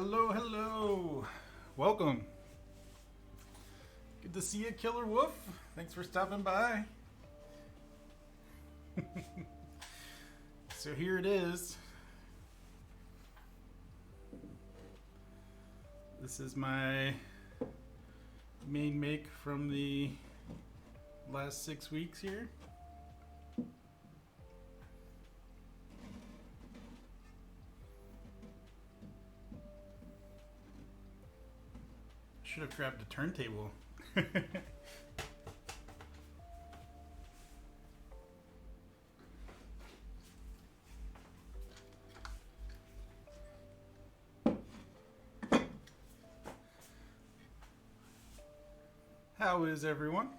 Hello, hello. Welcome. Good to see you, Killer Wolf. Thanks for stopping by. So here it is. This is my main make from the last 6 weeks here. Should have grabbed a turntable. How is everyone?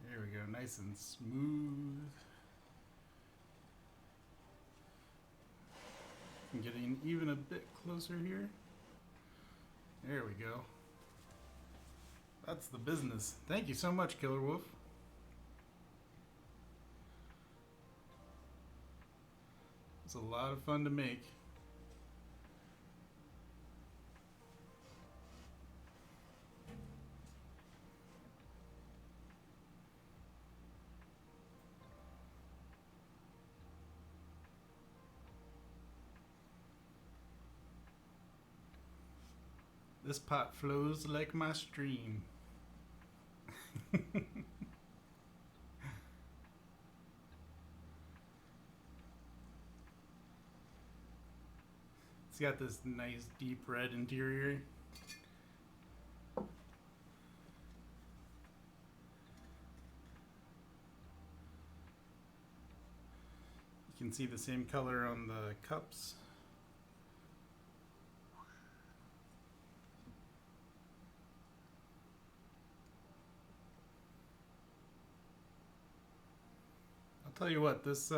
There we go, nice and smooth. I'm getting even a bit closer here. There we go. That's the business. Thank you so much, Killer Wolf. It's a lot of fun to make. This pot flows like my stream. It's got this nice deep red interior. You can see the same color on the cups. I'll tell you what, this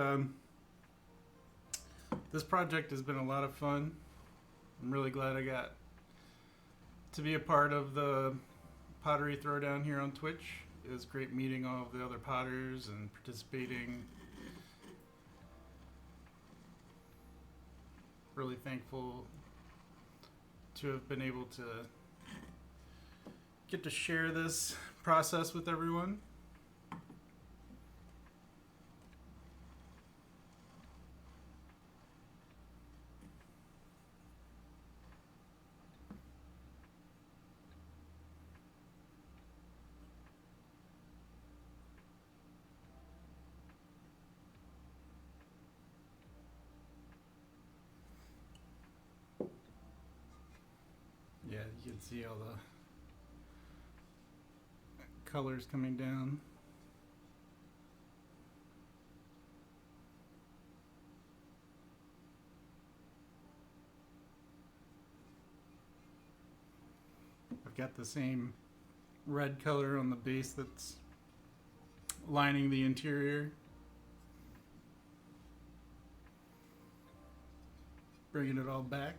project has been a lot of fun. I'm really glad I got to be a part of the Pottery Throwdown here on Twitch. It was great meeting all of the other potters and participating. Really thankful to have been able to get to share this process with everyone. Yeah, you can see all the colors coming down. I've got the same red color on the base that's lining the interior. Bringing it all back.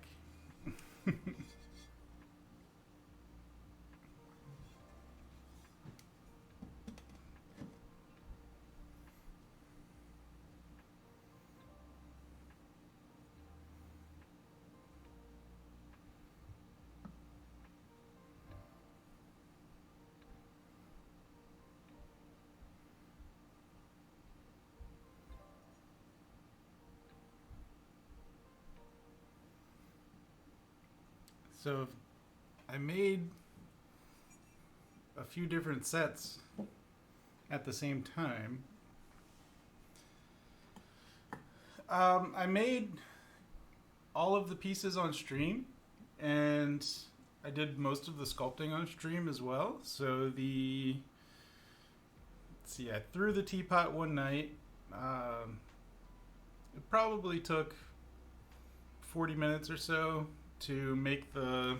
So I made a few different sets at the same time. I made all of the pieces on stream, and I did most of the sculpting on stream as well. So let's see, I threw the teapot one night. It probably took 40 minutes or so to make the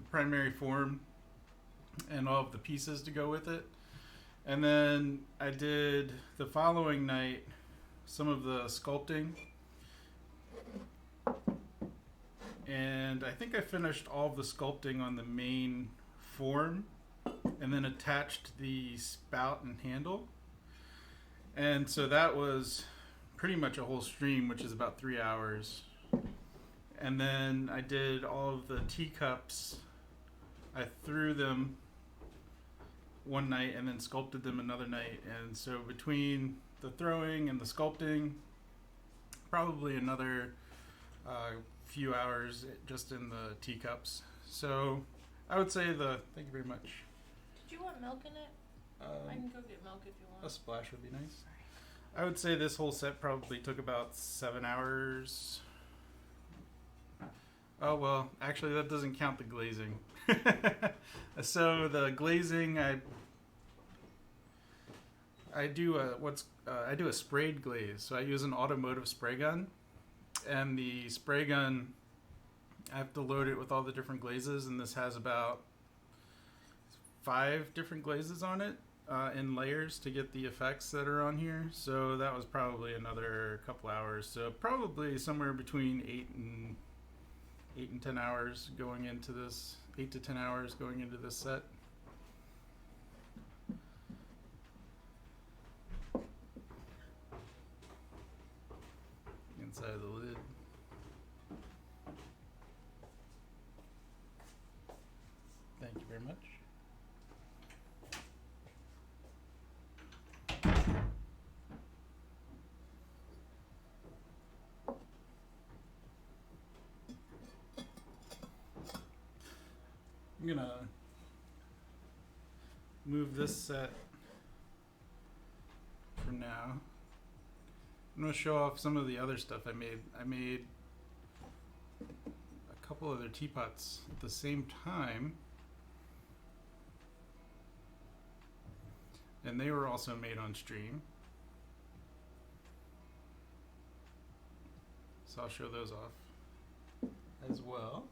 primary form and all of the pieces to go with it. And then I did the following night some of the sculpting. And I think I finished all of the sculpting on the main form and then attached the spout and handle. And so that was pretty much a whole stream, which is about 3 hours. And then I did all of the teacups. I threw them one night and then sculpted them another night. And so between the throwing and the sculpting, probably another few hours just in the teacups. So I would say thank you very much. Did you want milk in it? I can go get milk if you want. A splash would be nice. I would say this whole set probably took about 7 hours. Oh, well, actually that doesn't count the glazing. So the glazing, I do a sprayed glaze. So I use an automotive spray gun, and the spray gun, I have to load it with all the different glazes, and this has about 5 different glazes on it in layers to get the effects that are on here. So that was probably another couple hours. So probably somewhere between 8 and 10 hours going into this. 8 to 10 hours going into this set. Inside of the lid. Thank you very much. I'm gonna move this set for now. I'm gonna show off some of the other stuff I made. I made a couple other teapots at the same time, and they were also made on stream. So I'll show those off as well.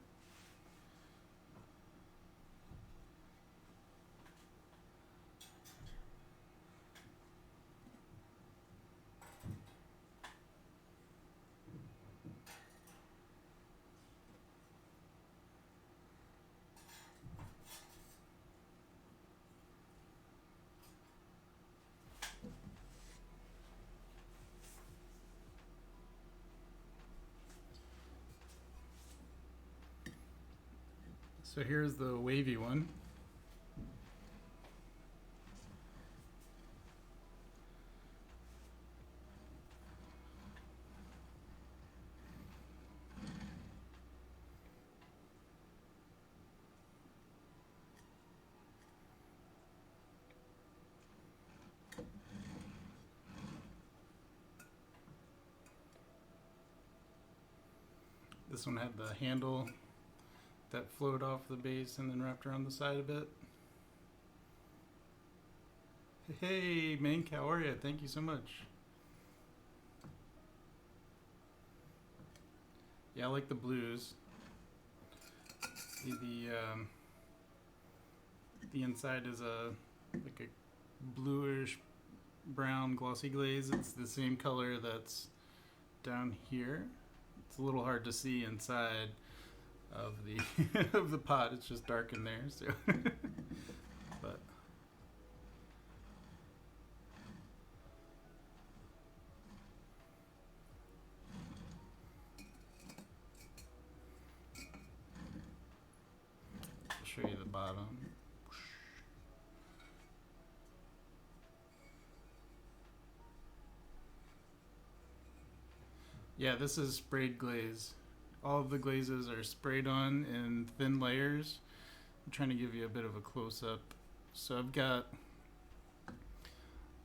So here's the wavy one. This one had the handle that flowed off the base and then wrapped around the side a bit. Hey, Mink, how are you? Thank you so much. Yeah, I like the blues. The inside is like a bluish brown glossy glaze. It's the same color that's down here. It's a little hard to see inside of the of the pot. It's just dark in there. So, but I'll show you the bottom. Yeah, this is sprayed glaze. All of the glazes are sprayed on in thin layers. I'm trying to give you a bit of a close-up. So I've got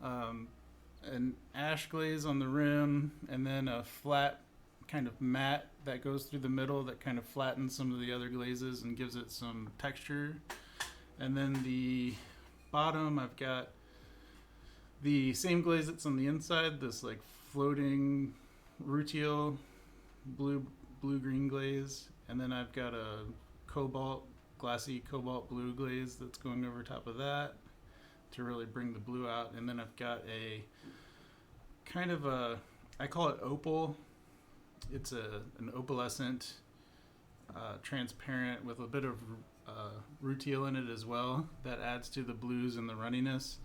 an ash glaze on the rim, and then a flat kind of matte that goes through the middle that kind of flattens some of the other glazes and gives it some texture. And then the bottom, I've got the same glaze that's on the inside, this like floating rutile blue-green glaze, and then I've got a glassy cobalt blue glaze that's going over top of that to really bring the blue out. And then I've got a kind of I call it opal. It's an opalescent, transparent with a bit of rutile in it as well that adds to the blues and the runniness,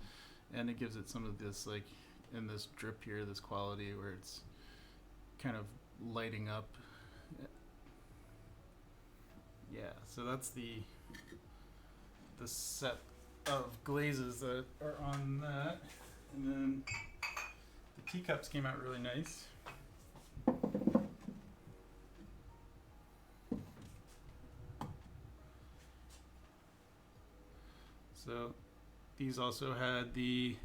and it gives it some of this, like in this drip here, this quality where it's kind of lighting up. Yeah, so that's the set of glazes that are on that. And then the teacups came out really nice. So these also had the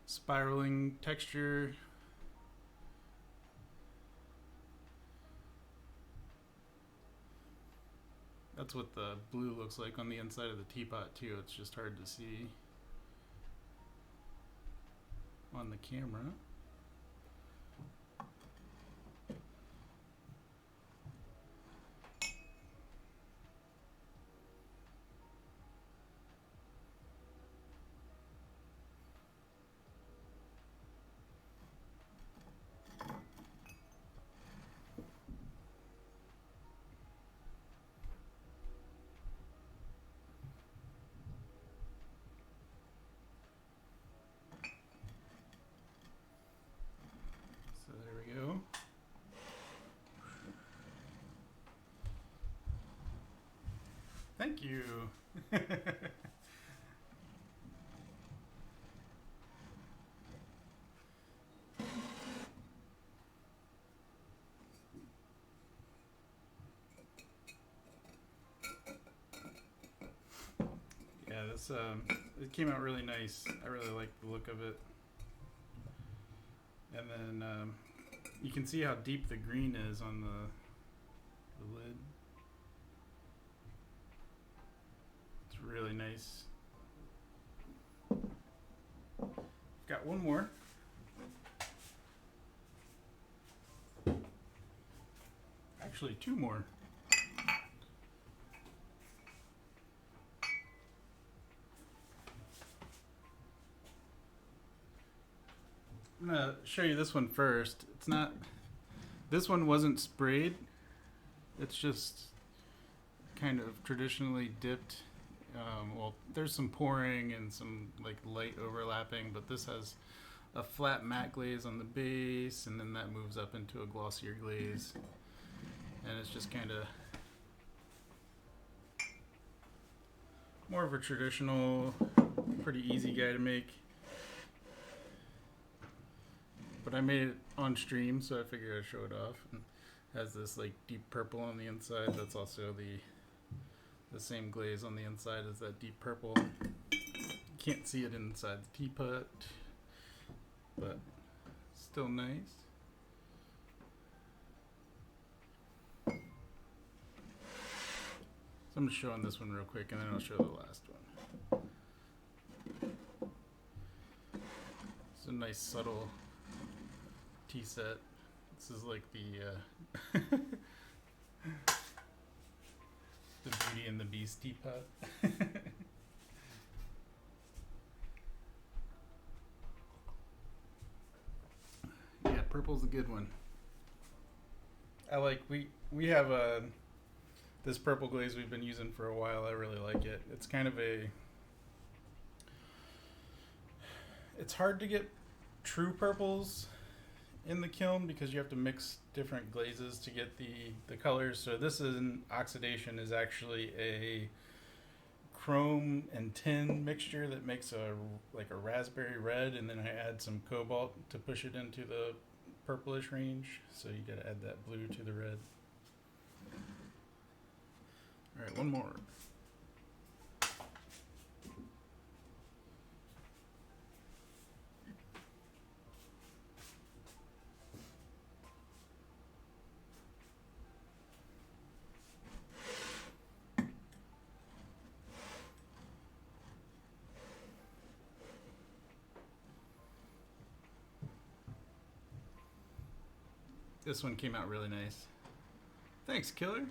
spiraling texture. That's what the blue looks like on the inside of the teapot too. It's just hard to see on the camera. So there we go. Thank you. Yeah, this it came out really nice. I really like the look of it. And then you can see how deep the green is on the lid. It's really nice. Got one more. Actually, two more. I'm gonna show you this one first. It's not. This one wasn't sprayed. It's just kind of traditionally dipped. Well, there's some pouring and some like light overlapping, but this has a flat matte glaze on the base, and then that moves up into a glossier glaze, and it's just kind of more of a traditional, pretty easy guy to make. But I made it on stream, so I figured I'd show it off. And it has this like deep purple on the inside. That's also the same glaze on the inside as that deep purple. You can't see it inside the teapot, but still nice. So I'm just showing this one real quick, and then I'll show the last one. It's a nice subtle tea set. This is like the the Beauty and the Beast teapot. Yeah, purple's a good one. I like we have this purple glaze we've been using for a while. I really like it. It's kind of it's hard to get true purples in the kiln because you have to mix different glazes to get the colors. So this is an oxidation is actually a chrome and tin mixture that makes a raspberry red, and then I add some cobalt to push it into the purplish range. So you got to add that blue to the red. All right, one more. This one came out really nice. Thanks, Killer.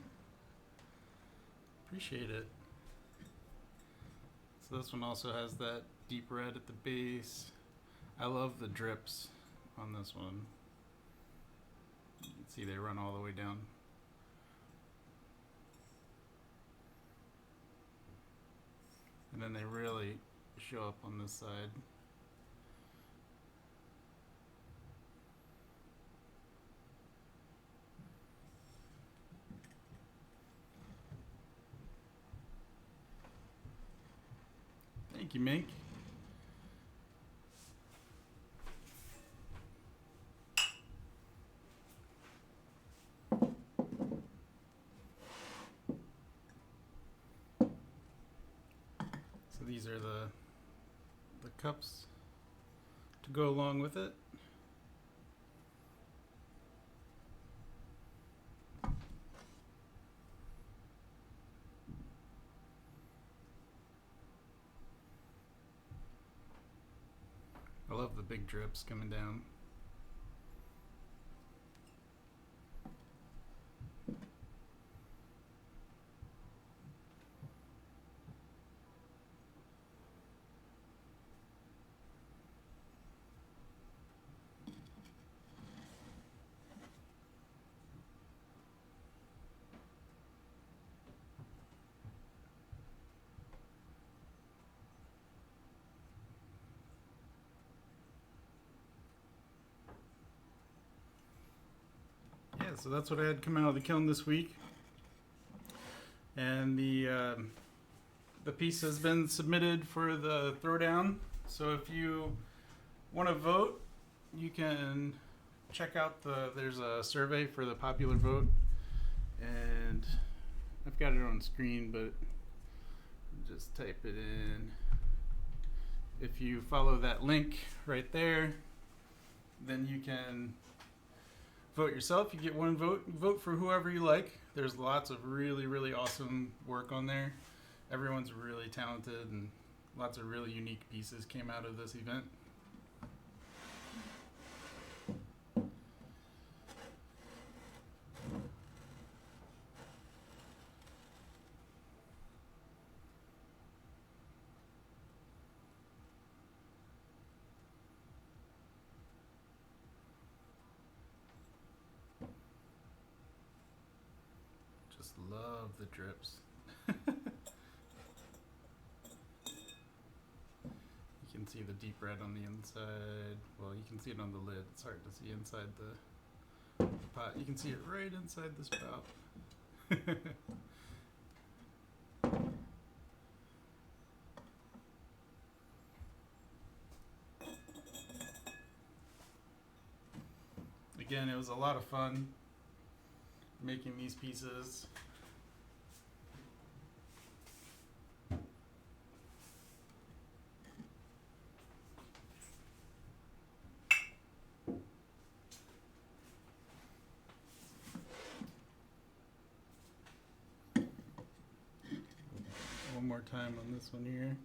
Appreciate it. So this one also has that deep red at the base. I love the drips on this one. You can see they run all the way down. And then they really show up on this side. Minky Mink. So these are the cups to go along with it. I love the big drips coming down. Yeah, so that's what I had come out of the kiln this week. And the piece has been submitted for the throwdown. So if you want to vote, you can check out there's a survey for the popular vote, and I've got it on screen, but just type it in. If you follow that link right there, then you can vote yourself. You get one vote. You vote for whoever you like. There's lots of really, really awesome work on there. Everyone's really talented, and lots of really unique pieces came out of this event. Just love the drips. You can see the deep red on the inside. Well, you can see it on the lid. It's hard to see inside the pot. You can see it right inside the spout. Again, it was a lot of fun making these pieces. One more time on this one here.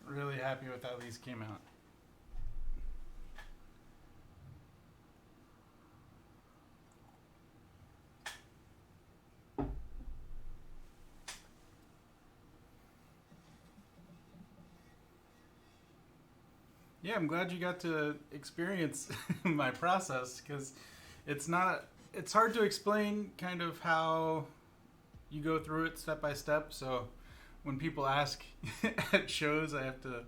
Really happy with how these came out. Yeah, I'm glad you got to experience my process, because it's hard to explain kind of how you go through it step by step. So when people ask at shows, I have to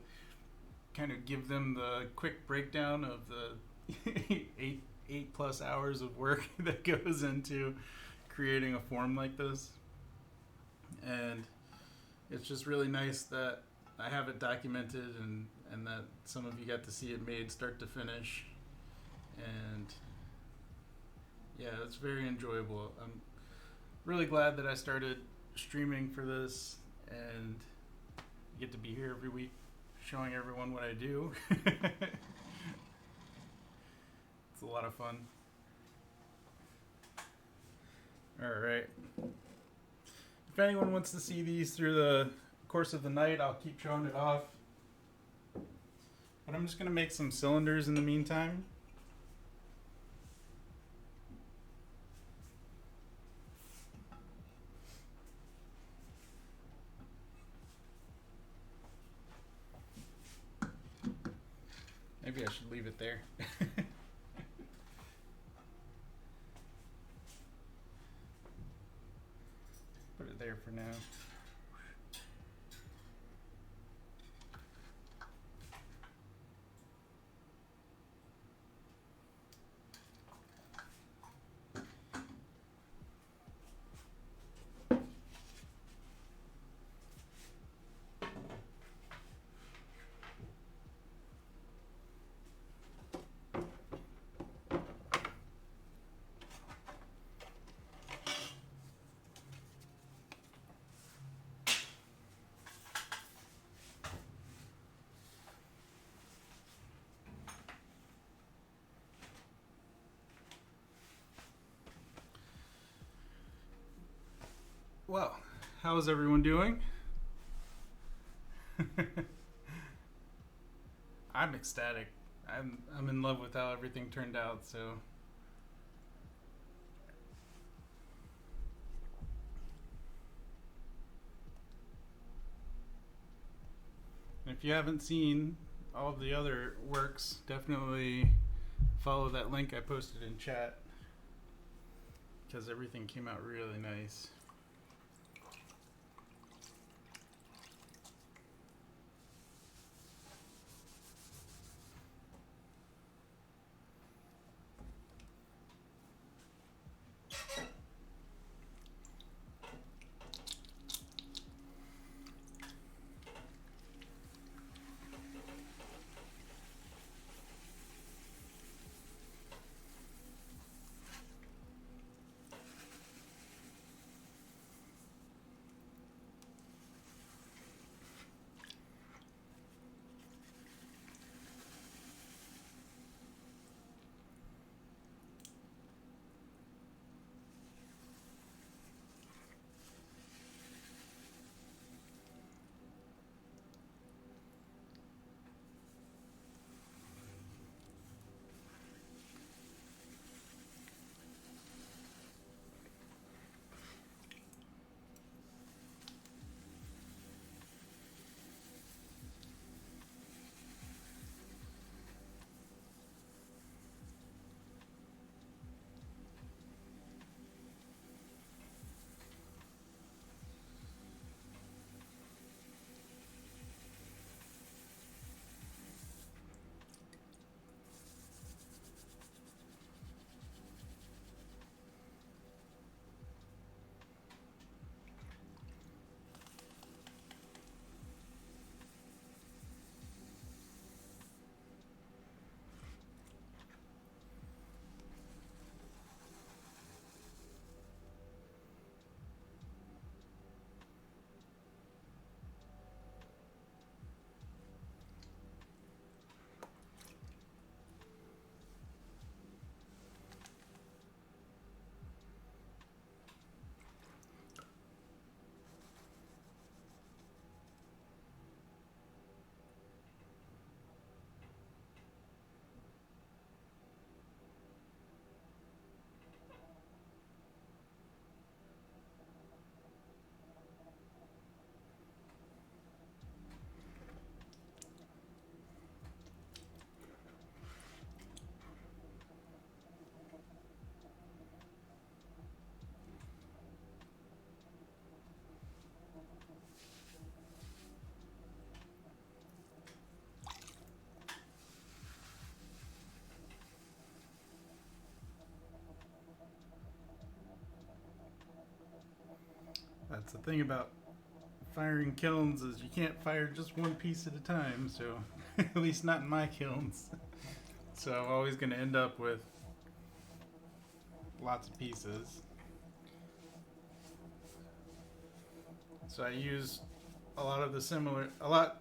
kind of give them the quick breakdown of the eight plus hours of work that goes into creating a form like this. And it's just really nice that I have it documented, and that some of you got to see it made start to finish. And yeah, it's very enjoyable. I'm really glad that I started streaming for this and get to be here every week showing everyone what I do. It's a lot of fun. Alright. If anyone wants to see these through the course of the night, I'll keep showing it off. But I'm just going to make some cylinders in the meantime. Maybe I should leave it there. Put it there for now. Well, how is everyone doing? I'm ecstatic. I'm in love with how everything turned out, so if you haven't seen all of the other works, definitely follow that link I posted in chat because everything came out really nice. That's the thing about firing kilns is you can't fire just one piece at a time, so at least not in my kilns. So I'm always going to end up with lots of pieces. So I use a lot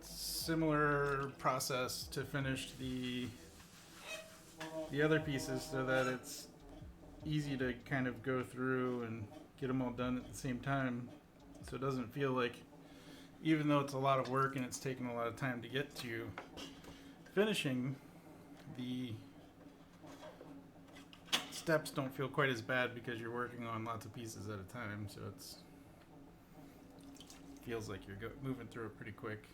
similar process to finish the other pieces so that it's easy to kind of go through and get them all done at the same time, so it doesn't feel like, even though it's a lot of work and it's taking a lot of time to get to finishing, the steps don't feel quite as bad because you're working on lots of pieces at a time, so it's feels like you're moving through it pretty quick.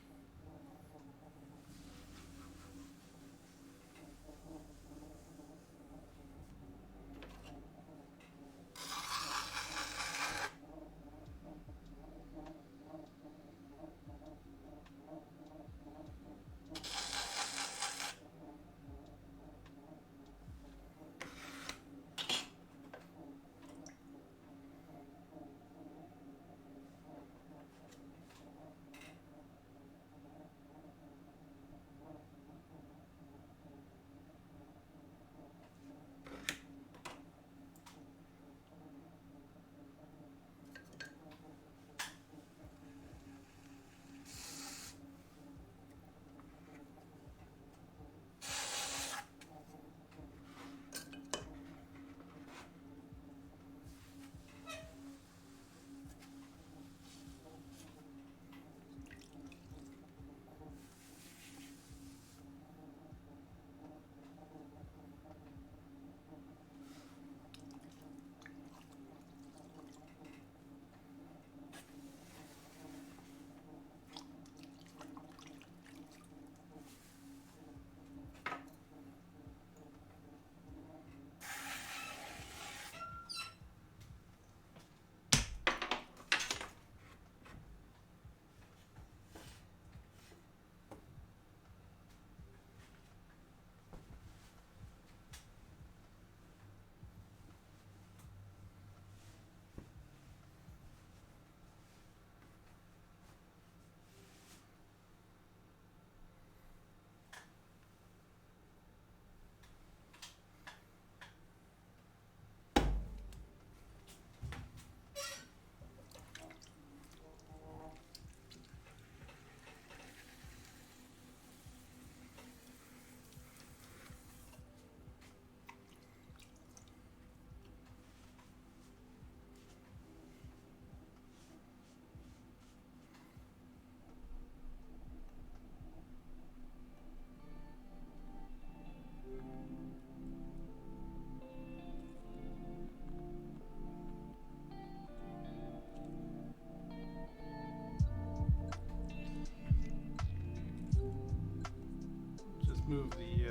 Just move the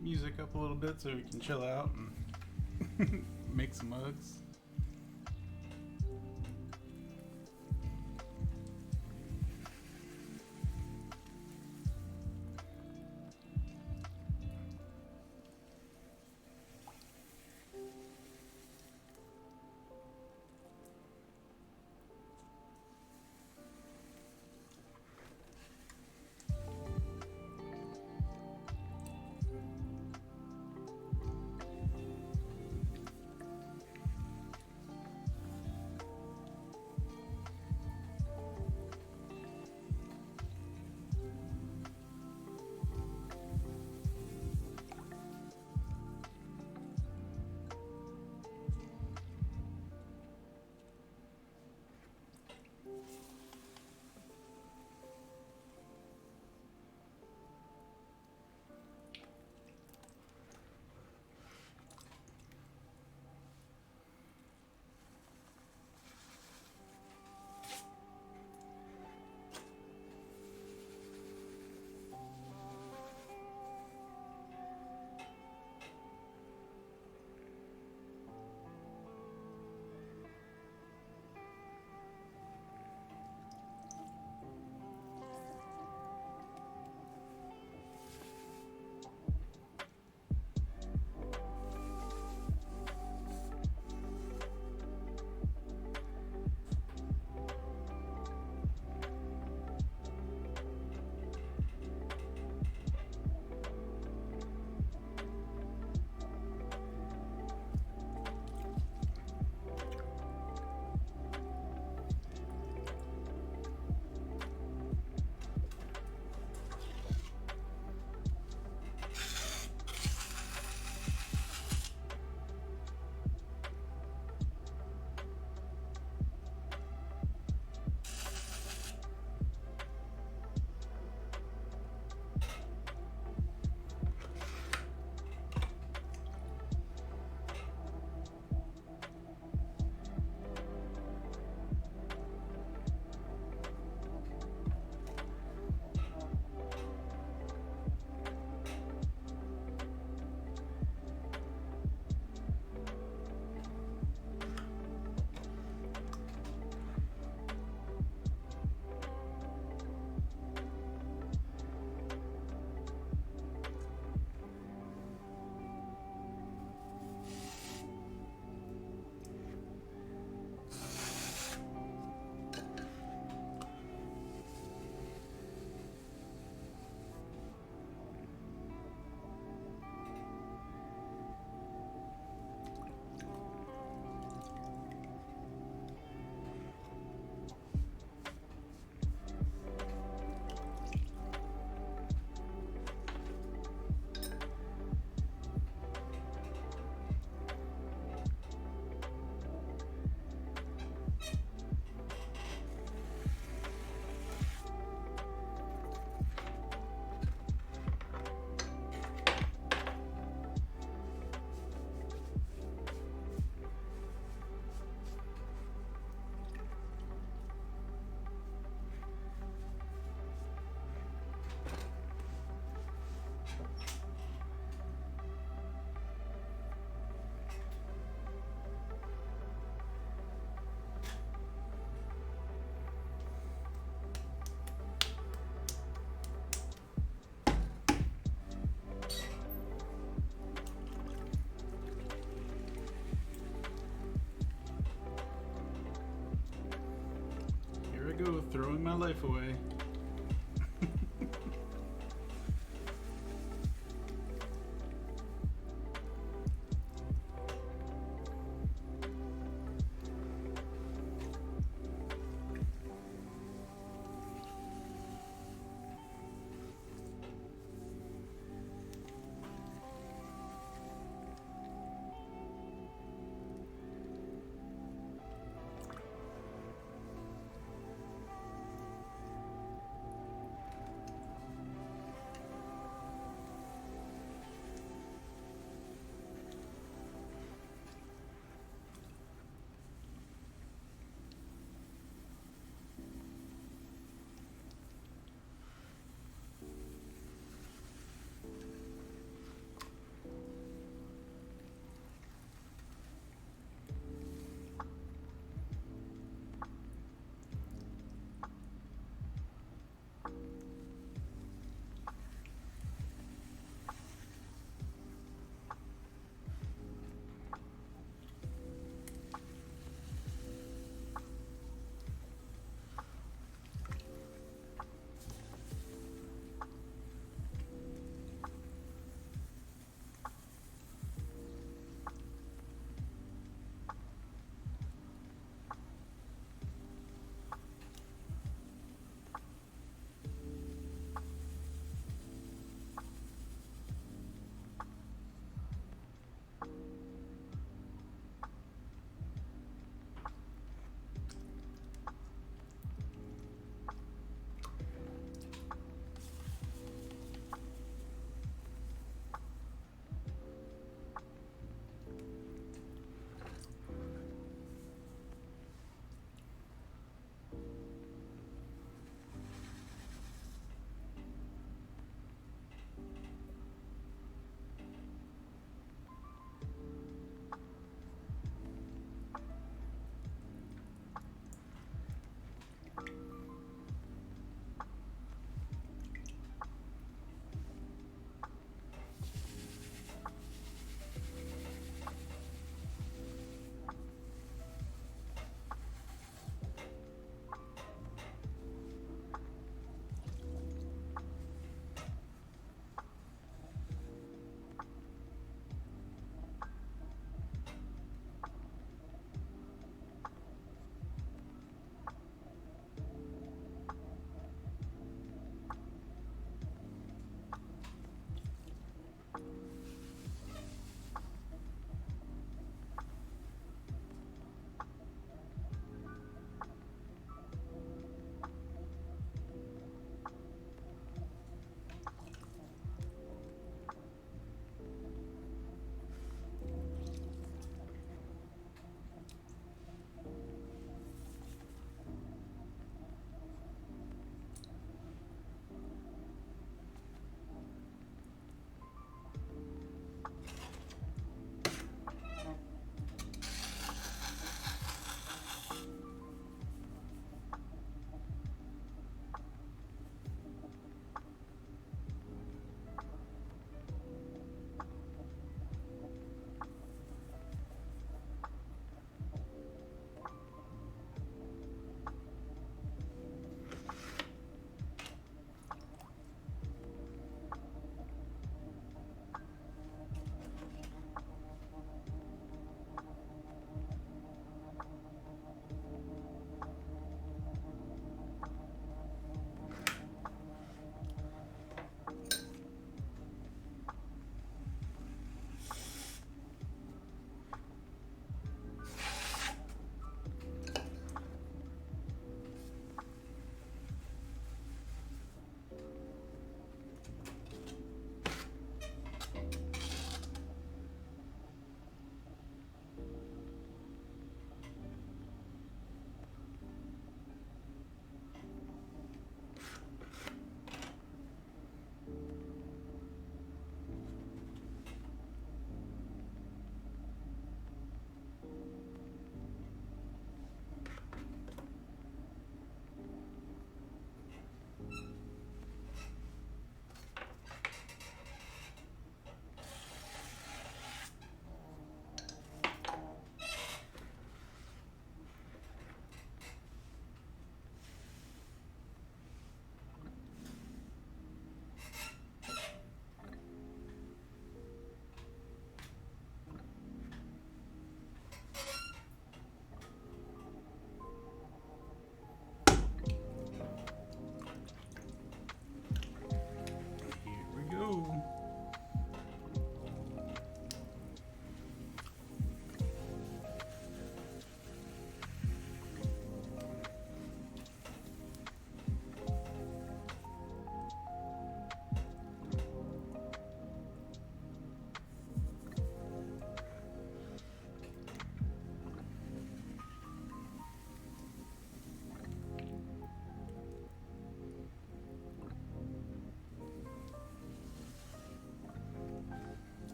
music up a little bit so we can chill out and make some mugs. life away.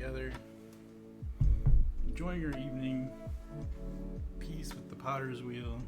together, enjoying your evening, peace with the potter's wheel.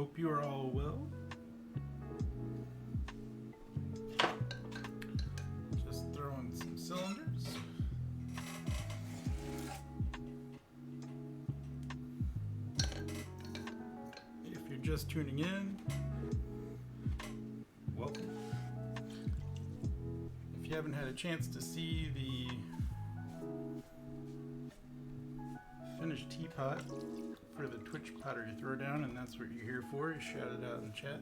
Hope you are all well. you're just tuning in, welcome. If you haven't had a chance to see the finished teapot for the Twitch Pottery Throwdown, and that's what you're here for, you shout it out in the chat.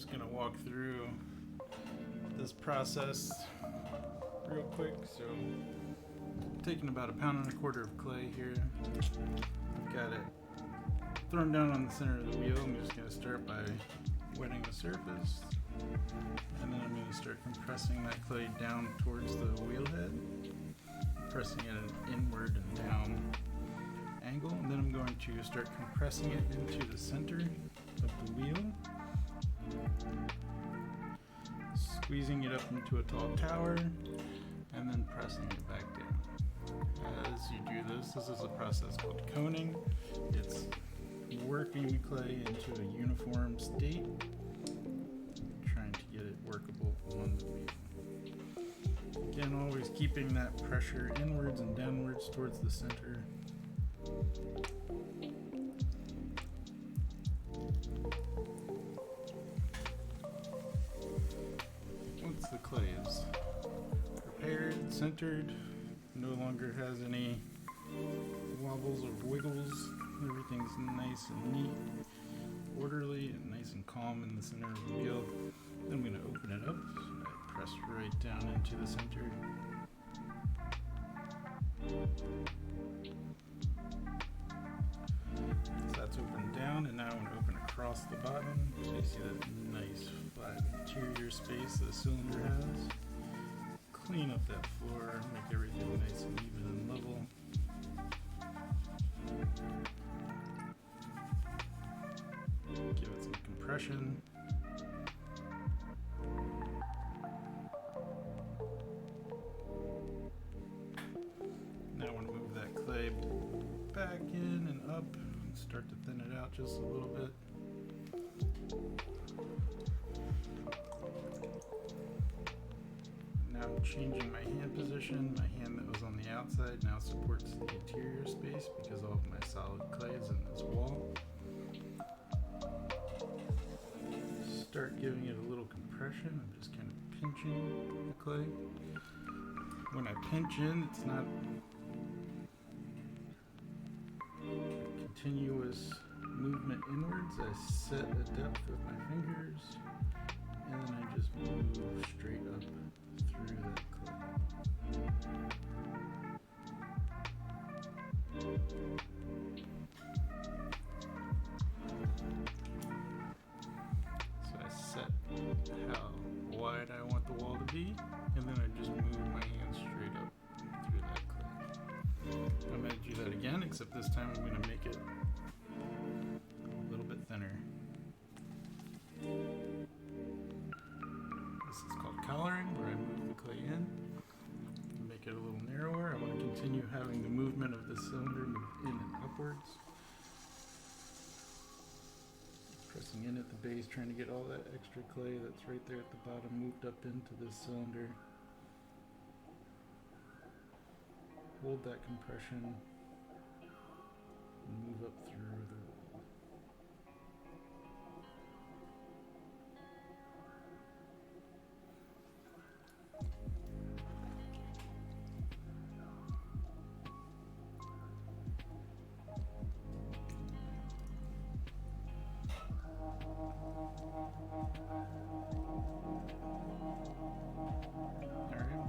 just gonna walk through this process real quick. So I'm taking about 1.25 pounds of clay here. I've got it thrown down on the center of the wheel. I'm just gonna start by wetting the surface, and then I'm gonna start compressing that clay down towards the wheel head, pressing it at an inward and down angle, and then I'm going to start compressing it into the center of the wheel, squeezing it up into a tall tower, and then pressing it back down. As you do this is a process called coning. It's working the clay into a uniform state, trying to get it workable on the wheel. Again, always keeping that pressure inwards and downwards towards the center. Once the clay is prepared, centered, no longer has any wobbles or wiggles, everything's nice and neat, orderly, and nice and calm in the center of the wheel. Then I'm going to open it up. I press right down into the center. So that's opened down, and now I'm going to open across the bottom. So you see that nice flat interior space the cylinder has. Clean up that floor, make everything nice and even and level. Give it some compression. Now I want to move that clay back in and up and start to thin it out just a little bit. Now I'm changing my hand position. My hand that was on the outside now supports the interior space because all of my solid clay is in this wall. Start giving it a little compression. I'm just kind of pinching the clay. When I pinch in, it's not a continuous movement inwards. I set a depth with my fingers, and then I just move straight up through that clay. So I set how wide I want the wall to be, and then I just move my hand straight up through that clay. I'm going to do that again, except this time I'm going to make it a little bit thinner. This is called collaring, where I move the clay in, make it a little narrower. I want to continue having the movement of the cylinder move in and upwards. Pressing in at the base, trying to get all that extra clay that's right there at the bottom moved up into this cylinder. Hold that compression and move up through the wall.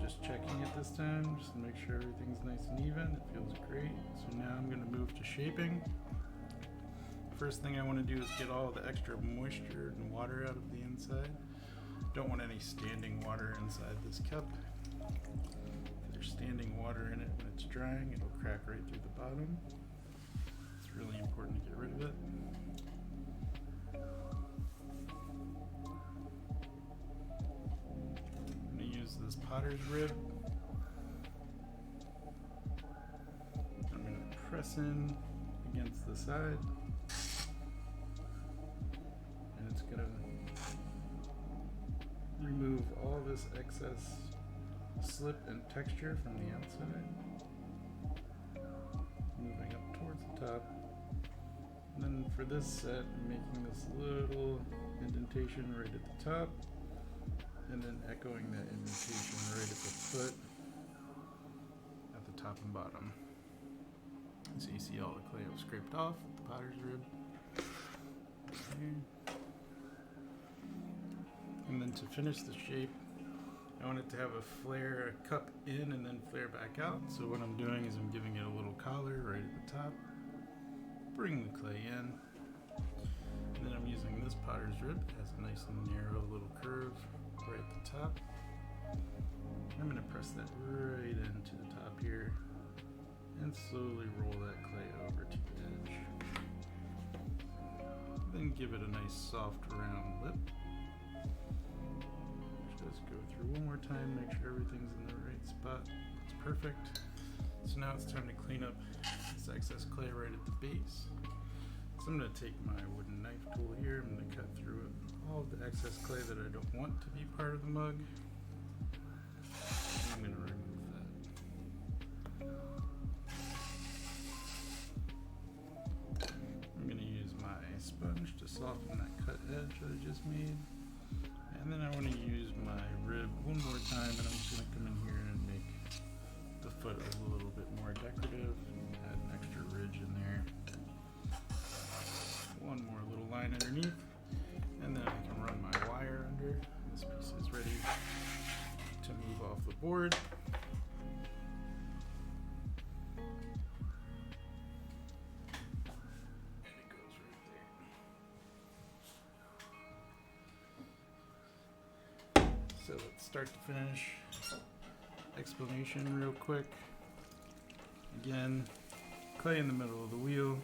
Just checking it this time, just to make sure everything's nice and even. It feels great. So now I'm going to move to shaping. First thing I want to do is get all the extra moisture and water out of the inside. Don't want any standing water inside this cup. If there's standing water in it when it's drying, it'll crack right through the bottom. It's really important to get rid of it. This potter's rib. I'm going to press in against the side, and it's going to remove all this excess slip and texture from the outside, moving up towards the top. And then for this set, I'm making this little indentation right at the top, and then echoing that indentation right at the foot, at the top and bottom. So you see all the clay was scraped off with the potter's rib. Right here. to finish the shape, I want it to have a flare, a cup in and then flare back out. So what I'm doing is I'm giving it a little collar right at the top, bring the clay in, and then I'm using this potter's rib. It has a nice and narrow little curve right at the top. I'm going to press that right into the top here and slowly roll that clay over to the edge. Then give it a nice soft round lip. Just go through one more time, make sure everything's in the right spot. It's perfect. So now it's time to clean up this excess clay right at the base. So I'm going to take my wooden knife tool here. I'm going to cut through all of the excess clay that I don't want to be part of the mug. I'm going to remove that. I'm going to use my sponge to soften that cut edge that I just made. And then I want to use my rib one more time, and I'm just going to come in here and make the foot a little bit more decorative and add an extra ridge in there. One more little line underneath, and then I can run my wire under. This piece is ready to move off the board. And it goes right there. So let's start to finish. Explanation real quick. Again, clay in the middle of the wheel.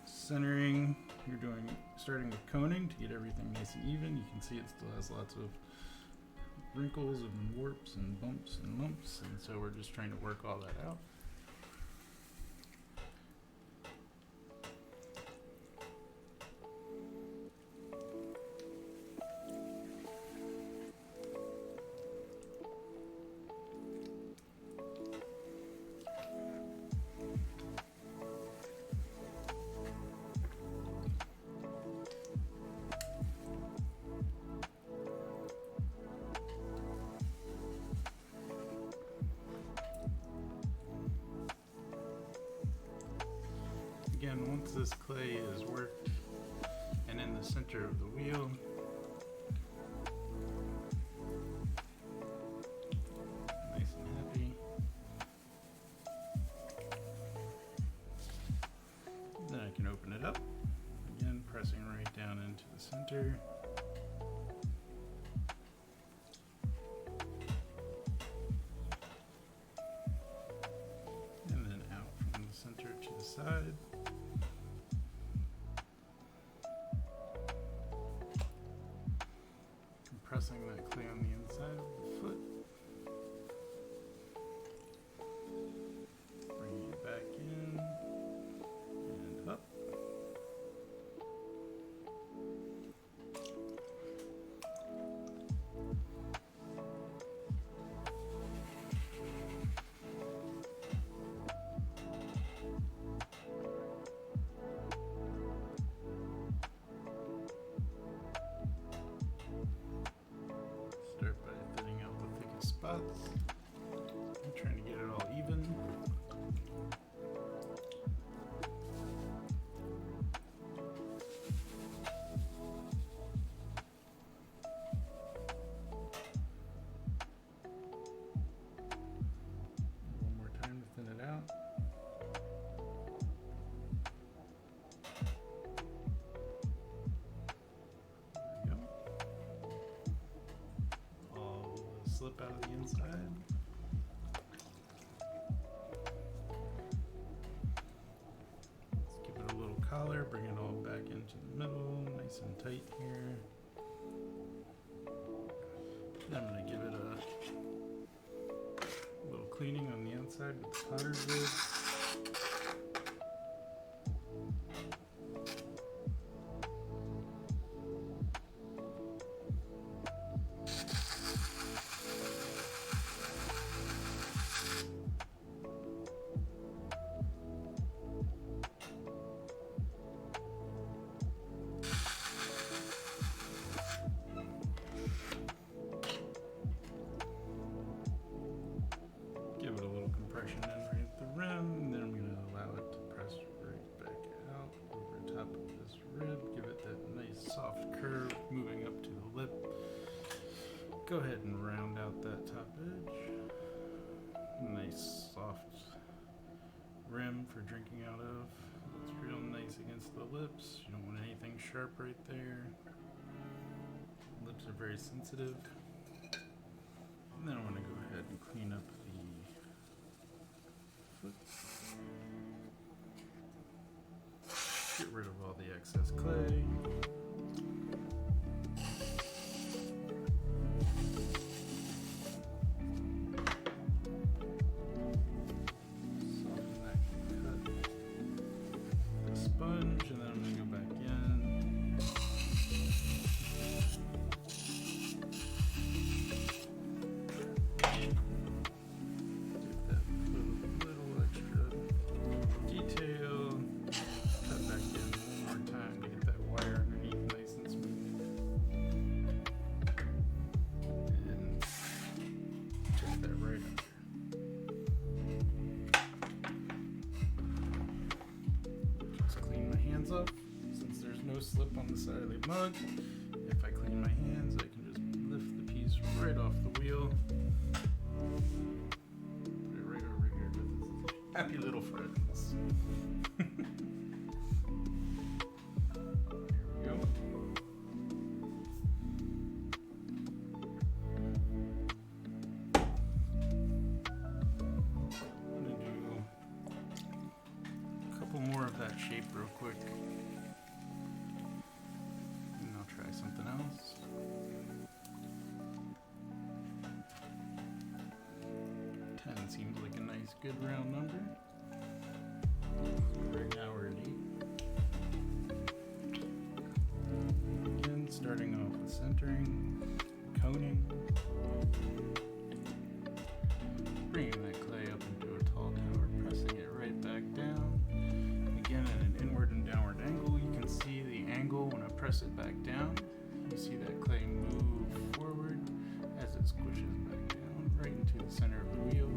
Centering, you're starting with coning to get everything nice and even. You can see it still has lots of wrinkles and warps and bumps and lumps, and so we're just trying to work all that out. Again, once this clay is worked and in the center of the wheel, nice and happy, then I can open it up, again pressing right down into the center. And then out from the center to the side. Pressing that clay on the inside of the foot. Bringing it back in and up. Start by thinning out the thickest spots. I'm trying to get it all even. One more time to thin it out. There we go. All the slip out of the inside. Let's give it a little collar, bring it all back into the middle, nice and tight here. Then I'm going to give it a little cleaning on the outside with the potter's rib. Give it a little compression in right at the rim. go ahead and round out that top edge. Nice soft rim for drinking out of. It's real nice against the lips. You don't want anything sharp right there. Lips are very sensitive. And then I'm going to go ahead and clean up the foot. Get rid of all the excess clay. Soften that cut. The sponge, and then I'm going to go back in. Up. Since there's no slip on the side of the mug, if I clean my hands, I can just lift the piece right off the wheel. Put it right over here with his happy little friends. There we go. I'm going to do a couple more of that shape real quick. Something else. 10 seems like a nice good round number. Right now we're at 8. Again, starting off with centering, coning, bringing that clay up into a tall tower, pressing it right back down. Again, at an inward and downward angle, you can see the angle when I press it back down. You see that clay move forward as it squishes back down right into the center of the wheel.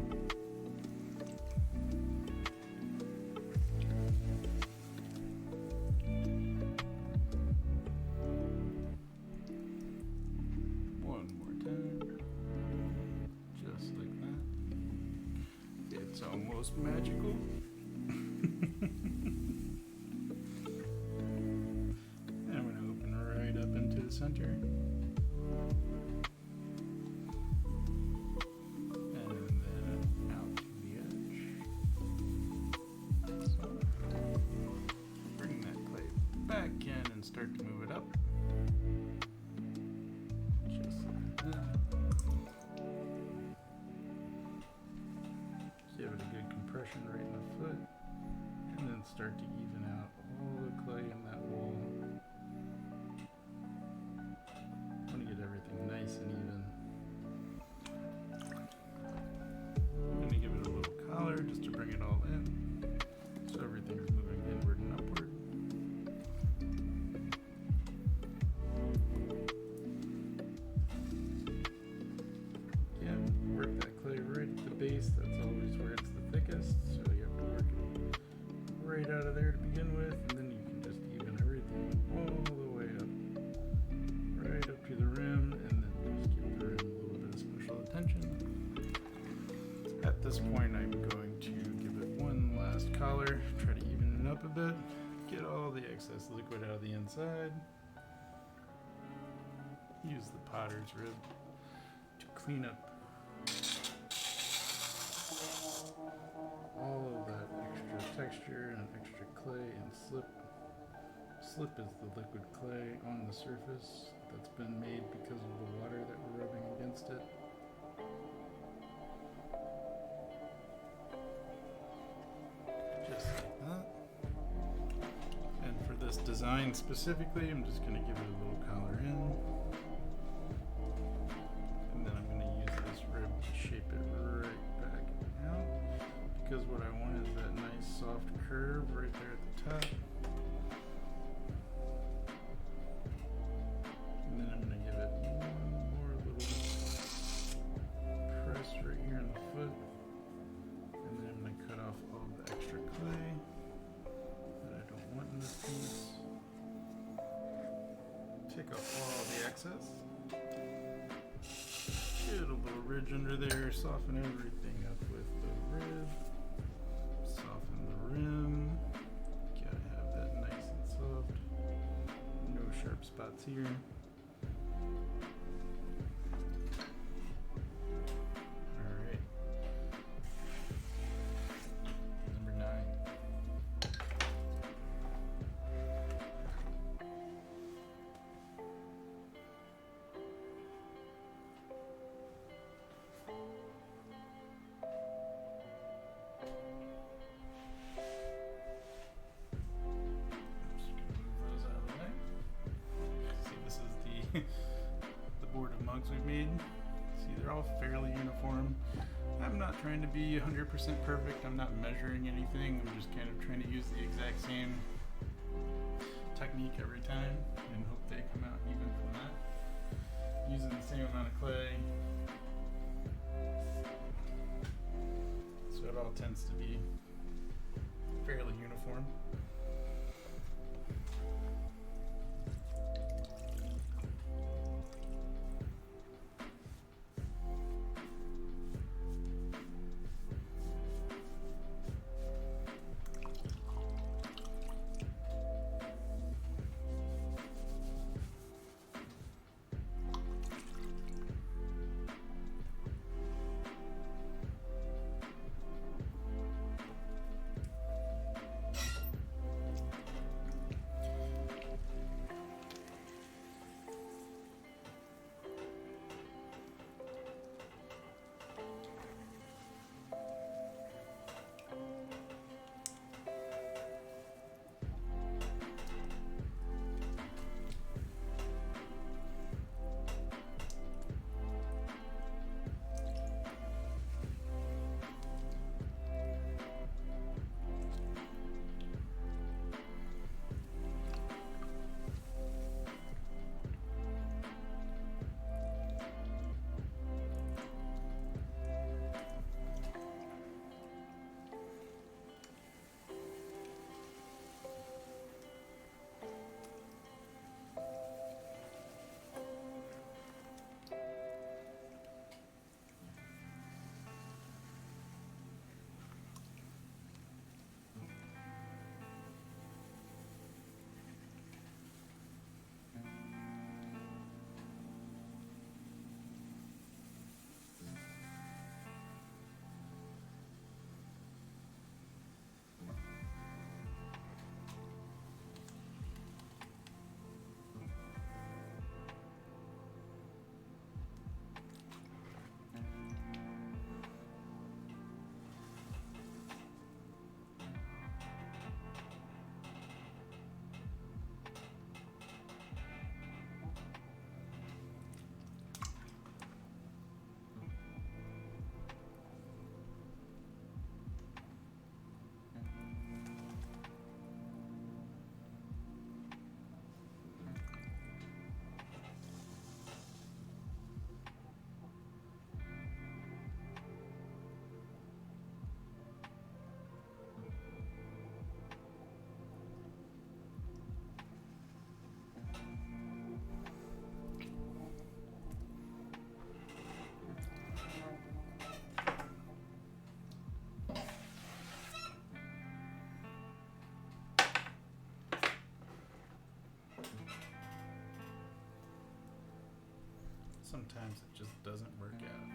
One more time. Just like that. It's almost magical. Center. And then out to the edge. So, bring that clay back in and start to move it up. Just like that. Give it a good compression right in the foot. And then start to even out all the clay in that wall. Everything nice and even. I'm going to give it a little collar just to bring it all in, so everything's moving inward and upward. Again, work that clay right at the base. That's always where it's the thickest, so you have to work it right out of there to begin with, and then you can just even everything all the way up. Right up to the rim, and then just give the rim a little bit of special attention. At this point, I'm going to give it one last collar, try to even it up a bit, get all the excess liquid out of the inside. Use the potter's rib to clean up all of that extra texture and extra clay and slip. Slip is the liquid clay on the surface that's been made because of the water that we're rubbing against it. Just like that. And for this design specifically, I'm just going to give it a little collar in. And then I'm going to use this rib to shape it right back out. Because what I want is that nice soft curve right there at the top. Pick up all the excess. Get a little ridge under there, soften everything up with the rib. Soften the rim. Gotta have that nice and soft. No sharp spots here. Alright. Number 9. The board of mugs we've made. See, they're all fairly uniform. I'm not trying to be 100% perfect. I'm not measuring anything. I'm just kind of trying to use the exact same technique every time and hope they come out even from that. Using the same amount of clay. So it all tends to be fairly uniform. Sometimes it just doesn't work out.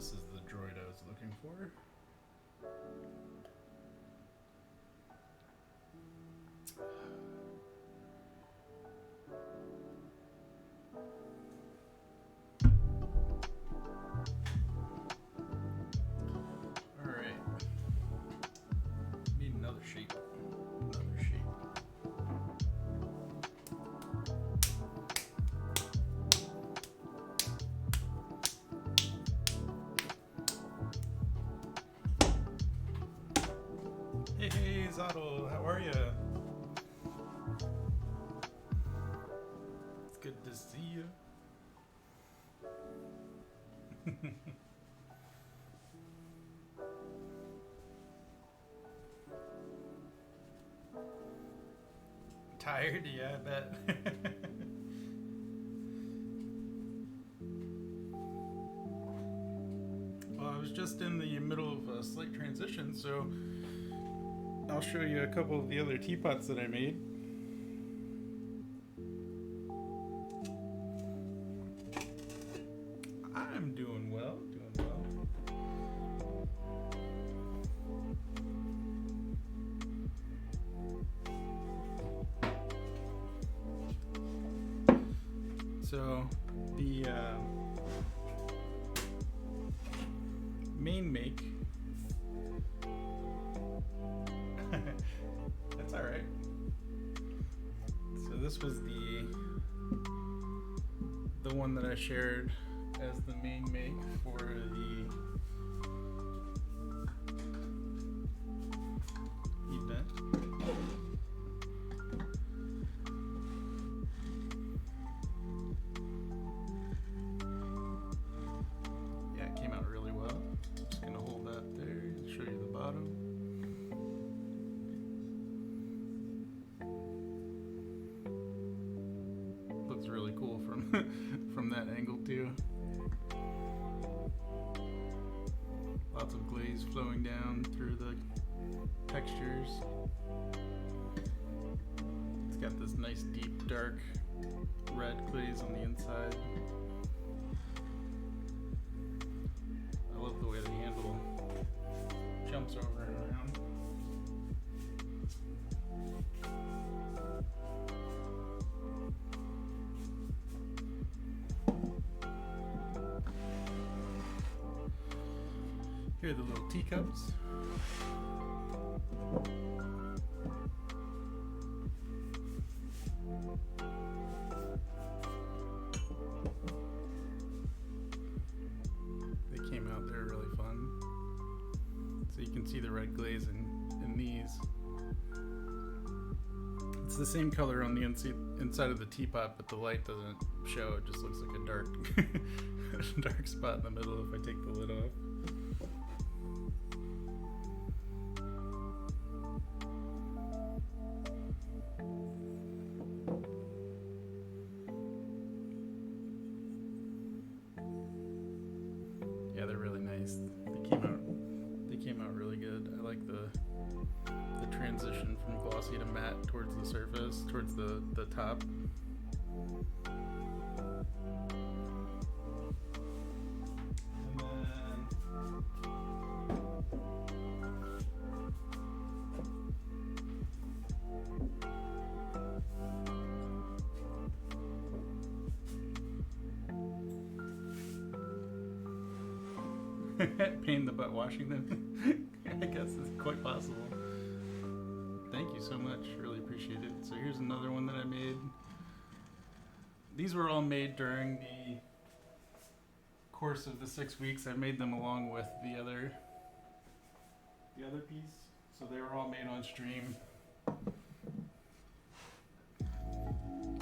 This is the droid I was looking for. Alright. Need another shape. Another shape. Hey, Zotto, how are ya? It's good to see you. Tired? Yeah, I bet. Well, I was just in the middle of a slight transition, so I'll show you a couple of the other teapots that I made. I'm doing well, doing well. So the main make. That's all right. So this was the one that I shared as the main make for the event. Yeah, it came out really well. Just gonna hold that there and show you the bottom. Looks really cool from from that angle too. Lots of glaze flowing down through the textures. It's got this nice deep dark red glaze on the inside. I love the way the handle jumps over and around. Here are the little teacups. They came out, they're really fun. So you can see the red glaze in these. It's the same color on the inside of the teapot, but the light doesn't show. It just looks like a dark, dark spot in the middle if I take the lid off. Yeah, they're really nice. They came out really good. I like the transition from glossy to matte towards the surface, towards the top. Pain in the butt washing them. I guess it's quite possible. Thank you so much. Really appreciate it. So here's another one that I made. These were all made during the course of the 6 weeks. I made them along with the other piece. So they were all made on stream. I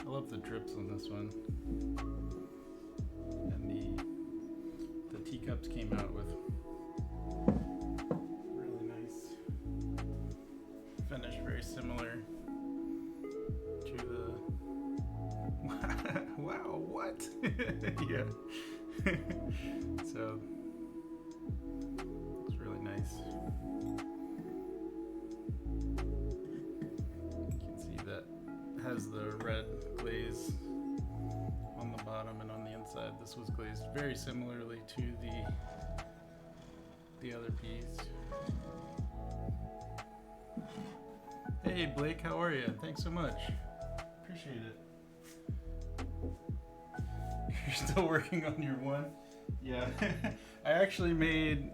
love the drips on this one. And the teacups came out with really nice finish, very similar to the wow, what? Yeah. So it's really nice. You can see that has the red glaze on the bottom and on the inside. This was glazed very similarly to the another piece. Hey Blake, how are you? Thanks so much. Appreciate it. You're still working on your one? Yeah. I actually made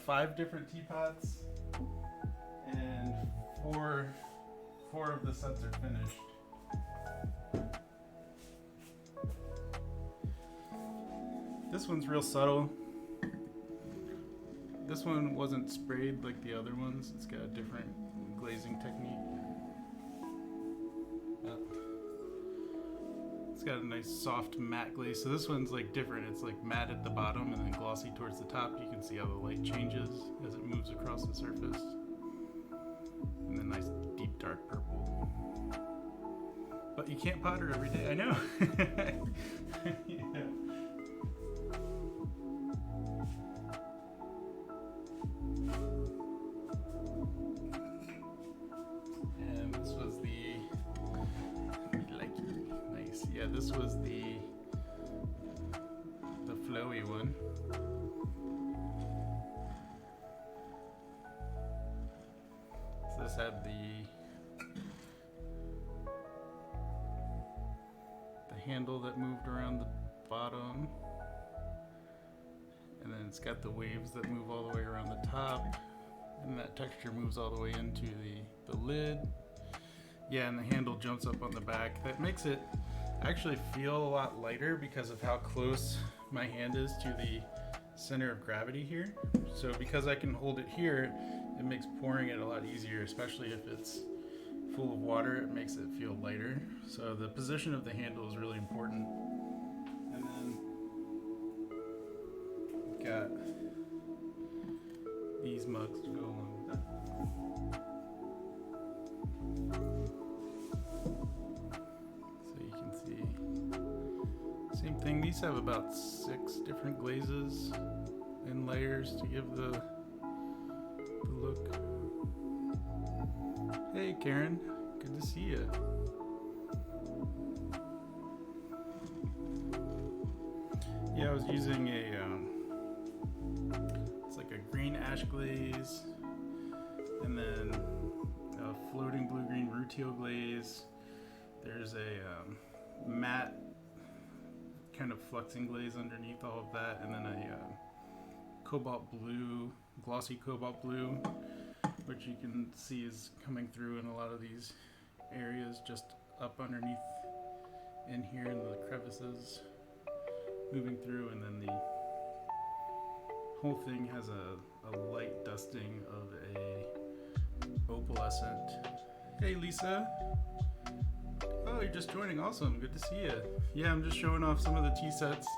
5 different teapots, and four of the sets are finished. This one's real subtle. This one wasn't sprayed like the other ones. It's got a different glazing technique. It's got a nice soft matte glaze. So this one's like different. It's like matte at the bottom and then glossy towards the top. You can see how the light changes as it moves across the surface. And then nice deep dark purple. But you can't potter every day. I know. Yeah. And this was the nice. Yeah, this was the flowy one. So this had the handle that moved around the bottom, and then it's got the waves that move all the way around the top, and that texture moves all the way into the lid. Yeah, and the handle jumps up on the back. That makes it actually feel a lot lighter because of how close my hand is to the center of gravity here. So because I can hold it here, it makes pouring it a lot easier, especially if it's full of water. It makes it feel lighter. So the position of the handle is really important. And then we've got these mugs to go along with that. So you can see, same thing. These have about 6 different glazes and layers to give the look. Hey Karen, good to see you. Yeah, I was using it's like a green ash glaze, and then a floating blue-green rutile glaze. There's a matte kind of fluxing glaze underneath all of that, and then a cobalt blue, glossy cobalt blue, which you can see is coming through in a lot of these areas just up underneath in here in the crevices, moving through, and then the whole thing has a light dusting of a opalescent. Hey Lisa. Oh, you're just joining. Awesome. Good to see you. Yeah, I'm just showing off some of the tea sets.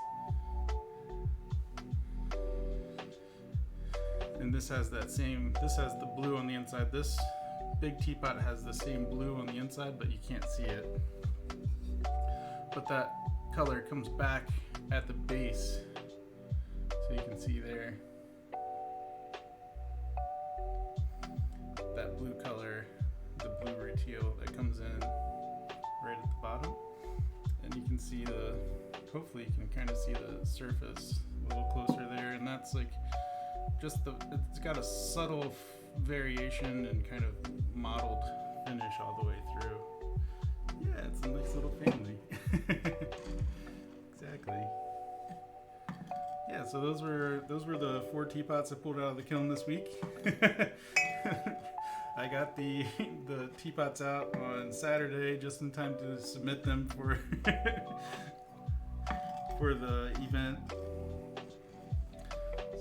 And this has that same, this has the blue on the inside. This big teapot has the same blue on the inside, but you can't see it. But that color comes back at the base, so you can see there. That blue color, the blue rutile that comes in right at the bottom. And you can see hopefully you can kind of see the surface a little closer there, and that's like, just it's got a subtle variation and kind of mottled finish all the way through. Yeah, it's a nice little family. Exactly. Yeah, so those were the 4 teapots I pulled out of the kiln this week. I got the teapots out on Saturday just in time to submit them for for the event.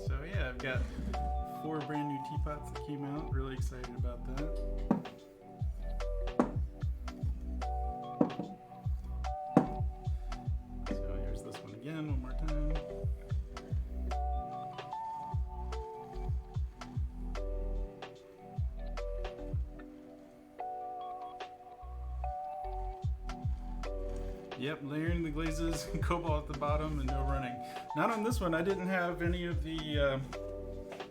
So yeah, I've got 4 brand new teapots that came out. Really excited about that. So here's this one again, one more time. Yep, layering the glazes, cobalt at the bottom, and no running. Not on this one. I didn't have any of the...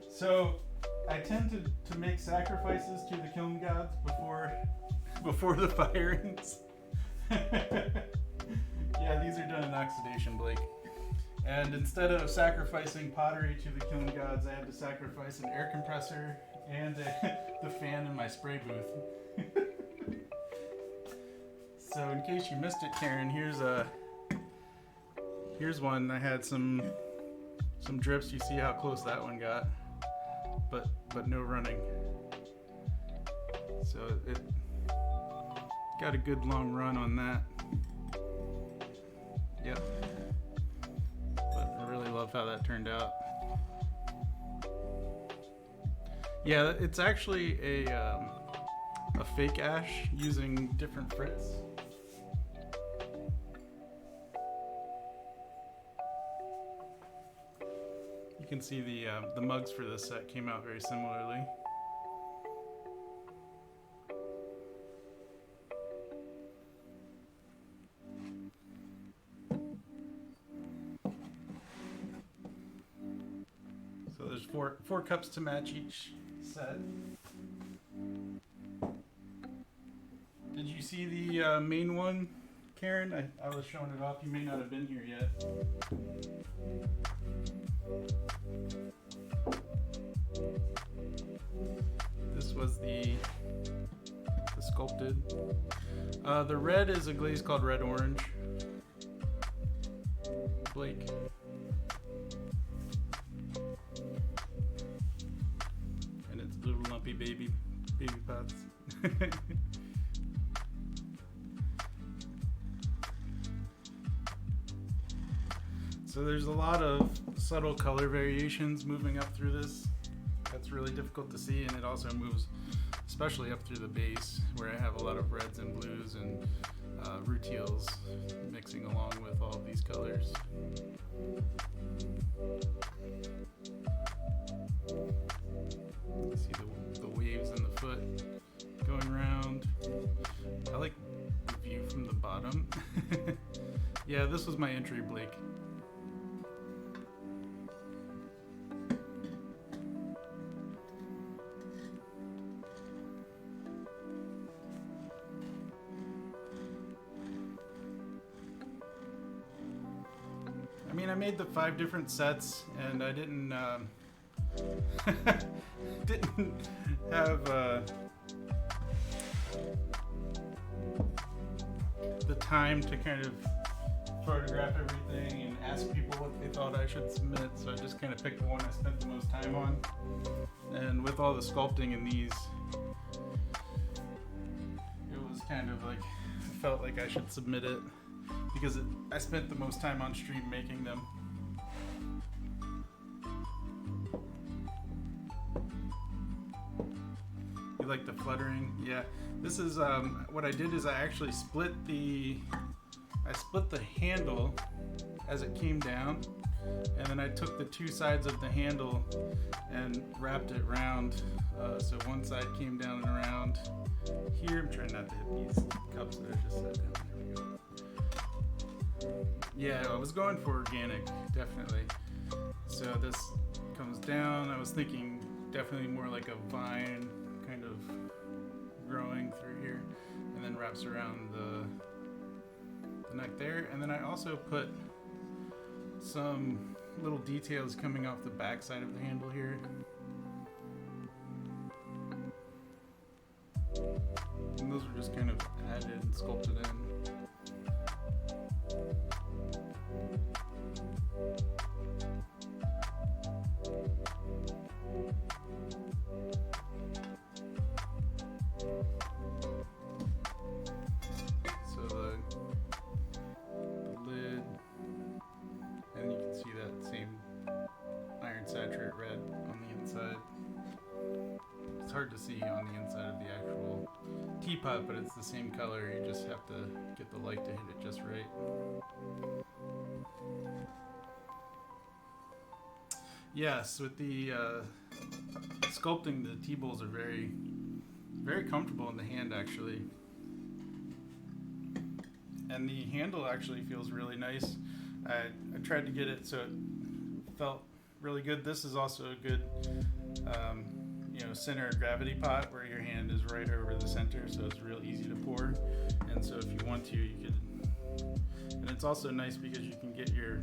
So I tend to make sacrifices to the kiln gods before the firings. Yeah, these are done in oxidation, Blake. And instead of sacrificing pottery to the kiln gods, I had to sacrifice an air compressor and the fan in my spray booth. So in case you missed it, Karen, here's one. I had some drips. You see how close that one got, but no running. So it got a good long run on that. Yep. But I really love how that turned out. Yeah, it's actually a fake ash using different frits. You can see the mugs for this set came out very similarly. So there's four cups to match each set. Did you see the main one, Karen? I was showing it off. You may not have been here yet. This was the sculpted. The red is a glaze called red orange. Blake. And it's little lumpy baby pots. So there's a lot of subtle color variations moving up through this. That's really difficult to see, and it also moves especially up through the base where I have a lot of reds and blues and rutiles mixing along with all of these colors. You see the waves in the foot going around. I like the view from the bottom. Yeah, this was my entry, Blake. I mean, I made the 5 different sets, and I didn't have the time to kind of photograph everything and ask people what they thought I should submit, so I just kind of picked the one I spent the most time on. And with all the sculpting in these, it was kind of like, I felt like I should submit it because I spent the most time on stream making them. You like the fluttering? Yeah. This is what I did is I actually split the handle as it came down, and then I took the 2 sides of the handle and wrapped it round. So one side came down and around here. I'm trying not to hit these cups that I just set down. There we go. Yeah, I was going for organic, definitely. So this comes down. I was thinking definitely more like a vine kind of growing through here, and then wraps around the neck there. And then I also put some little details coming off the back side of the handle here. And those were just kind of added and sculpted in. So the lid, and you can see that same iron saturate red on the inside. It's hard to see on the inside of the actual teapot, but it's the same color. You just have to get the light to hit it just right. Yes, with the sculpting, the T-bowls are very, very comfortable in the hand, actually. And the handle actually feels really nice. I tried to get it so it felt really good. This is also a good center gravity pot where your hand is right over the center, so it's real easy to pour. And so if you want to, you could. And it's also nice because you can get your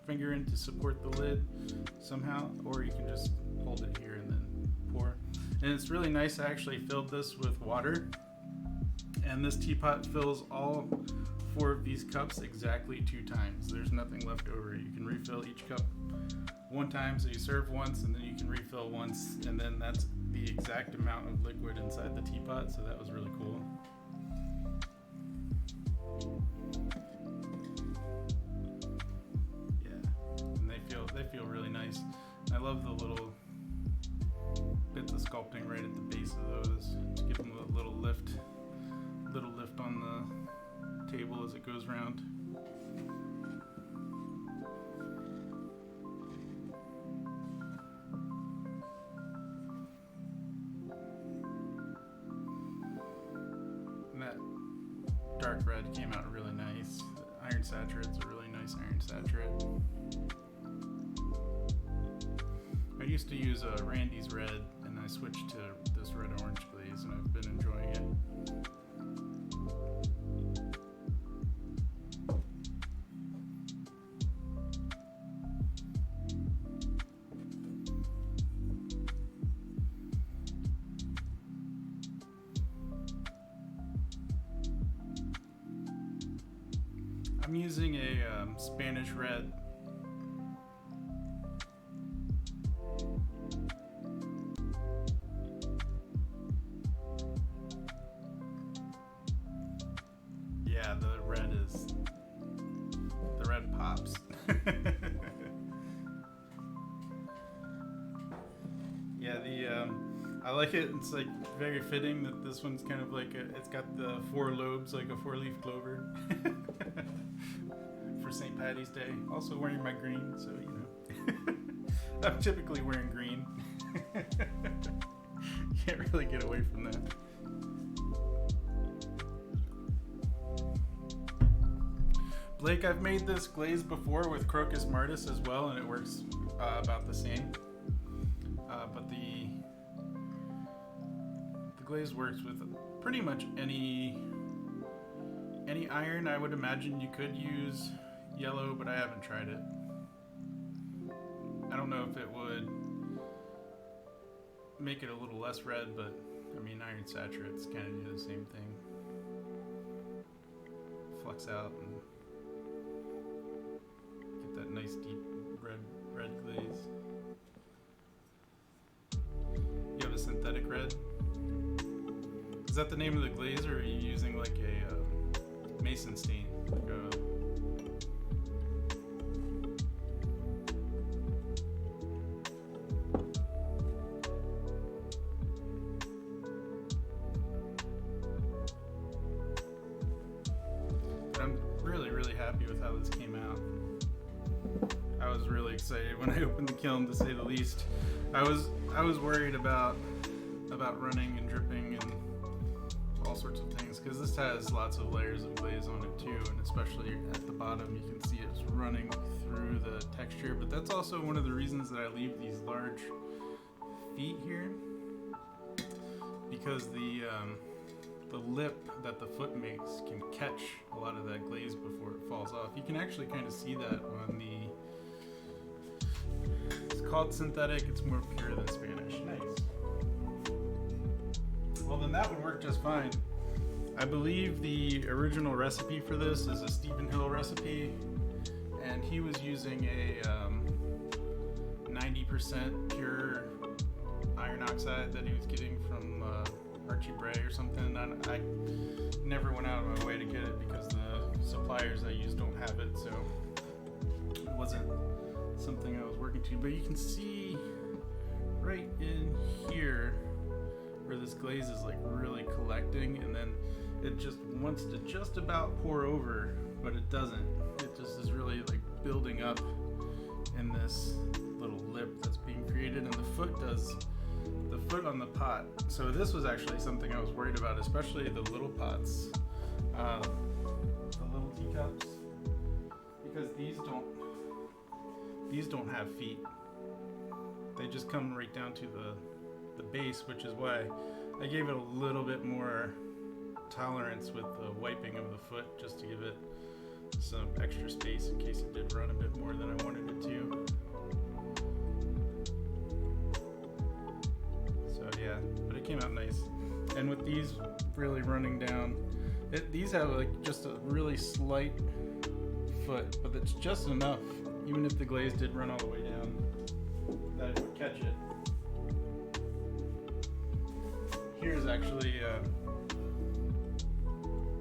finger in to support the lid somehow, or you can just hold it here and then pour. And it's really nice. I actually filled this with water, and this teapot fills all 4 of these cups exactly 2 times. There's nothing left over. You can refill each cup 1 time, so you serve once and then you can refill once, and then that's the exact amount of liquid inside the teapot, so that was really cool. Yeah, and they feel really nice. I love the little bits of sculpting right at the base of those to give them a little lift on the table as it goes around. And that dark red came out really nice. The iron saturate's a really nice iron saturate. I used to use Randy's red, and I switched to this red orange glaze, and I've been enjoying it. I'm using a Spanish red. Yeah, the red pops. Yeah, I like it. It's like very fitting that this one's kind of like it's got the 4 lobes like a 4-leaf clover. For St. Patty's Day. Also wearing my green, so you know. I'm typically wearing green. Can't really get away from that. Blake, I've made this glaze before with Crocus Martis as well, and it works about the same. But the glaze works with pretty much any iron. I would imagine you could use yellow, but I haven't tried it. I don't know if it would make it a little less red, but I mean, iron saturates kind of do the same thing. Flux out and get that nice deep red glaze. You have a synthetic red? Is that the name of the glaze, or are you using like a mason stain? Like I'm really happy with how this came out. I was really excited when I opened the kiln, to say the least. I was worried about running and dripping and all sorts of things, because this has lots of layers of glaze on it too, and especially at the bottom you can see it's running through the texture. But that's also one of the reasons that I leave these large feet here, because the lip that the foot makes can catch a lot of that glaze before it falls off. You can actually kind of see that on it's called synthetic, it's more pure than Spanish. Nice. Well, then that would work just fine. I believe the original recipe for this is a Stephen Hill recipe, and he was using a 90% pure iron oxide that he was getting from Archie Bray or something. I never went out of my way to get it because the suppliers I use don't have it, so it wasn't something I was working to. But you can see right in here where this glaze is like really collecting, and then it just wants to just about pour over, but it doesn't. It just is really like building up in this little lip that's being created, and the foot on the pot. So this was actually something I was worried about, especially the little pots, the little teacups, because these don't have feet. They just come right down to the base, which is why I gave it a little bit more tolerance with the wiping of the foot, just to give it some extra space in case it did run a bit more than I wanted it to. So yeah, but it came out nice. And with these really running down, these have like just a really slight foot, but it's just enough, even if the glaze did run all the way down, that it would catch it. Here's actually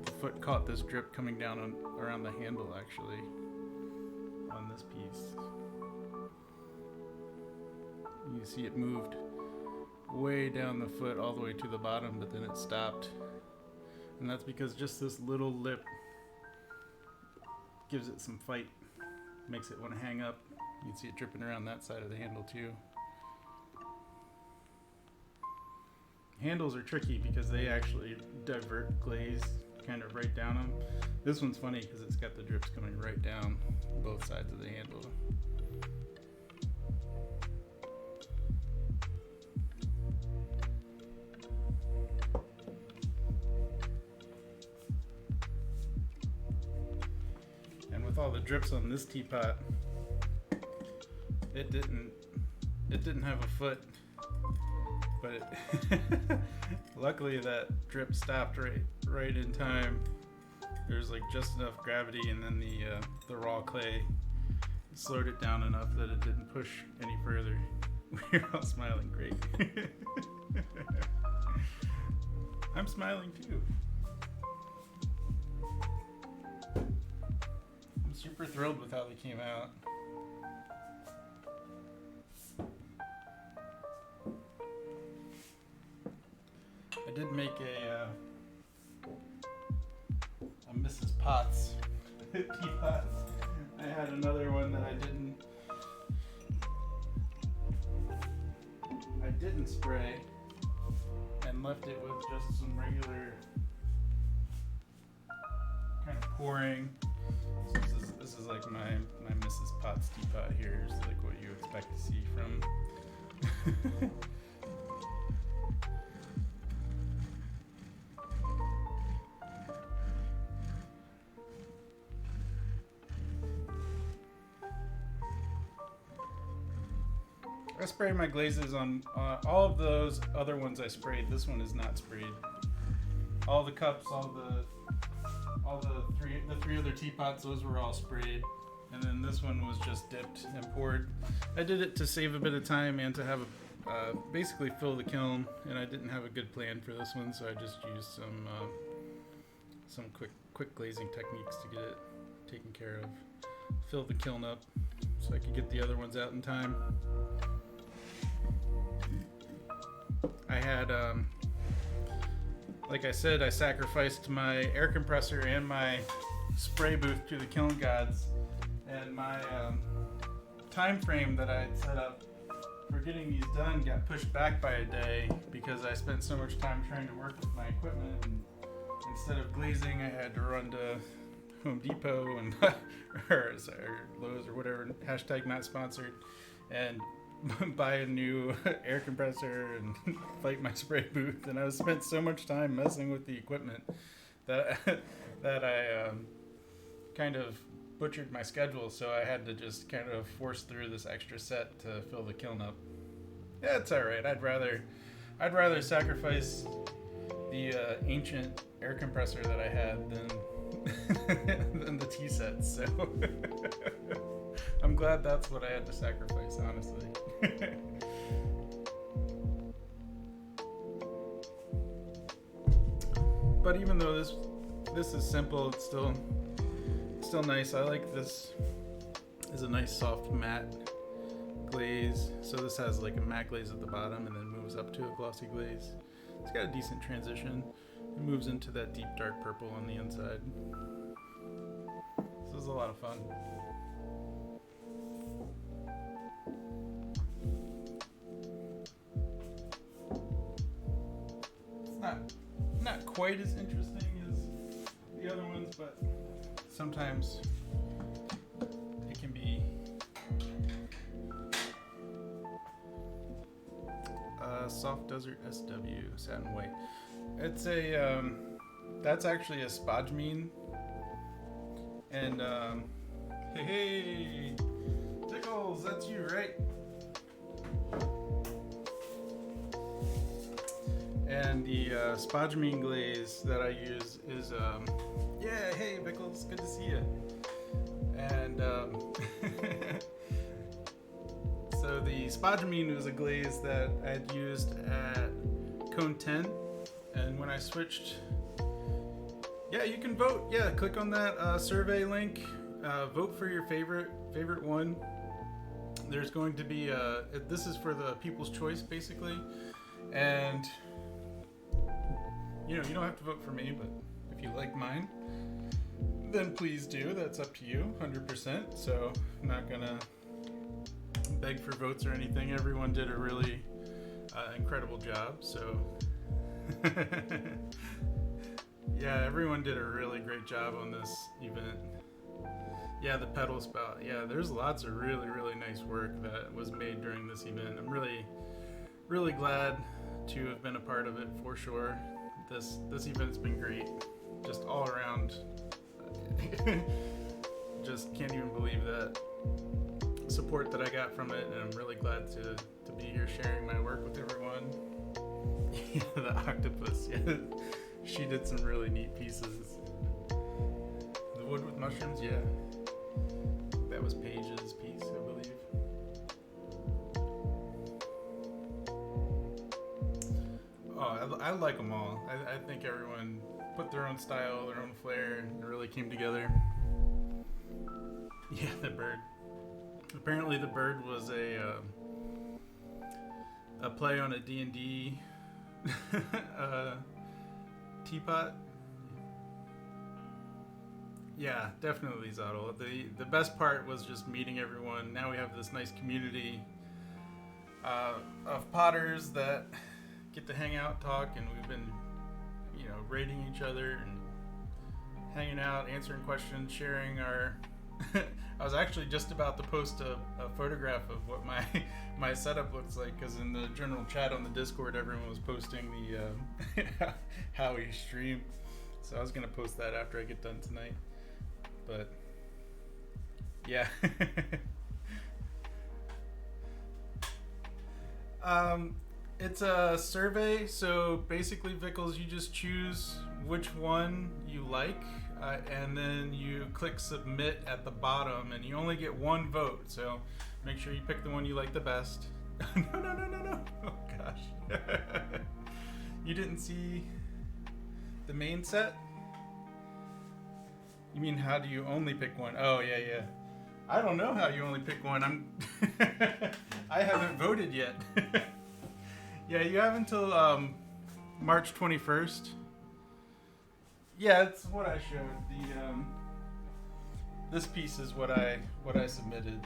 the foot caught this drip coming down around the handle actually on this piece. You can see it moved way down the foot all the way to the bottom, but then it stopped. And that's because just this little lip gives it some fight, makes it want to hang up. You can see it dripping around that side of the handle too. Handles are tricky because they actually divert glaze kind of right down them. This one's funny because it's got the drips coming right down both sides of the handle. And with all the drips on this teapot, it didn't have a foot. But luckily that drip stopped right in time. There's like just enough gravity, and then the raw clay slowed it down enough that it didn't push any further. We're all smiling great. I'm smiling too. I'm super thrilled with how they came out. I did make a Mrs. Potts teapot. I had another one that I didn't spray and left it with just some regular kind of pouring. So this is like my Mrs. Potts teapot here. It's like what you expect to see from I spray my glazes on all of those other ones I sprayed. This one is not sprayed. All the cups, all the three other teapots, those were all sprayed. And then this one was just dipped and poured. I did it to save a bit of time and to have basically fill the kiln. And I didn't have a good plan for this one, so I just used some quick glazing techniques to get it taken care of. Fill the kiln up so I could get the other ones out in time. I had, like I said, I sacrificed my air compressor and my spray booth to the kiln gods, and my time frame that I had set up for getting these done got pushed back by a day because I spent so much time trying to work with my equipment, and instead of glazing I had to run to Home Depot and or Lowe's or whatever, hashtag not sponsored, and buy a new air compressor and fight my spray booth. And I spent so much time messing with the equipment that I kind of butchered my schedule, so I had to just kind of force through this extra set to fill the kiln up. Yeah, it's alright. I'd rather sacrifice the ancient air compressor that I had than the tea sets, so I'm glad that's what I had to sacrifice, honestly. But even though this is simple, it's still nice. I like this is a nice soft matte glaze. So this has like a matte glaze at the bottom and then moves up to a glossy glaze. It's got a decent transition. It moves into that deep dark purple on the inside. This is a lot of fun. It's not quite as interesting as the other ones, but sometimes it can be. Soft Desert SW satin white. It's a that's actually a spodumene And hey, Pickles, that's you, right? And the spodumene glaze that I use is yeah, hey Pickles, good to see you. And so the spodumene was a glaze that I'd used at Cone 10, and when I switched, yeah, you can vote. Yeah, click on that survey link. Vote for your favorite one. There's going to be this is for the people's choice basically, and you don't have to vote for me, but if you like mine, then please do. That's up to you, 100%. So I'm not gonna beg for votes or anything. Everyone did a really incredible job. So yeah, everyone did a really great job on this event. Yeah, the pedal spout. Yeah, there's lots of really, really nice work that was made during this event. I'm really, really glad to have been a part of it for sure. This event's been great, just all around. Just can't even believe that support that I got from it, and I'm really glad to be here sharing my work with everyone. Yeah, the octopus, yeah, she did some really neat pieces. The wood with mushrooms, yeah, that was Paige's piece, I believe. Oh, I like them all. I think everyone put their own style, their own flair, and it really came together. Yeah, the bird. Apparently the bird was a play on a D&D teapot. Yeah, definitely, Zottle. The best part was just meeting everyone. Now we have this nice community of potters that get to hang out, talk, and we've been, rating each other and hanging out, answering questions, sharing our... I was actually just about to post a photograph of what my setup looks like, because in the general chat on the Discord, everyone was posting the how we stream. So I was going to post that after I get done tonight. But yeah. It's a survey, so basically, Vickles, you just choose which one you like, and then you click submit at the bottom, and you only get one vote, so make sure you pick the one you like the best. No. Oh gosh. You didn't see the main set? You mean, how do you only pick one? Oh, yeah. I don't know how you only pick one. I haven't voted yet. Yeah, you have until March 21st. Yeah, it's what I showed. This piece is what I submitted,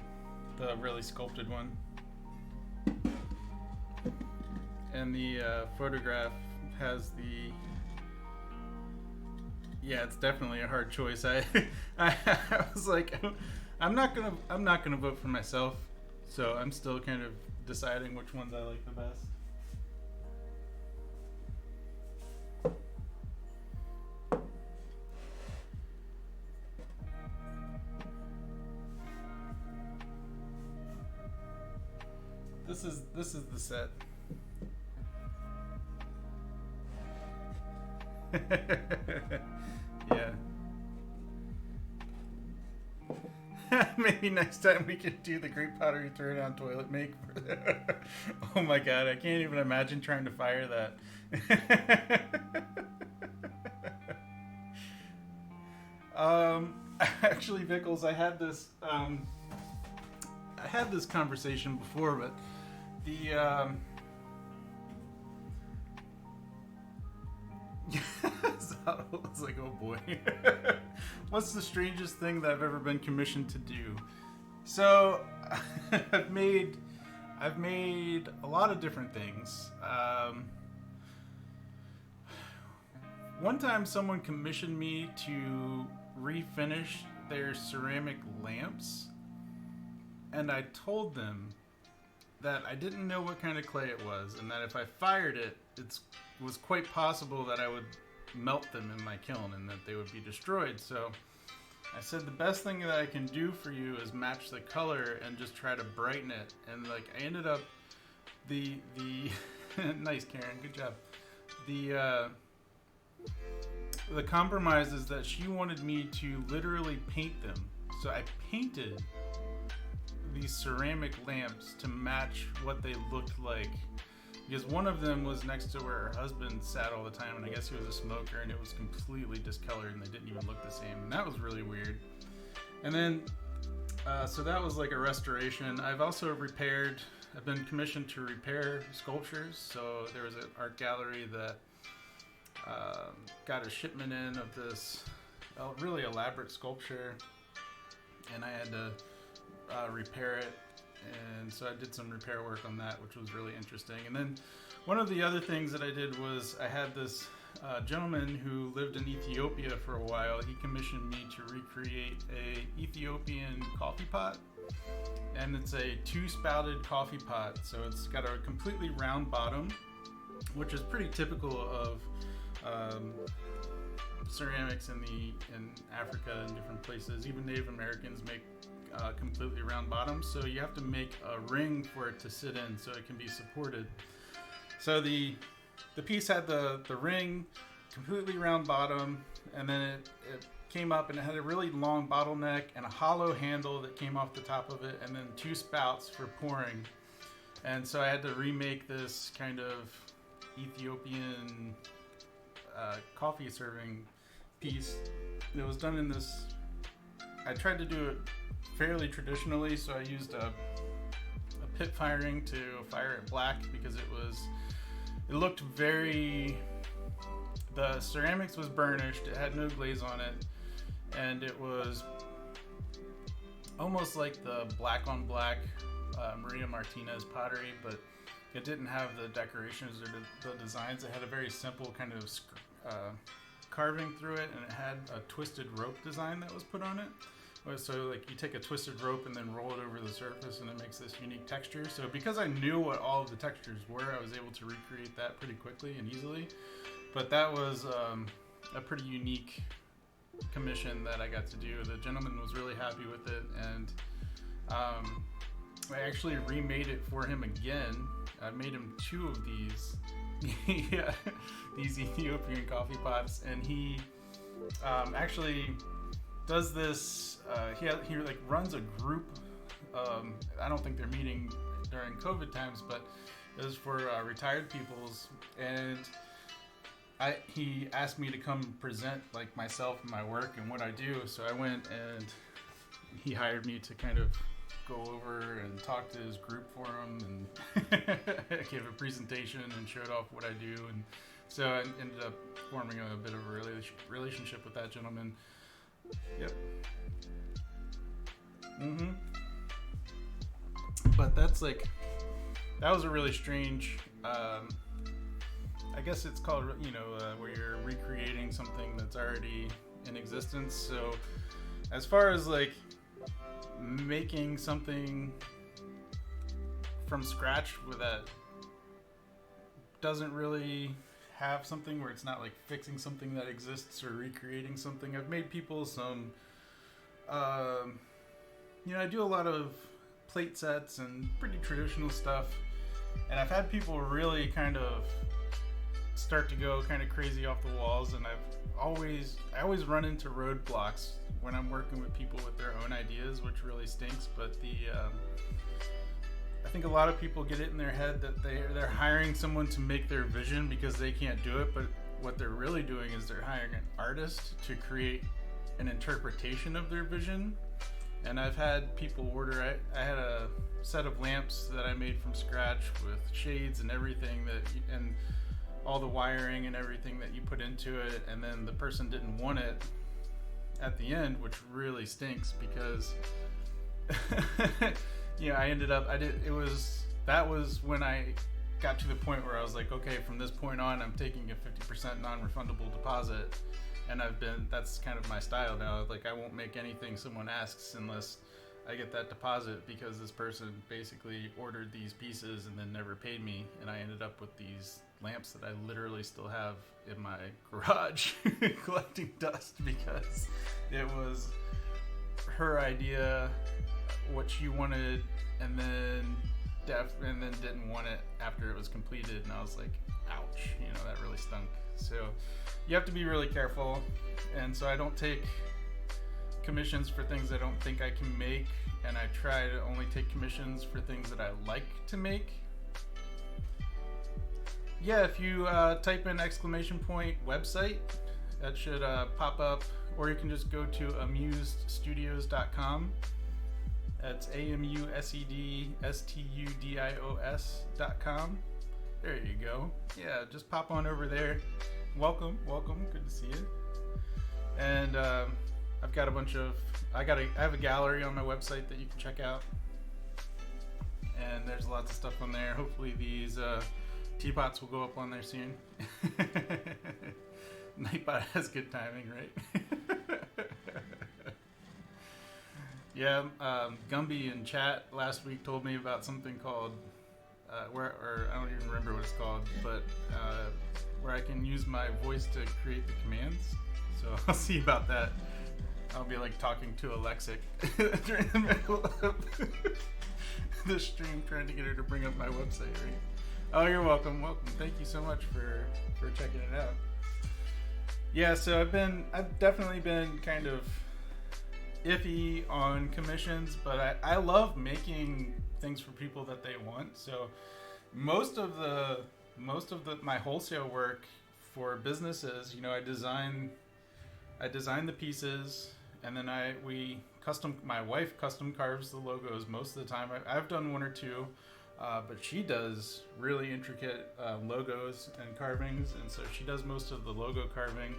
the really sculpted one. And the photograph has the... Yeah, it's definitely a hard choice. I was like, I'm not gonna vote for myself, so I'm still kind of deciding which ones I like the best. This is the set. Yeah. Maybe next time we can do the Great Pottery Throw Down Toilet Make. Oh my god, I can't even imagine trying to fire that. Actually, Vickles, I had this conversation before, but the it's like, oh boy. What's the strangest thing that I've ever been commissioned to do? So I've made a lot of different things. One time someone commissioned me to refinish their ceramic lamps, and I told them that I didn't know what kind of clay it was, and that if I fired it, it was quite possible that I would melt them in my kiln and that they would be destroyed. So I said the best thing that I can do for you is match the color and just try to brighten it. And like I ended up the nice, Karen, good job. The compromise is that she wanted me to literally paint them. So I painted these ceramic lamps to match what they looked like. Because one of them was next to where her husband sat all the time, and I guess he was a smoker, and it was completely discolored, and they didn't even look the same. And that was really weird. And then, so that was like a restoration. I've been commissioned to repair sculptures. So there was an art gallery that got a shipment in of this really elaborate sculpture, and I had to repair it. And so I did some repair work on that, which was really interesting. And then one of the other things that I did was I had this gentleman who lived in Ethiopia for a while. He commissioned me to recreate a Ethiopian coffee pot. And it's a 2-spouted coffee pot. So it's got a completely round bottom, which is pretty typical of ceramics in Africa and different places. Even Native Americans make completely round bottoms, so you have to make a ring for it to sit in so it can be supported. So the piece had the ring, completely round bottom, and then it came up and it had a really long bottleneck and a hollow handle that came off the top of it, and then 2 spouts for pouring. And so I had to remake this kind of Ethiopian coffee serving piece. It was done in this, I tried to do it fairly traditionally, so I used a pit firing to fire it black because it looked very, the ceramics was burnished, it had no glaze on it, and it was almost like the black on black Maria Martinez pottery, but it didn't have the decorations or the designs. It had a very simple kind of carving through it, and it had a twisted rope design that was put on it. So like you take a twisted rope and then roll it over the surface, and it makes this unique texture. So because I knew what all of the textures were, I was able to recreate that pretty quickly and easily. But that was a pretty unique commission that I got to do. The gentleman was really happy with it, and I actually remade it for him again. I made him 2 of these these Ethiopian coffee pots, and he actually does this. He like runs a group. I don't think they're meeting during COVID times, but it was for retired peoples, and he asked me to come present like myself and my work and what I do. So I went, and he hired me to kind of go over and talk to his group for him and give a presentation and showed off what I do. And so I ended up forming a bit of a relationship with that gentleman. Yep. But that was a really strange, I guess it's called, where you're recreating something that's already in existence. So as far as like making something from scratch that doesn't really have something, where it's not like fixing something that exists or recreating something. I've made people some, I do a lot of plate sets and pretty traditional stuff, and I've had people really kind of start to go kind of crazy off the walls, and I always run into roadblocks when I'm working with people with their own ideas, which really stinks. But I think a lot of people get it in their head that they're hiring someone to make their vision because they can't do it, but what they're really doing is they're hiring an artist to create an interpretation of their vision. And I've had people order, I had a set of lamps that I made from scratch with shades and everything and all the wiring and everything that you put into it, and then the person didn't want it at the end, which really stinks because that was when I got to the point where I was like, okay, from this point on, I'm taking a 50% non-refundable deposit, and that's kind of my style now. Like, I won't make anything someone asks unless I get that deposit, because this person basically ordered these pieces and then never paid me, and I ended up with these lamps that I literally still have in my garage collecting dust because it was her idea, what she wanted, and then didn't want it after it was completed, and I was like, ouch, that really stunk. So you have to be really careful, and so I don't take commissions for things I don't think I can make, and I try to only take commissions for things that I like to make. Yeah, if you type in !website, that should pop up, or you can just go to amusedstudios.com. That's amusedstudios.com. There you go. Yeah, just pop on over there. Welcome. Good to see you. And I've got a bunch of. I have a gallery on my website that you can check out, and there's lots of stuff on there. Hopefully these teapots will go up on there soon. Nightbot has good timing, right? Yeah, Gumby in chat last week told me about something called, or I don't even remember what it's called, but where I can use my voice to create the commands. So I'll see about that. I'll be like talking to Alexa during the middle of the stream, trying to get her to bring up my website, right? Oh, you're welcome. Thank you so much for checking it out. Yeah, so I've definitely been kind of iffy on commissions, but I love making things for people that they want. So most of my wholesale work for businesses, I design the pieces, and then my wife custom carves the logos most of the time. I've done one or two, but she does really intricate logos and carvings, and so she does most of the logo carving.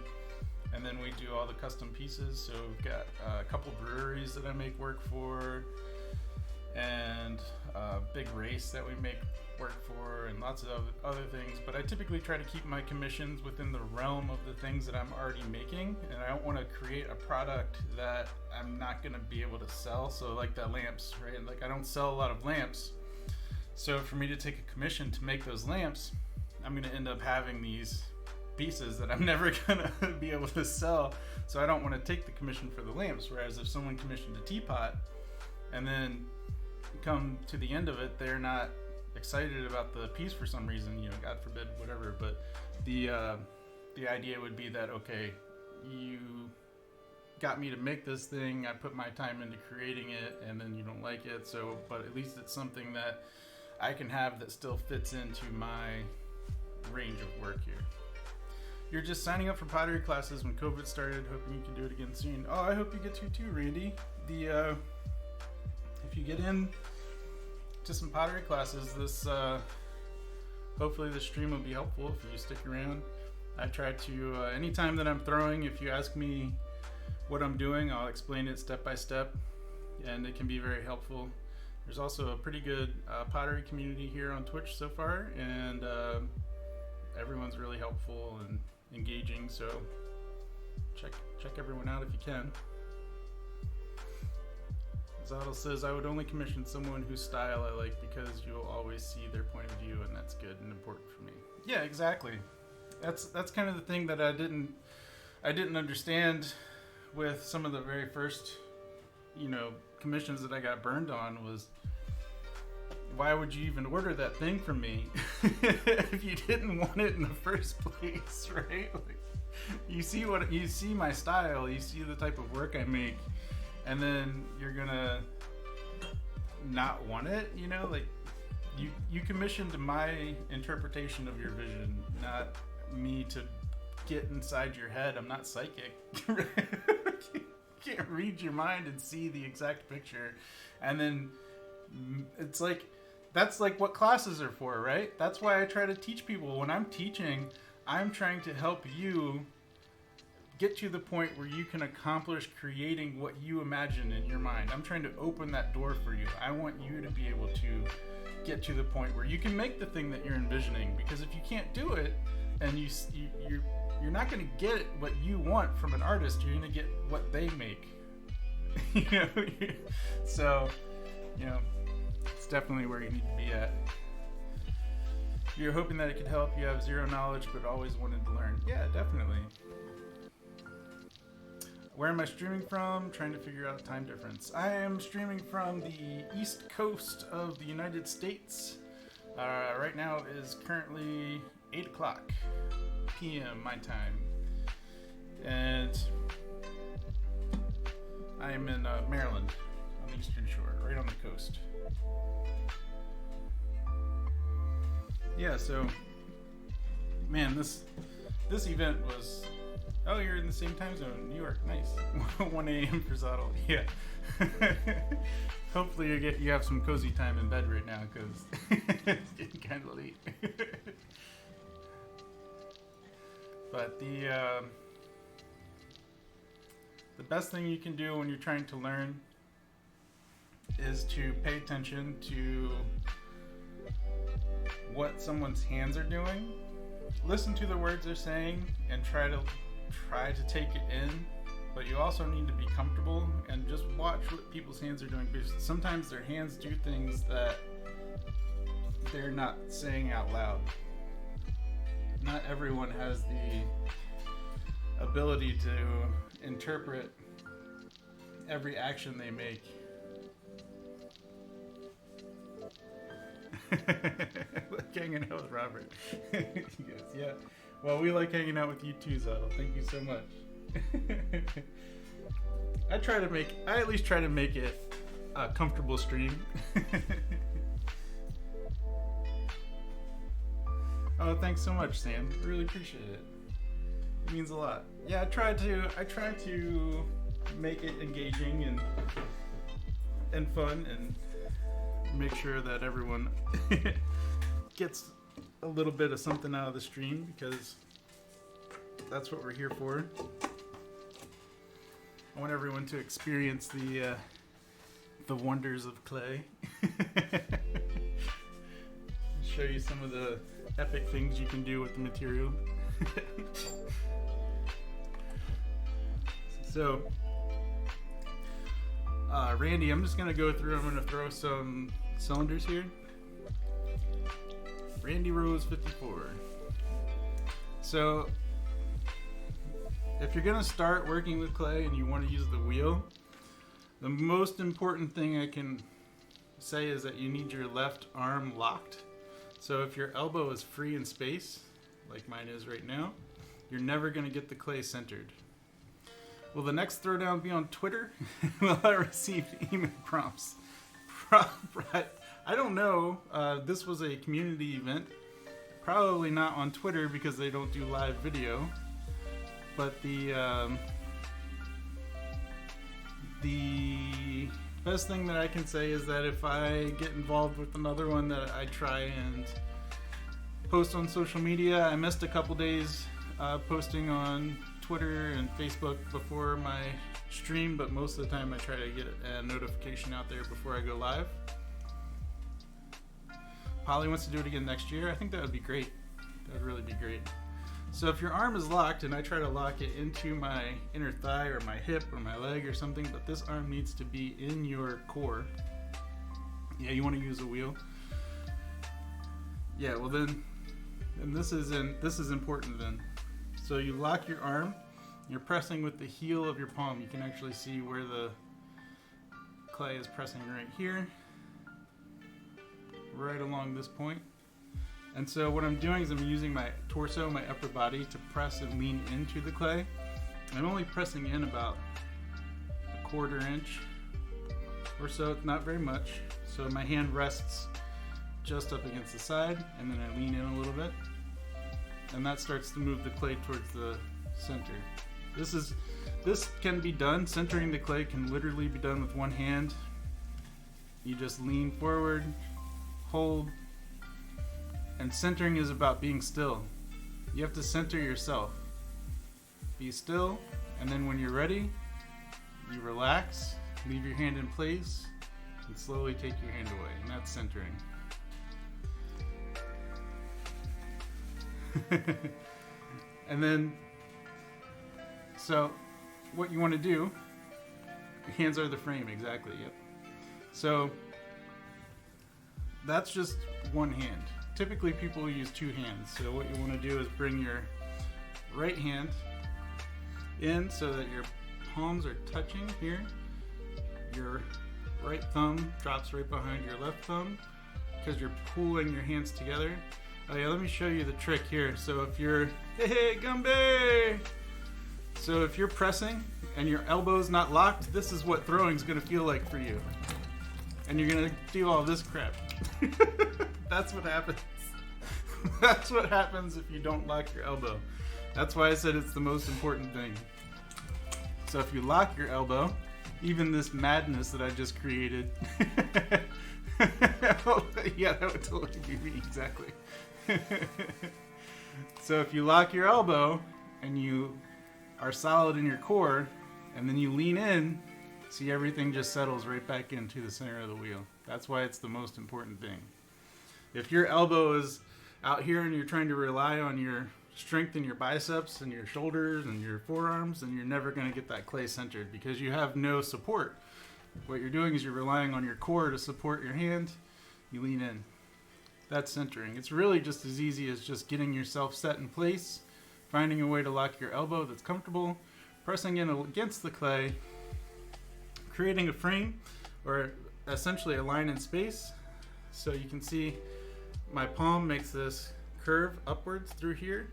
And then we do all the custom pieces. So we've got a couple breweries that I make work for, and a big race that we make work for, and lots of other things. But I typically try to keep my commissions within the realm of the things that I'm already making, and I don't want to create a product that I'm not going to be able to sell. So like the lamps, right? Like I don't sell a lot of lamps. So for me to take a commission to make those lamps, I'm going to end up having these pieces that I'm never gonna be able to sell, so I don't want to take the commission for the lamps. Whereas if someone commissioned a teapot and then come to the end of it, they're not excited about the piece for some reason, God forbid, whatever, but the idea would be that, okay, you got me to make this thing, I put my time into creating it, and then you don't like it, so but at least it's something that I can have that still fits into my range of work here. You're just signing up for pottery classes when COVID started, hoping you can do it again soon. Oh, I hope you get to too, Randy. If you get in to some pottery classes, this hopefully the stream will be helpful if you stick around. I try to, anytime that I'm throwing, if you ask me what I'm doing, I'll explain it step by step, and it can be very helpful. There's also a pretty good pottery community here on Twitch so far, and everyone's really helpful and engaging, so check everyone out if you can. Zadal says, I would only commission someone whose style I like because you'll always see their point of view, and that's good and important for me. Yeah, exactly. That's kind of the thing that I didn't understand with some of the very first commissions that I got burned on was, why would you even order that thing from me if you didn't want it in the first place, right? Like, you see my style, you see the type of work I make, and then you're gonna not want it, like you commissioned my interpretation of your vision, not me to get inside your head. I'm not psychic. Can't read your mind and see the exact picture, and then it's like, that's like what classes are for, right? That's why I try to teach people. When I'm teaching, I'm trying to help you get to the point where you can accomplish creating what you imagine in your mind. I'm trying to open that door for you. I want you to be able to get to the point where you can make the thing that you're envisioning, because if you can't do it, and you're not going to get what you want from an artist, you're going to get what they make. So, it's definitely where you need to be at. You're hoping that it could help. You have zero knowledge, but always wanted to learn. Yeah, definitely. Where am I streaming from? Trying to figure out time difference. I am streaming from the east coast of the United States. Right now it is currently 8 o'clock p.m. my time. And I am in Maryland on the Eastern Shore, right on the coast. Yeah, so, man, this event was... Oh, you're in the same time zone, New York. Nice. 1 a.m. for Zottle. Yeah. Hopefully you have some cozy time in bed right now, because it's getting kind of late. But the best thing you can do when you're trying to learn is to pay attention to what someone's hands are doing. Listen to the words they're saying and try to take it in, but you also need to be comfortable and just watch what people's hands are doing, because sometimes their hands do things that they're not saying out loud. Not everyone has the ability to interpret every action they make. Like hanging out with Robert. He goes, yeah. Well, we like hanging out with you too, Zottle. Thank you so much. I at least try to make it a comfortable stream. Oh, thanks so much, Sam. Really appreciate it. It means a lot. Yeah, I try to make it engaging and fun, and make sure that everyone gets a little bit of something out of the stream, because that's what we're here for. I want everyone to experience the wonders of clay. Show you some of the epic things you can do with the material. So, Randy, I'm just gonna go through. I'm gonna throw some cylinders here. Randy Rose 54. So, if you're gonna start working with clay and you want to use the wheel, the most important thing I can say is that you need your left arm locked. So if your elbow is free in space, like mine is right now, you're never gonna get the clay centered. Will the next throwdown be on Twitter? Will I receive email prompts? I don't know. This was a community event. Probably not on Twitter because they don't do live video. But the best thing that I can say is that if I get involved with another one, that I try and post on social media. I missed a couple days posting on Twitter and Facebook before my stream, but most of the time I try to get a notification out there before I go live. Polly wants to do it again next year. I think that would be great. That would really be great. So if your arm is locked, and I try to lock it into my inner thigh or my hip or my leg or something, but this arm needs to be in your core. Yeah, you want to use a wheel. Yeah, well then, and this is important then. So you lock your arm, you're pressing with the heel of your palm. You can actually see where the clay is pressing right here, right along this point. And so what I'm doing is I'm using my torso, my upper body, to press and lean into the clay. I'm only pressing in about a 1/4 inch or so, not very much. So my hand rests just up against the side, and then I lean in a little bit. And that starts to move the clay towards the center. This can be done, centering the clay can literally be done with one hand. You just lean forward, hold, and centering is about being still. You have to center yourself. Be still, and then when you're ready, you relax, leave your hand in place, and slowly take your hand away, and that's centering. And then, so what you want to do, your hands are the frame, exactly, yep. So that's just one hand. Typically people use two hands. So what you want to do is bring your right hand in so that your palms are touching here, your right thumb drops right behind your left thumb because you're pulling your hands together. Oh yeah, let me show you the trick here. So if you're, hey Gumby! So if you're pressing and your elbow's not locked, this is what throwing's gonna feel like for you. And you're gonna do all this crap. That's what happens. That's what happens if you don't lock your elbow. That's why I said it's the most important thing. So if you lock your elbow, even this madness that I just created. Yeah, that would totally be me, exactly. So if you lock your elbow and you are solid in your core, and then you lean in, see, everything just settles right back into the center of the wheel. That's why it's the most important thing. If your elbow is out here and you're trying to rely on your strength in your biceps and your shoulders and your forearms, then you're never going to get that clay centered because you have no support. What you're doing is you're relying on your core to support your hand. You lean in. That's centering. It's really just as easy as just getting yourself set in place, finding a way to lock your elbow that's comfortable, pressing in against the clay, creating a frame or essentially a line in space. So you can see my palm makes this curve upwards through here,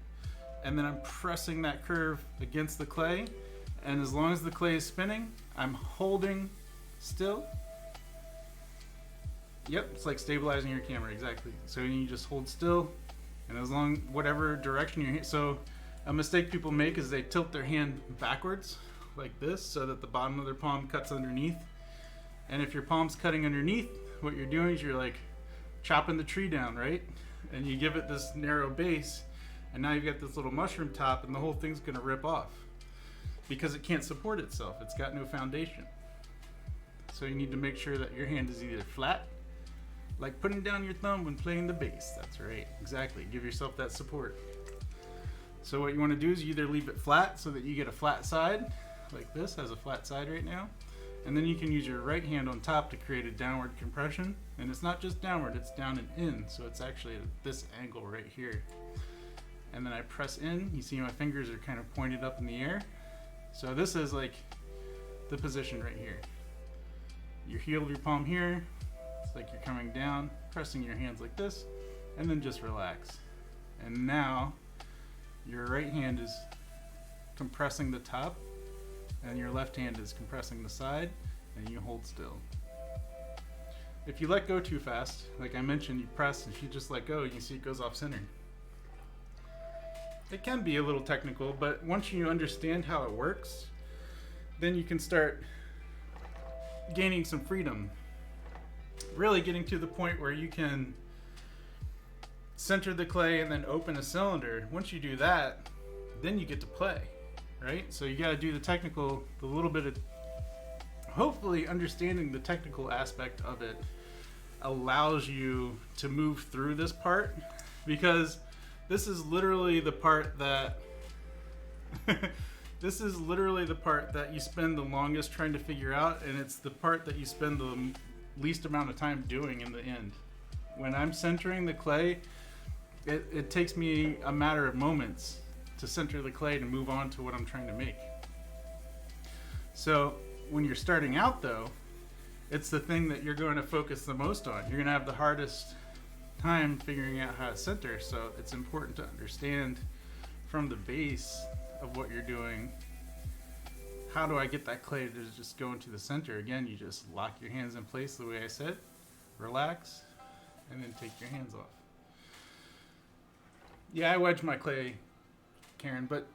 and then I'm pressing that curve against the clay, and as long as the clay is spinning, I'm holding still. Yep, it's like stabilizing your camera, exactly. So you just hold still, and as long, whatever direction you're, so a mistake people make is they tilt their hand backwards like this so that the bottom of their palm cuts underneath. And if your palm's cutting underneath, what you're doing is you're like chopping the tree down, right? And you give it this narrow base, and now you've got this little mushroom top, and the whole thing's gonna rip off because it can't support itself. It's got no foundation. So you need to make sure that your hand is either flat, like putting down your thumb when playing the bass. That's right, exactly. Give yourself that support. So what you want to do is you either leave it flat so that you get a flat side, like this has a flat side right now, and then you can use your right hand on top to create a downward compression. And it's not just downward, it's down and in, so it's actually at this angle right here. And then I press in, you see my fingers are kind of pointed up in the air. So this is like the position right here. Your heel of your palm here, it's like you're coming down, pressing your hands like this, and then just relax. And now your right hand is compressing the top, and your left hand is compressing the side, and you hold still. If you let go too fast, like I mentioned, you press, and if you just let go, you see it goes off center. It can be a little technical, but once you understand how it works, then you can start gaining some freedom. Really getting to the point where you can center the clay and then open a cylinder. Once you do that, then you get to play, right? So you got to do the technical, the little bit of, hopefully understanding the technical aspect of it allows you to move through this part, because this is literally the part that this is literally the part that you spend the longest trying to figure out, and it's the part that you spend the least amount of time doing in the end. When I'm centering the clay, it takes me a matter of moments to center the clay to move on to what I'm trying to make. So when you're starting out though, it's the thing that you're going to focus the most on. You're going to have the hardest time figuring out how to center, so it's important to understand from the base of what you're doing, how do I get that clay to just go into the center? Again, you just lock your hands in place the way I said, relax, and then take your hands off. Yeah, I wedge my clay, Karen, but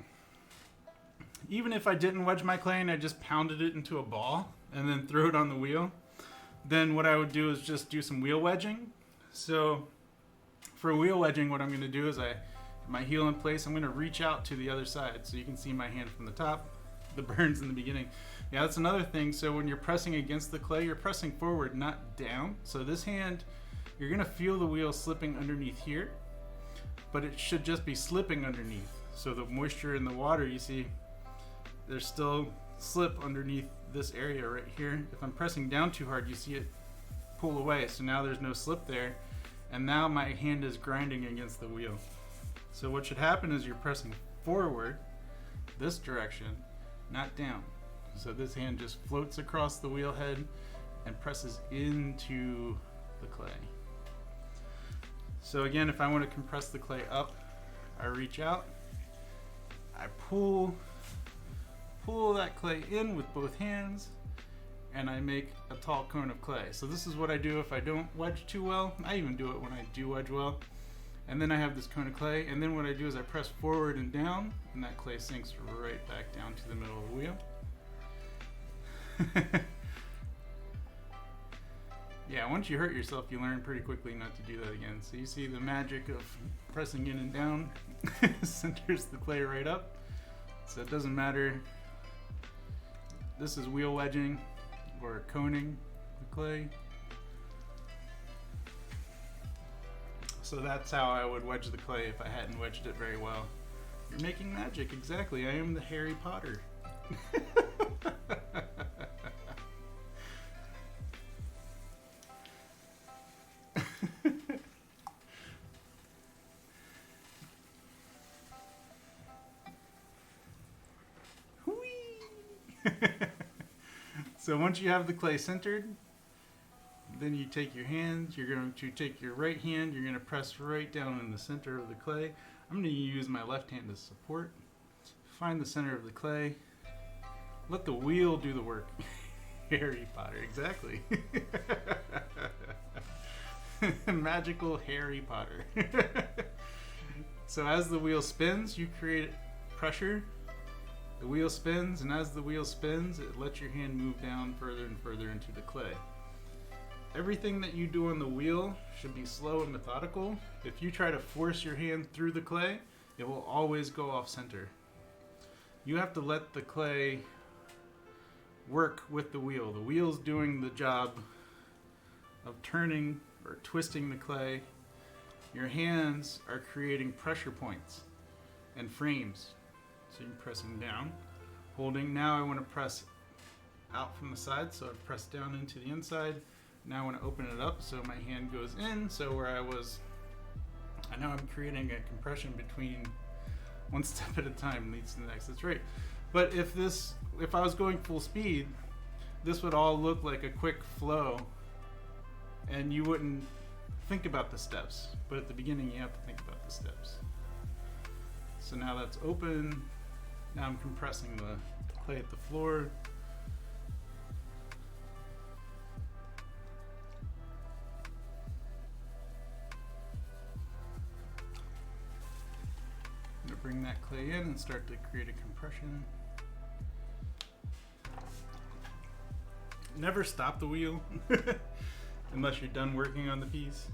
even if I didn't wedge my clay and I just pounded it into a ball and then threw it on the wheel, then what I would do is just do some wheel wedging. So for wheel wedging, what I'm going to do is my heel in place, I'm going to reach out to the other side so you can see my hand from the top, the burns in the beginning. Yeah, that's another thing. So when you're pressing against the clay, you're pressing forward, not down. So this hand, you're going to feel the wheel slipping underneath here, but it should just be slipping underneath. So the moisture in the water, you see, there's still slip underneath this area right here. If I'm pressing down too hard, you see it pull away. So now there's no slip there. And now my hand is grinding against the wheel. So what should happen is you're pressing forward this direction, not down. So this hand just floats across the wheel head and presses into the clay. So again, if I want to compress the clay up, I reach out, I pull that clay in with both hands, and I make a tall cone of clay. So this is what I do if I don't wedge too well. I even do it when I do wedge well. And then I have this cone of clay, and then what I do is I press forward and down, and that clay sinks right back down to the middle of the wheel. Yeah, once you hurt yourself, you learn pretty quickly not to do that again. So you see the magic of pressing in and down centers the clay right up. So it doesn't matter. This is wheel wedging or coning the clay. So that's how I would wedge the clay if I hadn't wedged it very well. You're making magic, exactly. I am the Harry Potter. So once you have the clay centered, then you take your hand, you're going to take your right hand, you're going to press right down in the center of the clay. I'm going to use my left hand as support. Find the center of the clay. Let the wheel do the work. Harry Potter, exactly. Magical Harry Potter. So as the wheel spins, you create pressure. The wheel spins, and as the wheel spins, it lets your hand move down further and further into the clay. Everything that you do on the wheel should be slow and methodical. If you try to force your hand through the clay, it will always go off center. You have to let the clay work with the wheel. The wheel's doing the job of turning or twisting the clay. Your hands are creating pressure points and frames. So you're pressing down, holding. Now I want to press out from the side, so I press down into the inside. Now I want to open it up so my hand goes in. So where I know I'm creating a compression between one step at a time leads to the next. That's right. But if I was going full speed, this would all look like a quick flow, and you wouldn't think about the steps. But at the beginning, you have to think about the steps. So now that's open. Now I'm compressing the clay at the floor. I'm going to bring that clay in and start to create a compression. Never stop the wheel unless you're done working on the piece.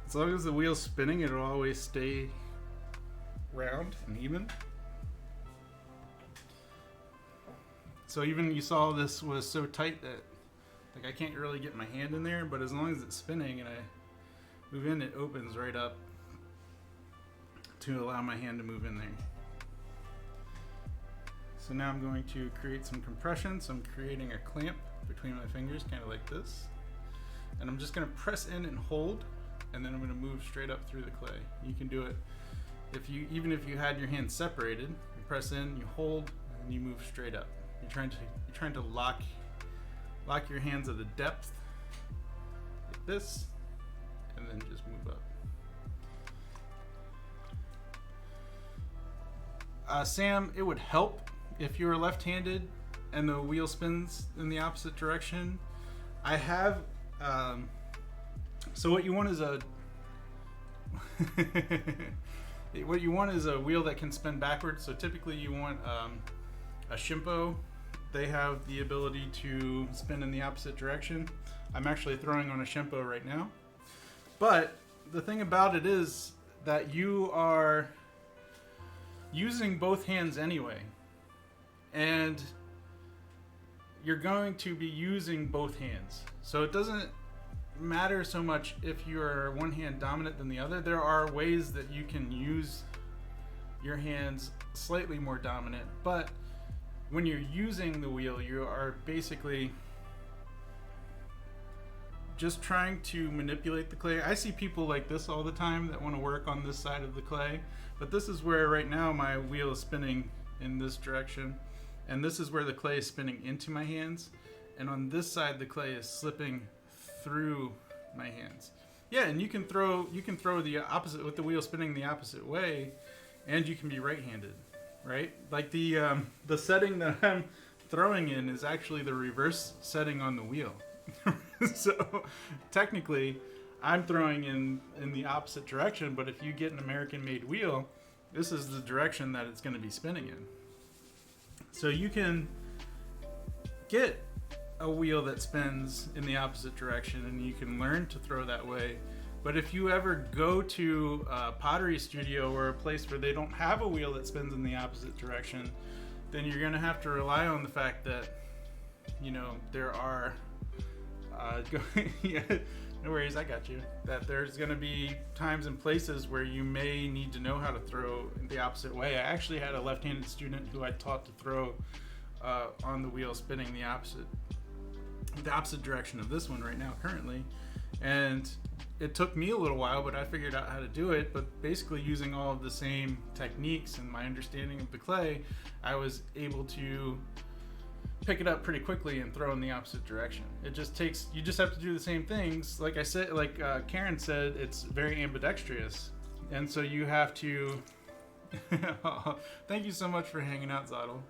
As long as the wheel's spinning, it'll always stay round and even. So even you saw this was so tight that like I can't really get my hand in there, but as long as it's spinning and I move in, it opens right up to allow my hand to move in there. So now I'm going to create some compression. So I'm creating a clamp between my fingers, kind of like this. And I'm just going to press in and hold, and then I'm going to move straight up through the clay. You can do it even if you had your hands separated. You press in, you hold, and you move straight up. You're trying to lock your hands at the depth like this, and then just move up. Sam, it would help if you were left-handed and the wheel spins in the opposite direction. I have so what you want is a wheel that can spin backwards. So typically you want a Shimpo. They have the ability to spin in the opposite direction. I'm actually throwing on a Shimpo right now. But the thing about it is that you are using both hands anyway. And you're going to be using both hands. So it doesn't matter so much if you're one hand dominant than the other. There are ways that you can use your hands slightly more dominant, but when you're using the wheel, you are basically just trying to manipulate the clay. I see people like this all the time that want to work on this side of the clay, but this is where right now my wheel is spinning in this direction, And this is where the clay is spinning into my hands. And on this side, the clay is slipping through my hands. Yeah, and you can throw the opposite with the wheel spinning the opposite way, and you can be right-handed, right? Like the setting that I'm throwing in is actually the reverse setting on the wheel. So technically, I'm throwing in the opposite direction, but if you get an American-made wheel, this is the direction that it's going to be spinning in. So you can get a wheel that spins in the opposite direction, and you can learn to throw that way. But if you ever go to a pottery studio or a place where they don't have a wheel that spins in the opposite direction, then you're going to have to rely on the fact that, there are yeah, no worries, I got you. That there's going to be times and places where you may need to know how to throw the opposite way. I actually had a left-handed student who I taught to throw on the wheel spinning the opposite direction of this one right now currently, and it took me a little while, but I figured out how to do it. But basically using all of the same techniques and my understanding of the clay, I was able to pick it up pretty quickly and throw in the opposite direction. It just takes, you just have to do the same things. Like I said, like Karen said, it's very ambidextrous, and so you have to thank you so much for hanging out, Zottle.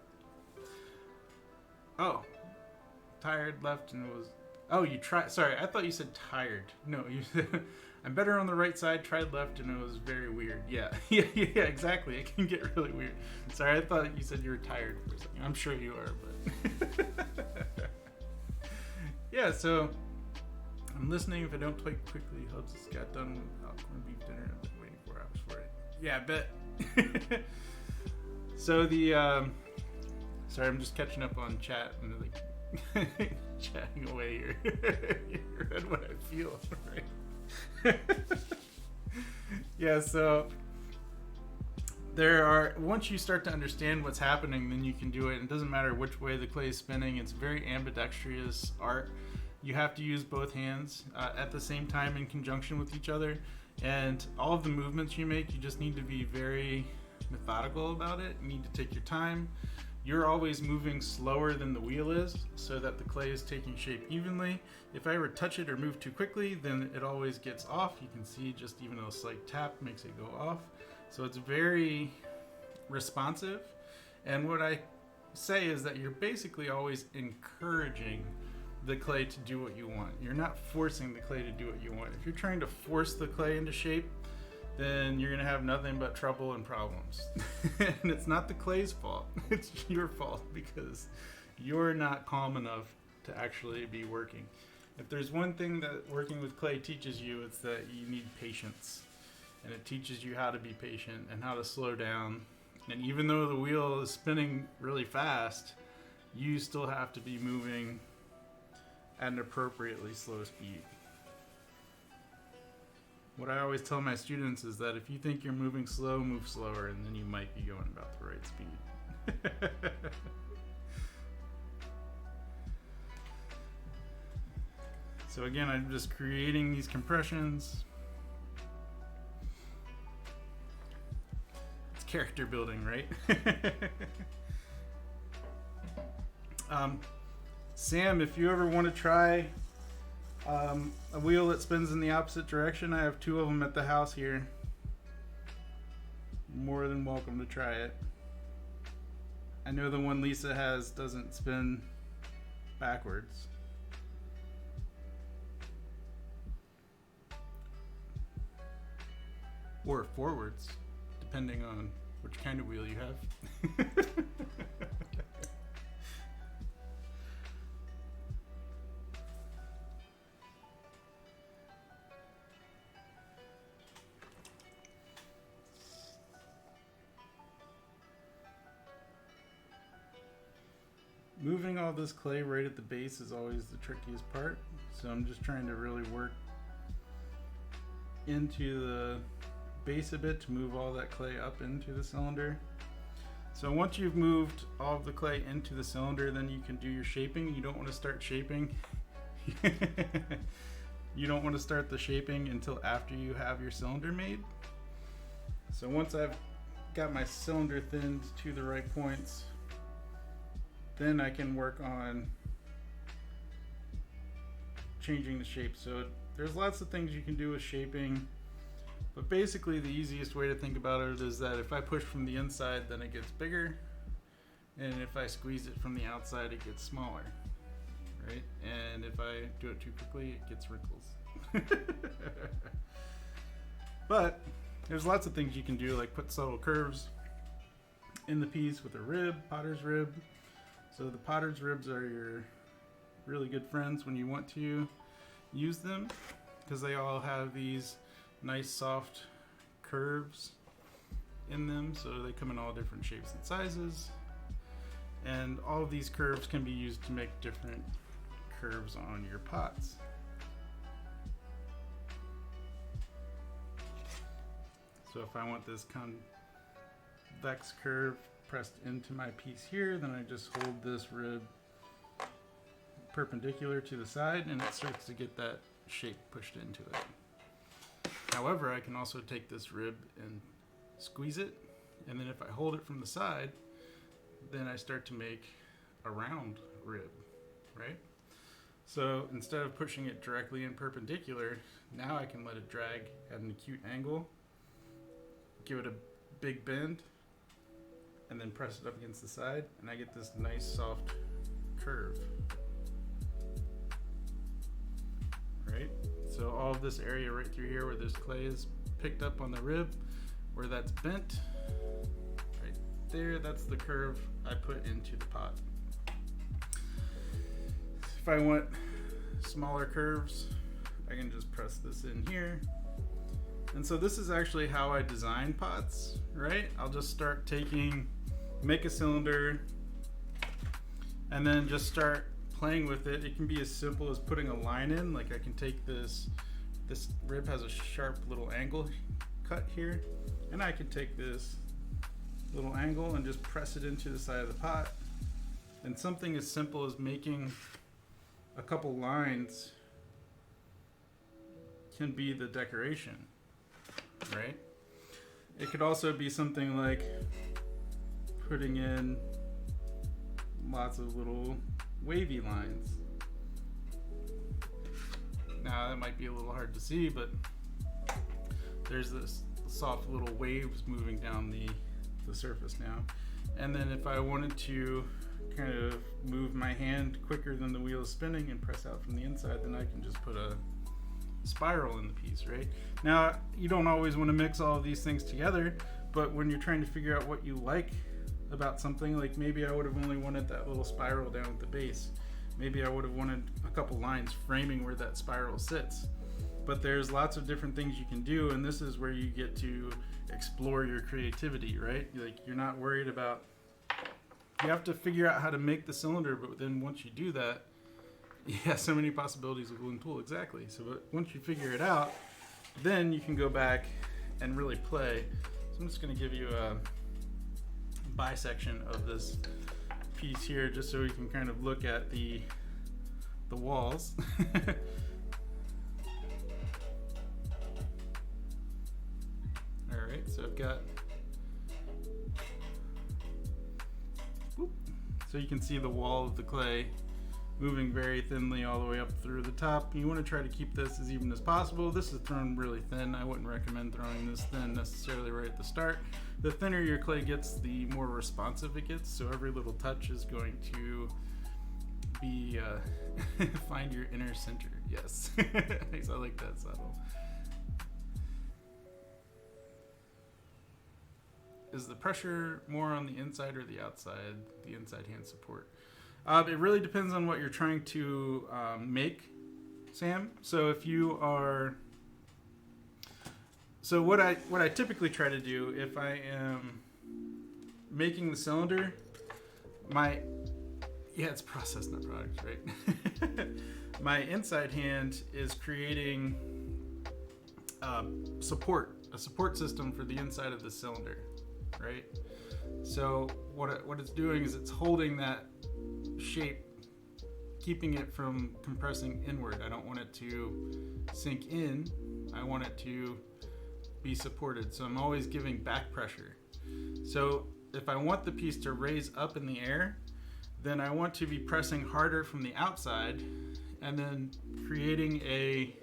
Oh, tired, left, and was... Oh, you tried... Sorry, I thought you said tired. No, you said... I'm better on the right side, tried left, and it was very weird. Yeah, yeah, exactly. It can get really weird. Sorry, I thought you said you were tired for a second. I'm sure you are, but... Yeah, so... I'm listening. If I don't play quickly, Hubs just got done with popcorn beef dinner. I've been waiting 4 hours for it. Yeah, I bet. So the... Sorry, I'm just catching up on chat and like chatting away here. You read what I feel, right? Yeah, so there are, once you start to understand what's happening, then you can do it. It doesn't matter which way the clay is spinning. It's very ambidextrous art. You have to use both hands at the same time in conjunction with each other. And all of the movements you make, you just need to be very methodical about it. You need to take your time. You're always moving slower than the wheel is so that the clay is taking shape evenly. If I ever touch it or move too quickly, then it always gets off. You can see just even a slight tap makes it go off. So it's very responsive. And what I say is that you're basically always encouraging the clay to do what you want. You're not forcing the clay to do what you want. If you're trying to force the clay into shape, then you're gonna have nothing but trouble and problems. And it's not the clay's fault. It's your fault because you're not calm enough to actually be working. If there's one thing that working with clay teaches you, it's that you need patience. And it teaches you how to be patient and how to slow down. And even though the wheel is spinning really fast, you still have to be moving at an appropriately slow speed. What I always tell my students is that if you think you're moving slow, move slower, and then you might be going about the right speed. So again, I'm just creating these compressions. It's character building, right? Sam, if you ever want to try a wheel that spins in the opposite direction, I have 2 of them at the house here. More than welcome to try it. I know the one Lisa has doesn't spin backwards. Or forwards, depending on which kind of wheel you have. Moving all this clay right at the base is always the trickiest part. So I'm just trying to really work into the base a bit to move all that clay up into the cylinder. So once you've moved all of the clay into the cylinder, then you can do your shaping. You don't want to start shaping. You don't want to start the shaping until after you have your cylinder made. So once I've got my cylinder thinned to the right points, then I can work on changing the shape. So there's lots of things you can do with shaping, but basically the easiest way to think about it is that if I push from the inside, then it gets bigger, and if I squeeze it from the outside, it gets smaller, right? And if I do it too quickly, it gets wrinkles. But there's lots of things you can do, like put subtle curves in the piece with a rib, potter's rib. So the potter's ribs are your really good friends when you want to use them, because they all have these nice soft curves in them. So they come in all different shapes and sizes, and all of these curves can be used to make different curves on your pots. So if I want this convex curve pressed into my piece here, then I just hold this rib perpendicular to the side, and it starts to get that shape pushed into it. However, I can also take this rib and squeeze it, and then if I hold it from the side, then I start to make a round rib, right? So instead of pushing it directly in perpendicular, now I can let it drag at an acute angle, give it a big bend, and then press it up against the side, and I get this nice soft curve. Right? So all of this area right through here where this clay is picked up on the rib, where that's bent, right there, that's the curve I put into the pot. If I want smaller curves, I can just press this in here. And so this is actually how I design pots, right? I'll just start make a cylinder, and then just start playing with it. It can be as simple as putting a line in. Like I can take this rib has a sharp little angle cut here, and I can take this little angle and just press it into the side of the pot. And something as simple as making a couple lines can be the decoration, right? It could also be something like putting in lots of little wavy lines. Now that might be a little hard to see, but there's this soft little waves moving down the surface now. And then if I wanted to kind of move my hand quicker than the wheel is spinning and press out from the inside, then I can just put a spiral in the piece, right? Now, you don't always want to mix all of these things together, but when you're trying to figure out what you like about something, like maybe I would have only wanted that little spiral down at the base. Maybe I would have wanted a couple lines framing where that spiral sits. But there's lots of different things you can do, and this is where you get to explore your creativity, right? Like, you're not worried about, you have to figure out how to make the cylinder, but then once you do that, yeah, so many possibilities with balloon pool, exactly. So but once you figure it out, then you can go back and really play. So I'm just going to give you a bisection of this piece here, just so we can kind of look at the walls. All right, so I've got, so you can see the wall of the clay moving very thinly all the way up through the top. You want to try to keep this as even as possible. This is thrown really thin. I wouldn't recommend throwing this thin necessarily right at the start. The thinner your clay gets, the more responsive it gets. So every little touch is going to be find your inner center. Yes, I like that subtle. Is the pressure more on the inside or the outside? The inside hand support. It really depends on what you're trying to make, Sam. So if you are, so what I typically try to do if I am making the cylinder, it's process, not product, right? My inside hand is creating a support system for the inside of the cylinder, right? So what it's doing is it's holding that shape, keeping it from compressing inward. I don't want it to sink in. I want it to be supported. So I'm always giving back pressure. So if I want the piece to raise up in the air, then I want to be pressing harder from the outside and then creating a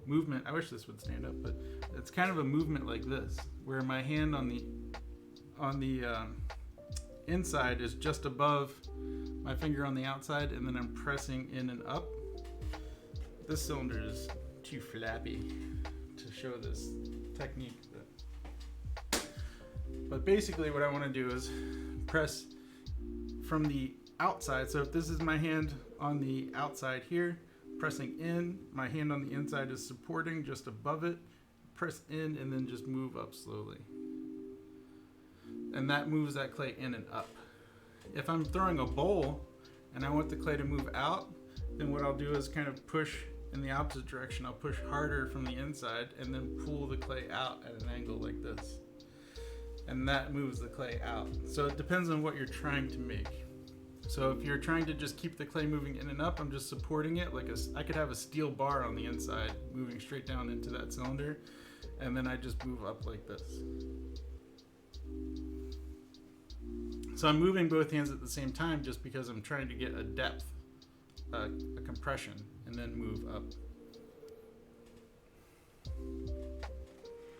movement. I wish this would stand up, but it's kind of a movement like this, where my hand on the inside is just above my finger on the outside, and then I'm pressing in and up. This cylinder is too flappy to show this technique, but basically what I want to do is press from the outside. So if this is my hand on the outside here, pressing in, my hand on the inside is supporting just above it, press in, and then just move up slowly. And that moves that clay in and up. If I'm throwing a bowl and I want the clay to move out, then what I'll do is kind of push in the opposite direction. I'll push harder from the inside and then pull the clay out at an angle like this. And that moves the clay out. So it depends on what you're trying to make. So if you're trying to just keep the clay moving in and up, I'm just supporting it like I could have a steel bar on the inside moving straight down into that cylinder, and then I just move up like this. So I'm moving both hands at the same time just because I'm trying to get a depth, a compression, and then move up.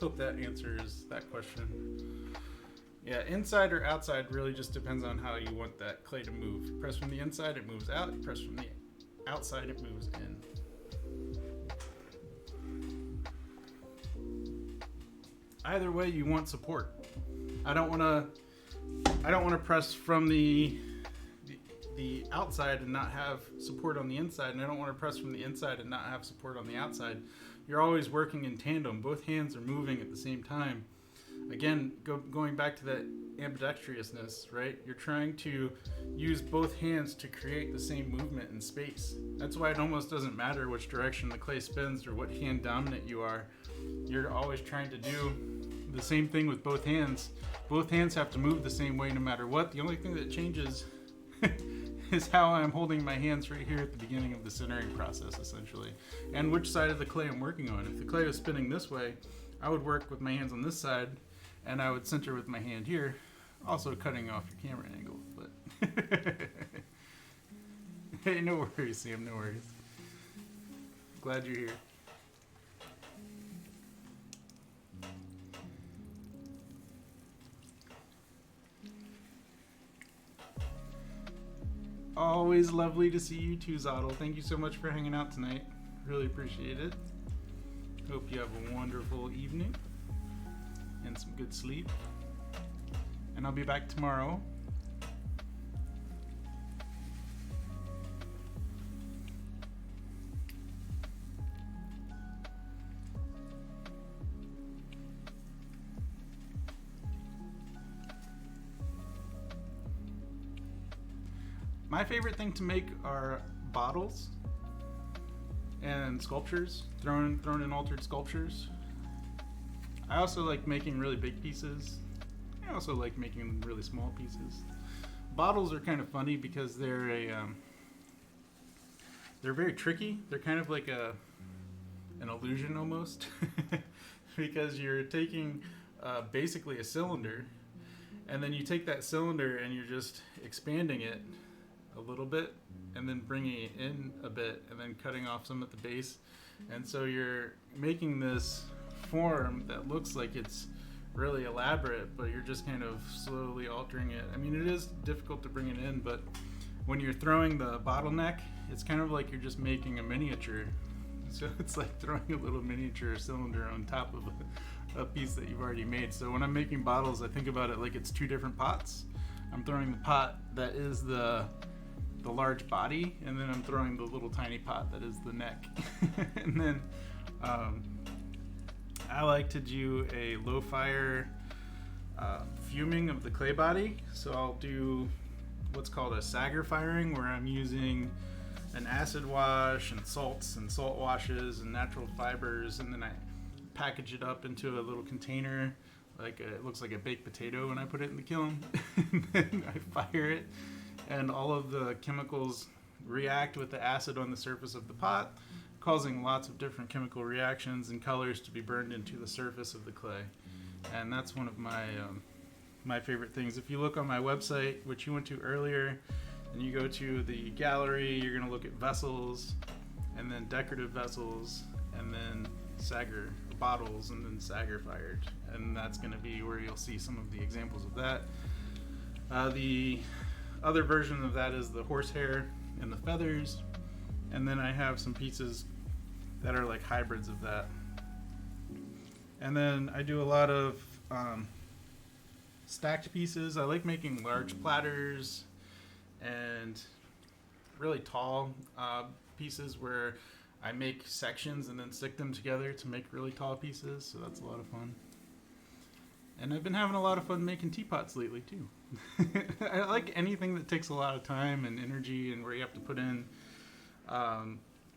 Hope that answers that question. Yeah, inside or outside really just depends on how you want that clay to move. You press from the inside, it moves out. You press from the outside, it moves in. Either way, you want support. I don't want to press from the outside and not have support on the inside, and I don't want to press from the inside and not have support on the outside. You're always working in tandem. Both hands are moving at the same time. Again, going back to that ambidextrousness, right? You're trying to use both hands to create the same movement in space. That's why it almost doesn't matter which direction the clay spins or what hand dominant you are. You're always trying to do the same thing with both hands. Both hands have to move the same way no matter what. The only thing that changes is how I'm holding my hands right here at the beginning of the sintering process, essentially, and which side of the clay I'm working on. If the clay was spinning this way, I would work with my hands on this side, and I would center with my hand here, also cutting off your camera angle. But hey, no worries, Sam, no worries. Glad you're here. Always lovely to see you too, Zottel. Thank you so much for hanging out tonight. Really appreciate it. Hope you have a wonderful evening and some good sleep. And I'll be back tomorrow. My favorite thing to make are bottles and sculptures, thrown in altered sculptures. I also like making really big pieces. I also like making really small pieces. Bottles are kind of funny because they're very tricky. They're kind of like an illusion almost, because you're taking basically a cylinder, and then you take that cylinder and you're just expanding it a little bit and then bringing it in a bit and then cutting off some at the base, and so you're making this form that looks like it's really elaborate, but you're just kind of slowly altering it. I mean, it is difficult to bring it in, but when you're throwing the bottleneck, it's kind of like you're just making a miniature. So it's like throwing a little miniature cylinder on top of a piece that you've already made. So when I'm making bottles, I think about it like it's two different pots. I'm throwing the pot that is the large body, and then I'm throwing the little tiny pot that is the neck. And then I like to do a low fire fuming of the clay body. So I'll do what's called a Sager firing, where I'm using an acid wash and salts and salt washes and natural fibers, and then I package it up into a little container, it looks like a baked potato when I put it in the kiln. And then I fire it, and all of the chemicals react with the acid on the surface of the pot, causing lots of different chemical reactions and colors to be burned into the surface of the clay. And that's one of my my favorite things. If you look on my website, which you went to earlier, And you go to the gallery, you're going to look at vessels, and then decorative vessels, and then Sager bottles, and then Sager fired. And that's going to be where you'll see some of the examples of that. The other version of that is the horsehair and the feathers. And then I have some pieces that are like hybrids of that. And then I do a lot of stacked pieces. I like making large platters and really tall pieces where I make sections and then stick them together to make really tall pieces. So that's a lot of fun. And I've been having a lot of fun making teapots lately too. I like anything that takes a lot of time and energy and where you have to put in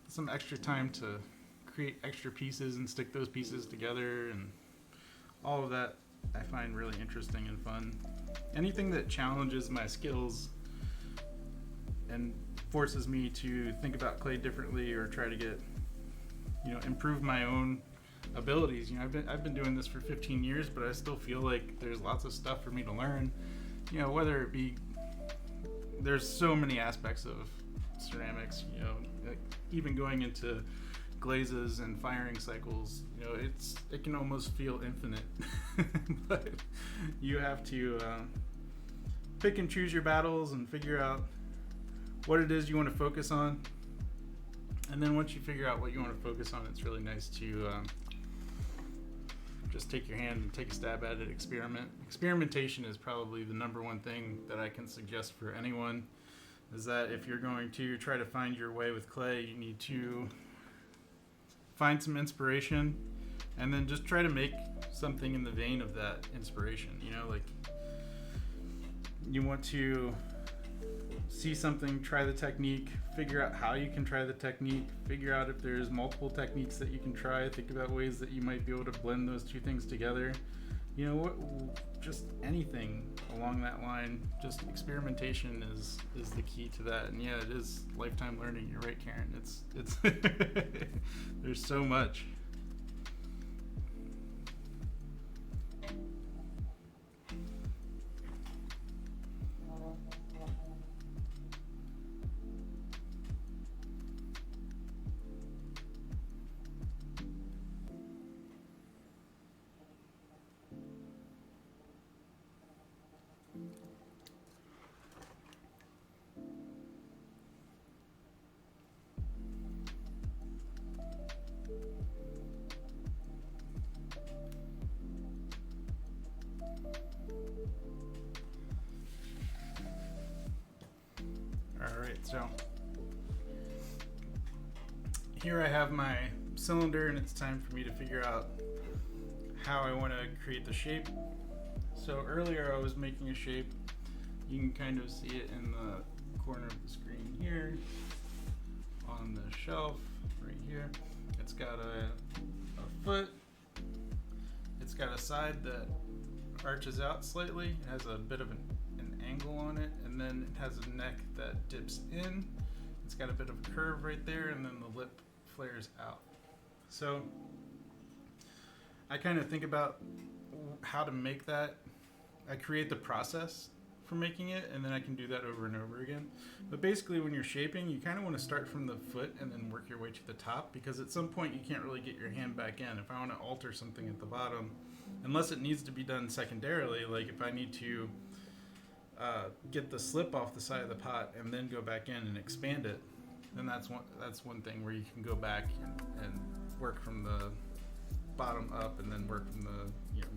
some extra time to create extra pieces and stick those pieces together, and all of that I find really interesting and fun. Anything that challenges my skills and forces me to think about clay differently or try to get, improve my own abilities. I've been doing this for 15 years, but I still feel like there's lots of stuff for me to learn. Whether it be, there's so many aspects of ceramics, like even going into glazes and firing cycles, it can almost feel infinite. But you have to pick and choose your battles and figure out what it is you want to focus on. And then once you figure out what you want to focus on, it's really nice to just take your hand and take a stab at it, experiment. Experimentation is probably the number one thing that I can suggest for anyone, is that if you're going to try to find your way with clay, you need to find some inspiration and then just try to make something in the vein of that inspiration. Like you want to see something, try the technique, figure out how you can try the technique, figure out if there's multiple techniques that you can try, think about ways that you might be able to blend those two things together. Just anything along that line. Just experimentation is the key to that. And yeah, it is lifetime learning. You're right, Karen. It's there's so much. So here I have my cylinder, and it's time for me to figure out how I want to create the shape. So earlier I was making a shape. You can kind of see it in the corner of the screen here on the shelf right here. It's got a foot. It's got a side that arches out slightly. It has a bit of an angle on it, and then it has a neck that dips in. It's got a bit of a curve right there, and then the lip flares out. So I kind of think about how to make that. I create the process for making it, and then I can do that over and over again. But basically when you're shaping, you kind of want to start from the foot and then work your way to the top, because at some point you can't really get your hand back in. If I want to alter something at the bottom, unless it needs to be done secondarily, like if I need to get the slip off the side of the pot and then go back in and expand it, then that's one thing where you can go back and work from the bottom up and then work from the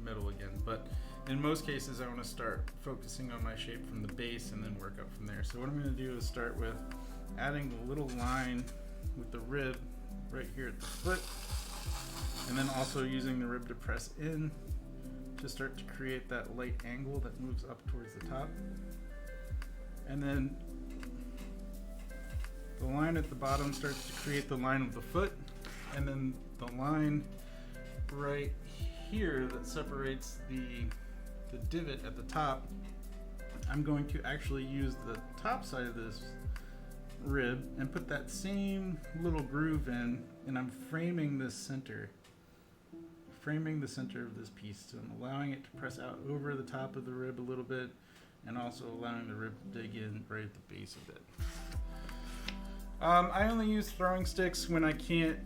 middle again. But in most cases I want to start focusing on my shape from the base and then work up from there. So what I'm going to do is start with adding a little line with the rib right here at the foot, and then also using the rib to press in to start to create that light angle that moves up towards the top. And then the line at the bottom starts to create the line of the foot, and then the line right here that separates the divot at the top, I'm going to actually use the top side of this rib and put that same little groove in, and I'm framing the center of this piece. So I'm allowing it to press out over the top of the rib a little bit, and also allowing the rib to dig in right at the base of it. I only use throwing sticks when I can't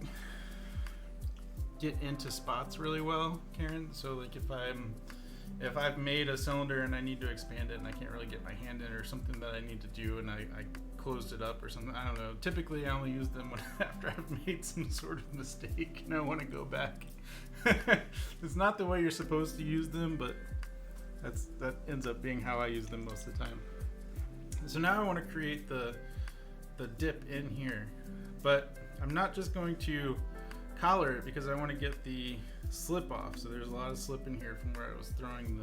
get into spots really well, Karen. So like if I've made a cylinder and I need to expand it and I can't really get my hand in, or something that I need to do and I closed it up or something, I don't know. Typically I only use them after I've made some sort of mistake and I want to go back. It's not the way you're supposed to use them, but that ends up being how I use them most of the time. So now I want to create the dip in here, but I'm not just going to collar it because I want to get the slip off. So there's a lot of slip in here from where I was throwing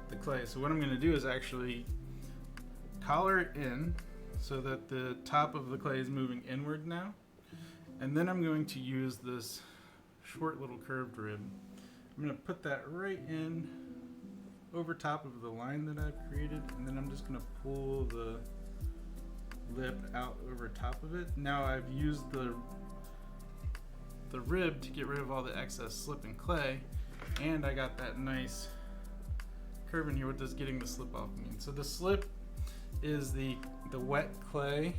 the clay. So what I'm going to do is actually collar it in so that the top of the clay is moving inward now, and then I'm going to use this short little curved rib. I'm going to put that right in over top of the line that I've created, and then I'm just going to pull the lip out over top of it. Now I've used the rib to get rid of all the excess slip and clay, and I got that nice curve in here. What does getting the slip off mean? So the slip is the wet clay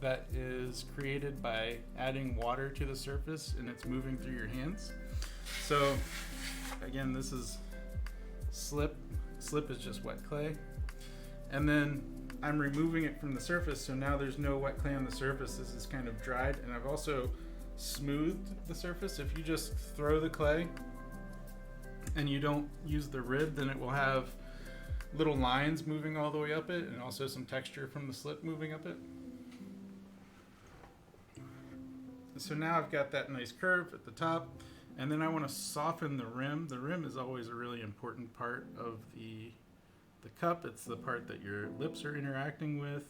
that is created by adding water to the surface and it's moving through your hands. So again, this is slip. Slip is just wet clay. And then I'm removing it from the surface, so now there's no wet clay on the surface. This is kind of dried, and I've also smoothed the surface. If you just throw the clay and you don't use the rib, then it will have little lines moving all the way up it, and also some texture from the slip moving up it. So now I've got that nice curve at the top, and then I want to soften the rim. The rim is always a really important part of the cup. It's the part that your lips are interacting with,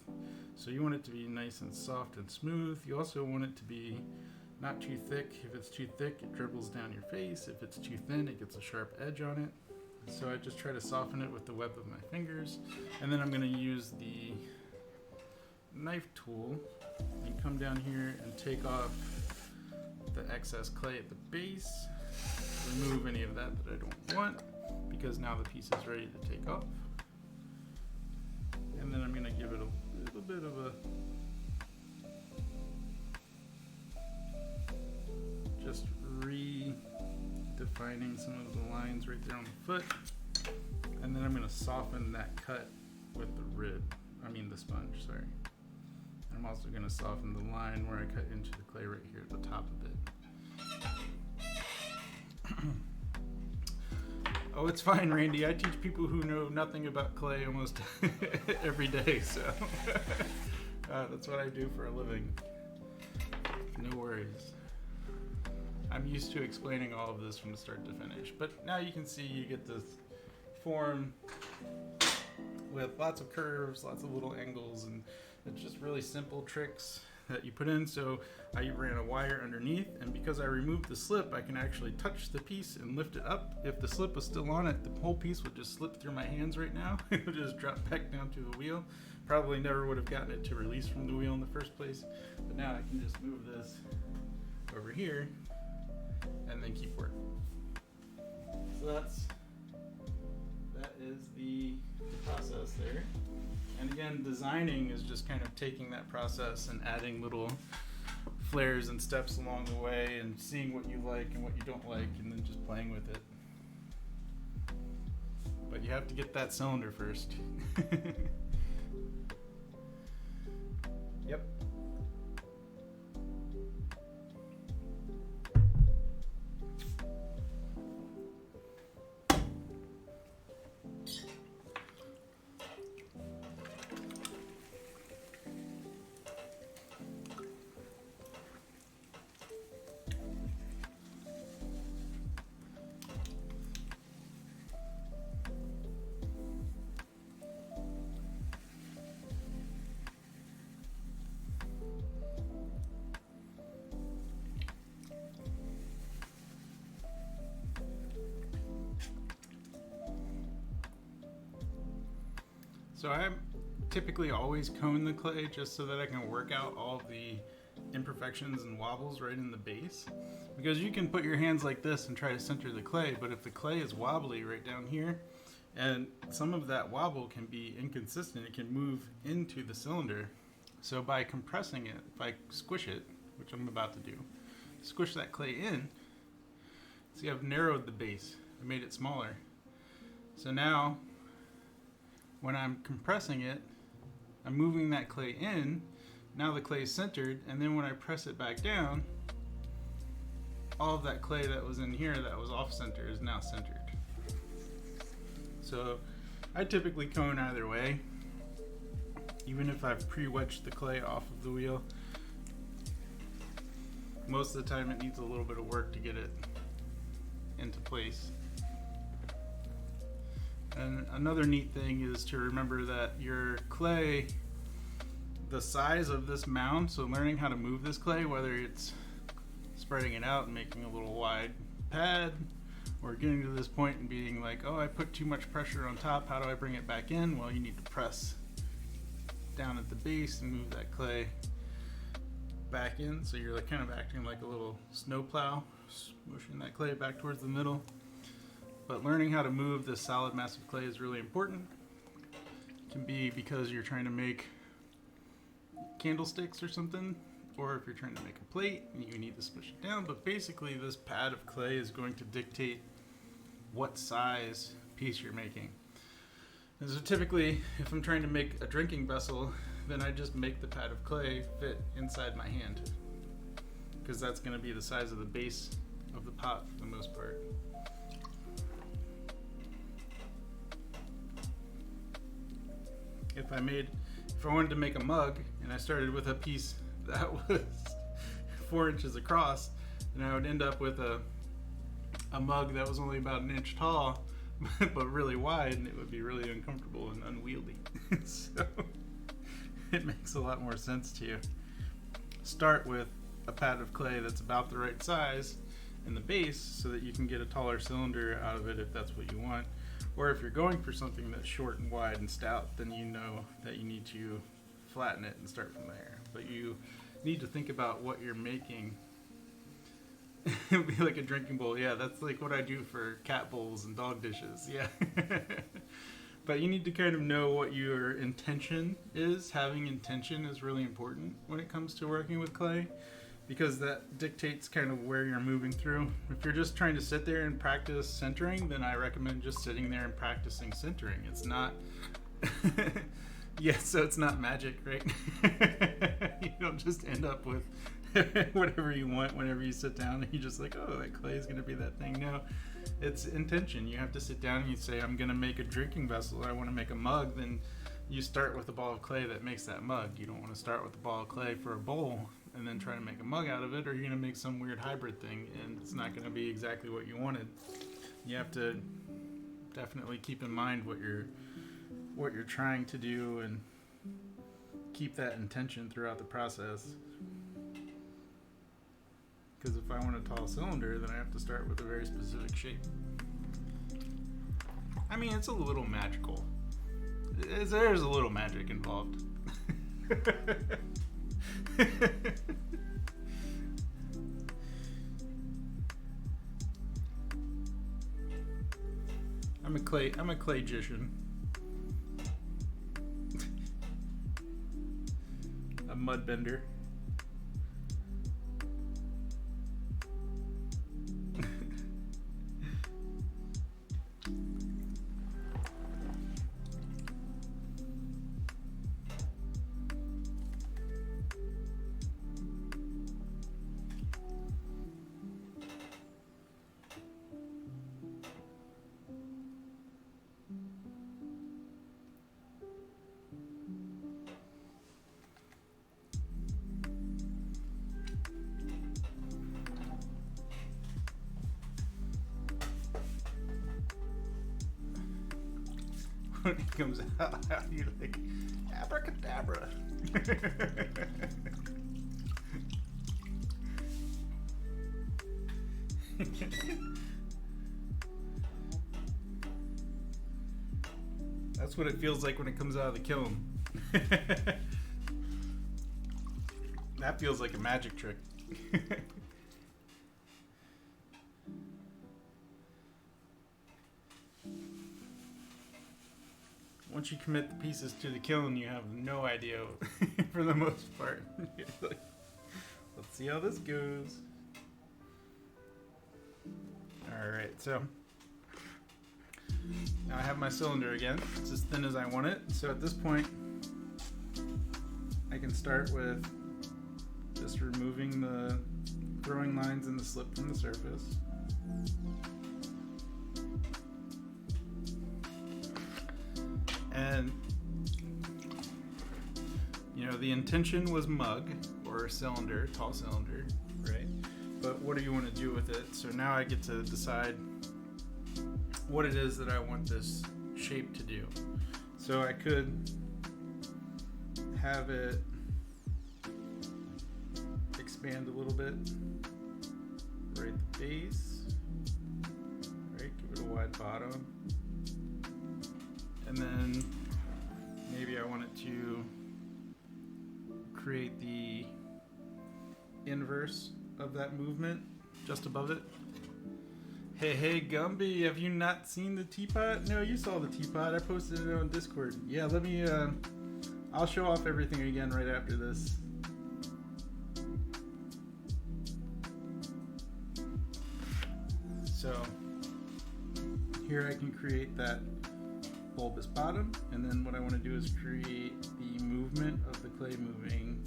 so you want it to be nice and soft and smooth. You also want it to be not too thick. If it's too thick, it dribbles down your face. If it's too thin, it gets a sharp edge on it. So I just try to soften it with the web of my fingers, and then I'm going to use the knife tool and come down here and take off the excess clay at the base, remove any of that I don't want, because now the piece is ready to take off. And then I'm going to give it a little bit of a just redefining some of the lines right there on the foot, and then I'm going to soften that cut with the sponge, sorry. I'm also going to soften the line where I cut into the clay right here at the top of it. Oh, it's fine, Randy. I teach people who know nothing about clay almost every day, so that's what I do for a living. No worries. I'm used to explaining all of this from start to finish, but now you can see you get this form with lots of curves, lots of little angles, and it's just really simple tricks that you put in. So I ran a wire underneath, and because I removed the slip, I can actually touch the piece and lift it up. If the slip was still on it, the whole piece would just slip through my hands right now. It would just drop back down to the wheel. Probably never would have gotten it to release from the wheel in the first place, but now I can just move this over here and then keep working. So that is the process there. And again, designing is just kind of taking that process and adding little flares and steps along the way and seeing what you like and what you don't like, and then just playing with it. But you have to get that cylinder first. Yep. So I typically always cone the clay just so that I can work out all the imperfections and wobbles right in the base. Because you can put your hands like this and try to center the clay, but if the clay is wobbly right down here, And some of that wobble can be inconsistent. It can move into the cylinder. So by compressing it, if I squish it, which I'm about to do, squish that clay in, see I've narrowed the base. I made it smaller. So now, when I'm compressing it, I'm moving that clay in. Now the clay is centered, and then when I press it back down, all of that clay that was in here that was off center is now centered. So I typically cone either way, even if I've pre-wedged the clay off of the wheel. Most of the time it needs a little bit of work to get it into place. And another neat thing is to remember that your clay, the size of this mound, so learning how to move this clay, whether it's spreading it out and making a little wide pad, or getting to this point and being like, oh, I put too much pressure on top, how do I bring it back in? Well, you need to press down at the base and move that clay back in, so you're like kind of acting like a little snow plow, smooshing that clay back towards the middle. But learning how to move this solid mass of clay is really important. It can be because you're trying to make candlesticks or something, or if you're trying to make a plate and you need to smush it down. But basically this pad of clay is going to dictate what size piece you're making. And so typically, if I'm trying to make a drinking vessel, then I just make the pad of clay fit inside my hand, because that's going to be the size of the base of the pot for the most part. If I wanted to make a mug and I started with a piece that was 4 inches across, and I would end up with a mug that was only about 1 inch tall, but really wide, and it would be really uncomfortable and unwieldy. So it makes a lot more sense to start with a pad of clay that's about the right size in the base, so that you can get a taller cylinder out of it if that's what you want. Or if you're going for something that's short and wide and stout, then you know that you need to flatten it and start from there. But you need to think about what you're making. It would be like a drinking bowl. Yeah, that's like what I do for cat bowls and dog dishes. Yeah. But you need to kind of know what your intention is. Having intention is really important when it comes to working with clay, because that dictates kind of where you're moving through. If you're just trying to sit there and practice centering, then I recommend just sitting there and practicing centering. It's not yeah, so it's not magic, right? You don't just end up with whatever you want whenever you sit down and you just like, oh, that clay is going to be that thing. No, it's intention. You have to sit down and you say, I'm going to make a drinking vessel, or I want to make a mug. Then you start with a ball of clay that makes that mug. You don't want to start with a ball of clay for a bowl and then try to make a mug out of it, or you're going to make some weird hybrid thing and it's not going to be exactly what you wanted. You have to definitely keep in mind what you're trying to do and keep that intention throughout the process. Because if I want a tall cylinder, then I have to start with a very specific shape. I mean, it's a little magical. There's a little magic involved. I'm a claygician. A mud bender. When it comes out, you're like, abracadabra. That's what it feels like when it comes out of the kiln. That feels like a magic trick. once you commit the pieces to the kiln, you have no idea for the most part. Like, let's see how this goes. Alright, so now I have my cylinder again. It's as thin as I want it. So at this point, I can start with just removing the growing lines and the slip from the surface. And, you know, the intention was mug or cylinder, tall cylinder, right? But what do you want to do with it? So now I get to decide what it is that I want this shape to do. So I could have it expand a little bit right at the base, right? Give it a wide bottom. And then maybe I want it to create the inverse of that movement just above it. Hey, Gumby, have you not seen the teapot? No, you saw the teapot. I posted it on Discord. Yeah, let me, I'll show off everything again right after this. So, here I can create that bulbous bottom, and then what I want to do is create the movement of the clay moving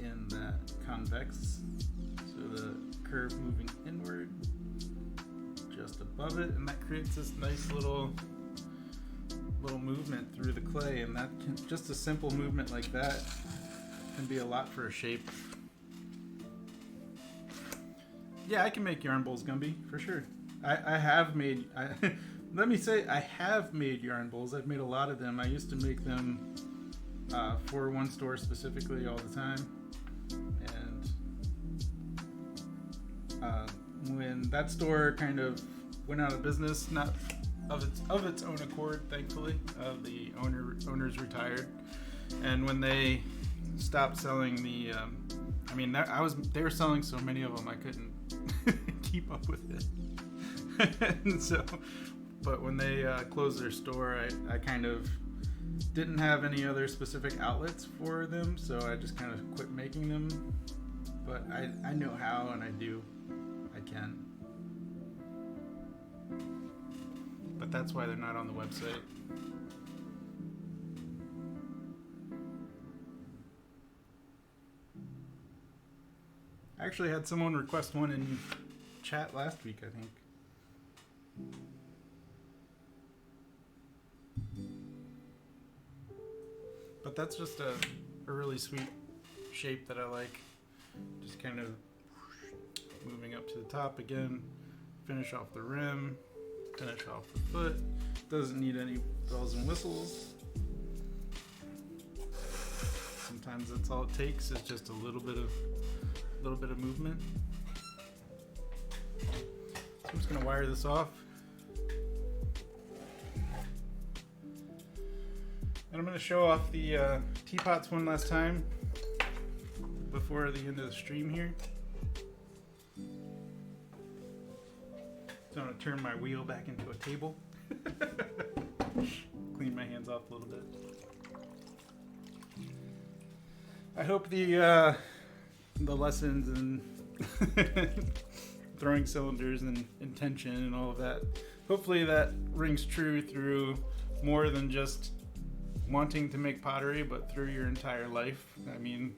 in that convex, so the curve moving inward just above it, and that creates this nice little movement through the clay, and that can, just a simple movement like that can be a lot for a shape. Yeah, I can make yarn bowls, Gumby, for sure. I have made let me say, I have made yarn bowls. I've made a lot of them. I used to make them for one store specifically all the time. And when that store kind of went out of business, not of its own accord, thankfully, the owners retired. And when they stopped selling the, they were selling so many of them I couldn't keep up with it. And so. But when they closed their store, I kind of didn't have any other specific outlets for them, so I just kind of quit making them. But I know how, and I do. I can. But that's why they're not on the website. I actually had someone request one in chat last week, I think. But that's just a really sweet shape that I like. Just kind of moving up to the top again. Finish off the rim. Finish off the foot. Doesn't need any bells and whistles. Sometimes that's all it takes, is just a little bit of movement. So I'm just gonna wire this off. And I'm going to show off the teapots one last time before the end of the stream here. So I'm going to turn my wheel back into a table. Clean my hands off a little bit. I hope the lessons and throwing cylinders and intention and all of that, hopefully that rings true through more than just wanting to make pottery, but through your entire life. I mean,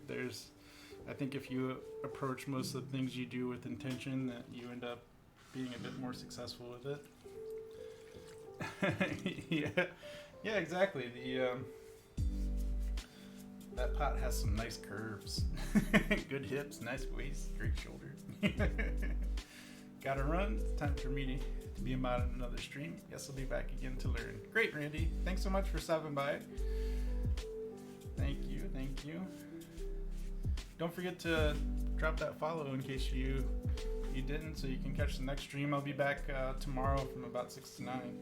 I think if you approach most of the things you do with intention, that you end up being a bit more successful with it. Yeah, exactly. That pot has some nice curves. Good hips, nice waist, great shoulders. Gotta run. It's time for me to be about another stream. Guess I'll be back again to learn. Great, Randy. Thanks so much for stopping by. Thank you. Don't forget to drop that follow in case you didn't, so you can catch the next stream. I'll be back tomorrow from about 6 to 9.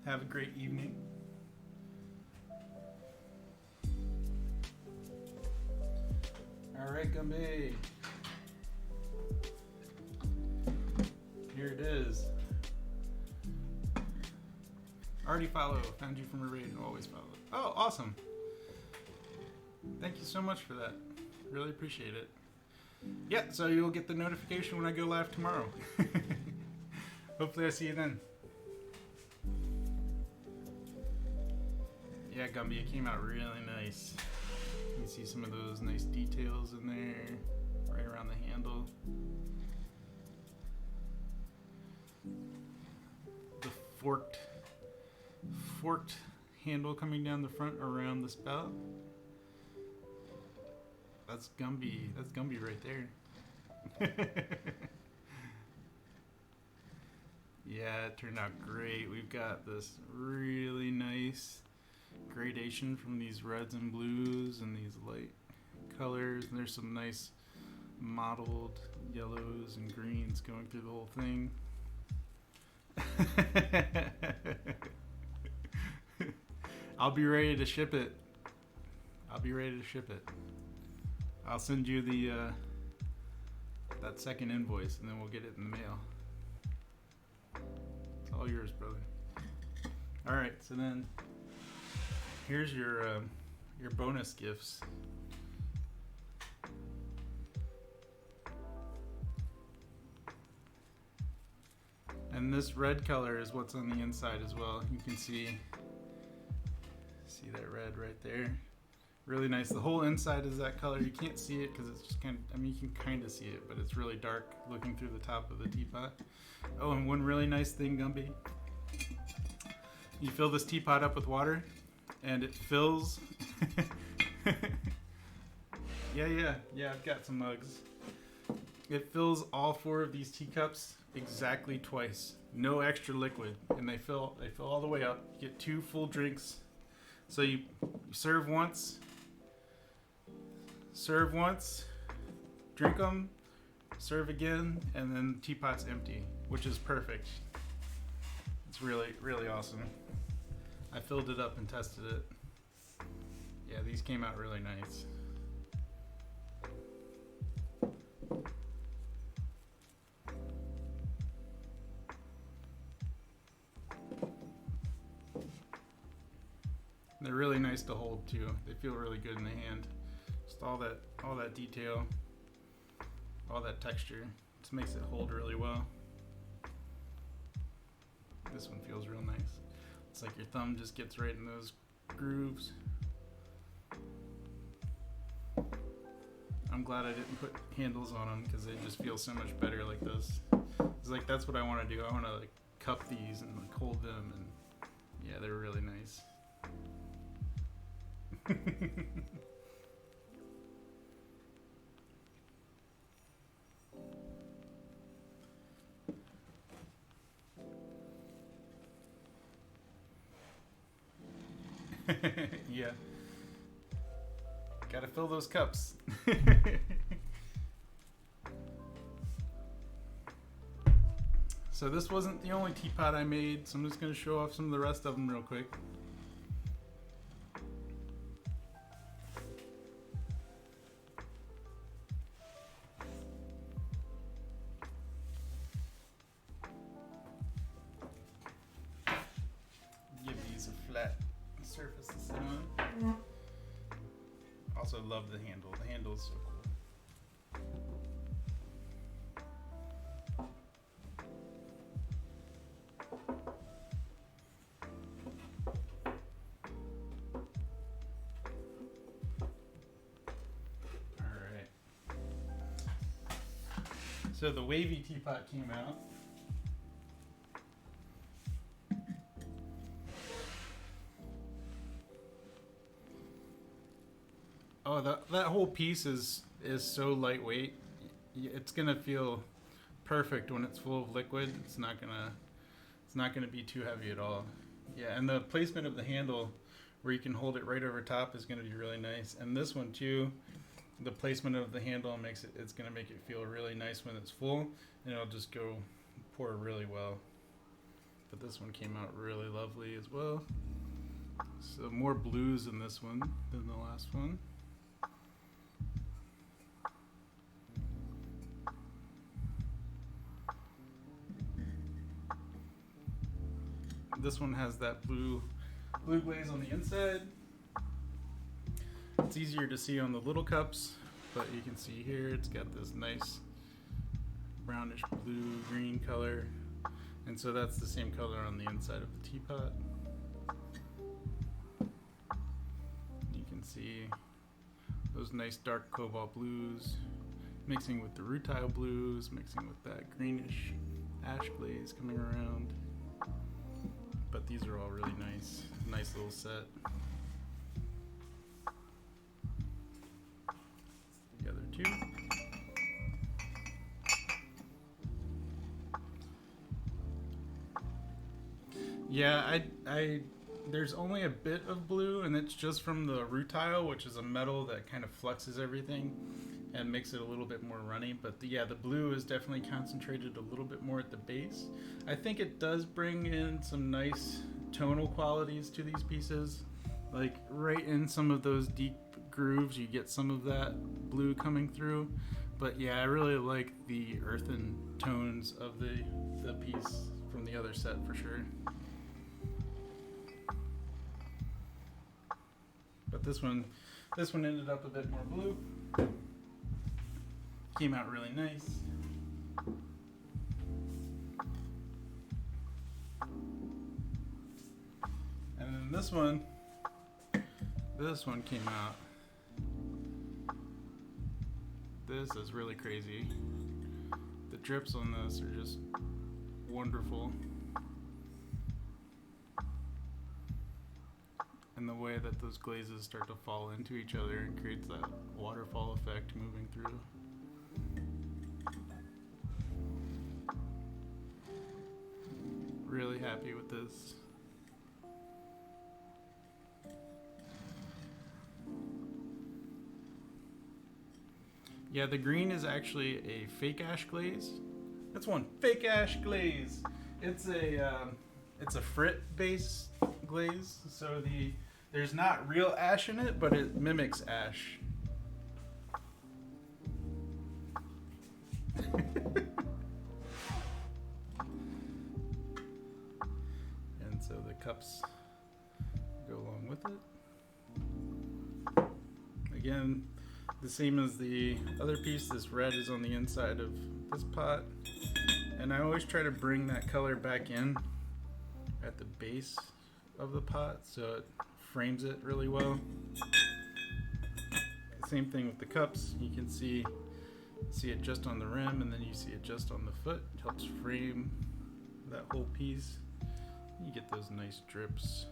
Have a great evening. All right, Gumby. Here it is. Already follow. Found you from a raid and always follow. Oh, awesome. Thank you so much for that. Really appreciate it. Yeah, so you'll get the notification when I go live tomorrow. Hopefully I see you then. Yeah, Gumby, it came out really nice. You can see some of those nice details in there, right around the handle. The forked handle coming down the front around the spout. That's Gumby right there. Yeah, it turned out great. We've got this really nice gradation from these reds and blues and these light colors. And there's some nice mottled yellows and greens going through the whole thing. I'll be ready to ship it. I'll send you the that second invoice, and then we'll get it in the mail. It's all yours, brother. All right, so then here's your bonus gifts. And this red color is what's on the inside as well. You can see that red right there. Really nice. The whole inside is that color. You can't see it because it's just kind of, I mean, you can kind of see it, but it's really dark looking through the top of the teapot. Oh, and one really nice thing, Gumby. You fill this teapot up with water, and it fills... Yeah, I've got some mugs. It fills all 4 of these teacups exactly twice. No extra liquid, and they fill all the way up. You get 2 full drinks. So you serve once, drink them, serve again, and then the teapot's empty, which is perfect. It's really, really awesome. I filled it up and tested it. Yeah, these came out really nice. They're really nice to hold too. They feel really good in the hand. Just all that detail, all that texture. Just makes it hold really well. This one feels real nice. It's like your thumb just gets right in those grooves. I'm glad I didn't put handles on them because they just feel so much better like this. It's like that's what I want to do. I want to like cup these and like hold them, and yeah, they're really nice. Yeah. Gotta fill those cups. So this wasn't the only teapot I made, so I'm just gonna show off some of the rest of them real quick. Give these a flat surface to sit on. Also love the handle. The handle is so cool. Alright. So the wavy teapot came out. Oh, that whole piece is so lightweight. It's gonna feel perfect when it's full of liquid. It's not gonna be too heavy at all. Yeah, and the placement of the handle, where you can hold it right over top, is gonna be really nice. And this one too, the placement of the handle it's gonna make it feel really nice when it's full, and it'll just go pour really well. But this one came out really lovely as well. So more blues in this one than the last one. This one has that blue glaze on the inside. It's easier to see on the little cups, but you can see here it's got this nice brownish blue green color, and so that's the same color on the inside of the teapot. You can see those nice dark cobalt blues mixing with the rutile blues, mixing with that greenish ash glaze coming around. But these are all really nice little set. The other two. Yeah, I there's only a bit of blue, and it's just from the rutile, which is a metal that kind of fluxes everything and makes it a little bit more runny. But the blue is definitely concentrated a little bit more at the base. I think it does bring in some nice tonal qualities to these pieces. Like right in some of those deep grooves, you get some of that blue coming through. But yeah, I really like the earthen tones of the piece from the other set for sure. But this one ended up a bit more blue. Came out really nice. And then this one came out. This is really crazy. The drips on this are just wonderful. And the way that those glazes start to fall into each other and creates that waterfall effect moving through. Really happy with this. Yeah, the green is actually a fake ash glaze. That's one fake ash glaze. It's a frit base glaze, so there's not real ash in it, but it mimics ash. And so the cups go along with it. Again, the same as the other piece, this red is on the inside of this pot. And I always try to bring that color back in at the base of the pot so it frames it really well. The same thing with the cups. You can see it just on the rim, and then you see it just on the foot. It helps frame that whole piece. You get those nice drips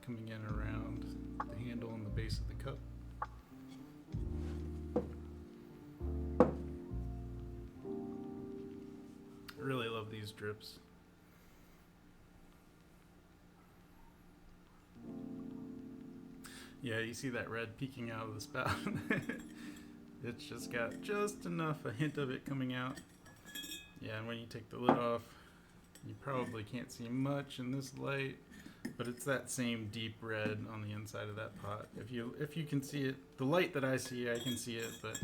coming in around the handle and the base of the cup. I really love these drips. Yeah, you see that red peeking out of the spout. It's just got just enough, a hint of it coming out. Yeah, and when you take the lid off, you probably can't see much in this light, but it's that same deep red on the inside of that pot. If you can see it, the light that I see, I can see it, but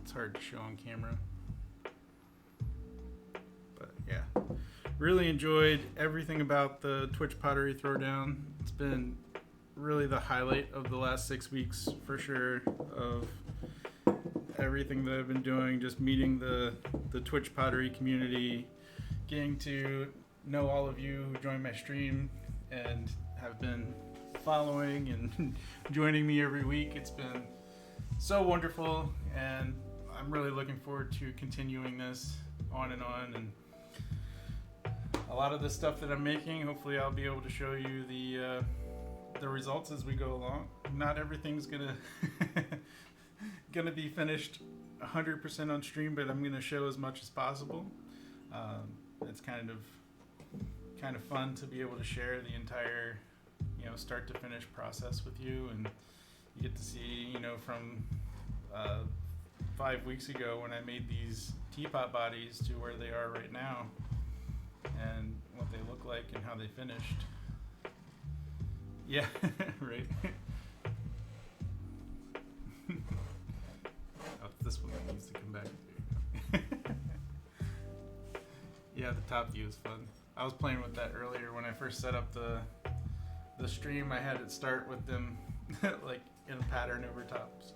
it's hard to show on camera. But yeah, really enjoyed everything about the Twitch Pottery Throwdown. It's been really the highlight of the last 6 weeks for sure, of everything that I've been doing, just meeting the Twitch Pottery community, getting to know all of you who join my stream and have been following and joining me every week. It's been so wonderful, and I'm really looking forward to continuing this on. And a lot of the stuff that I'm making, hopefully I'll be able to show you the results as we go along. Not everything's gonna be finished 100% on stream, but I'm gonna show as much as possible. It's kind of fun to be able to share the entire, start to finish process with you, and you get to see, from 5 weeks ago when I made these teapot bodies to where they are right now, and what they look like and how they finished. Yeah, right. Oh, it's this one that needs to come back. There you go. Yeah, the top view is fun. I was playing with that earlier when I first set up the stream. I had it start with them like in a pattern over tops.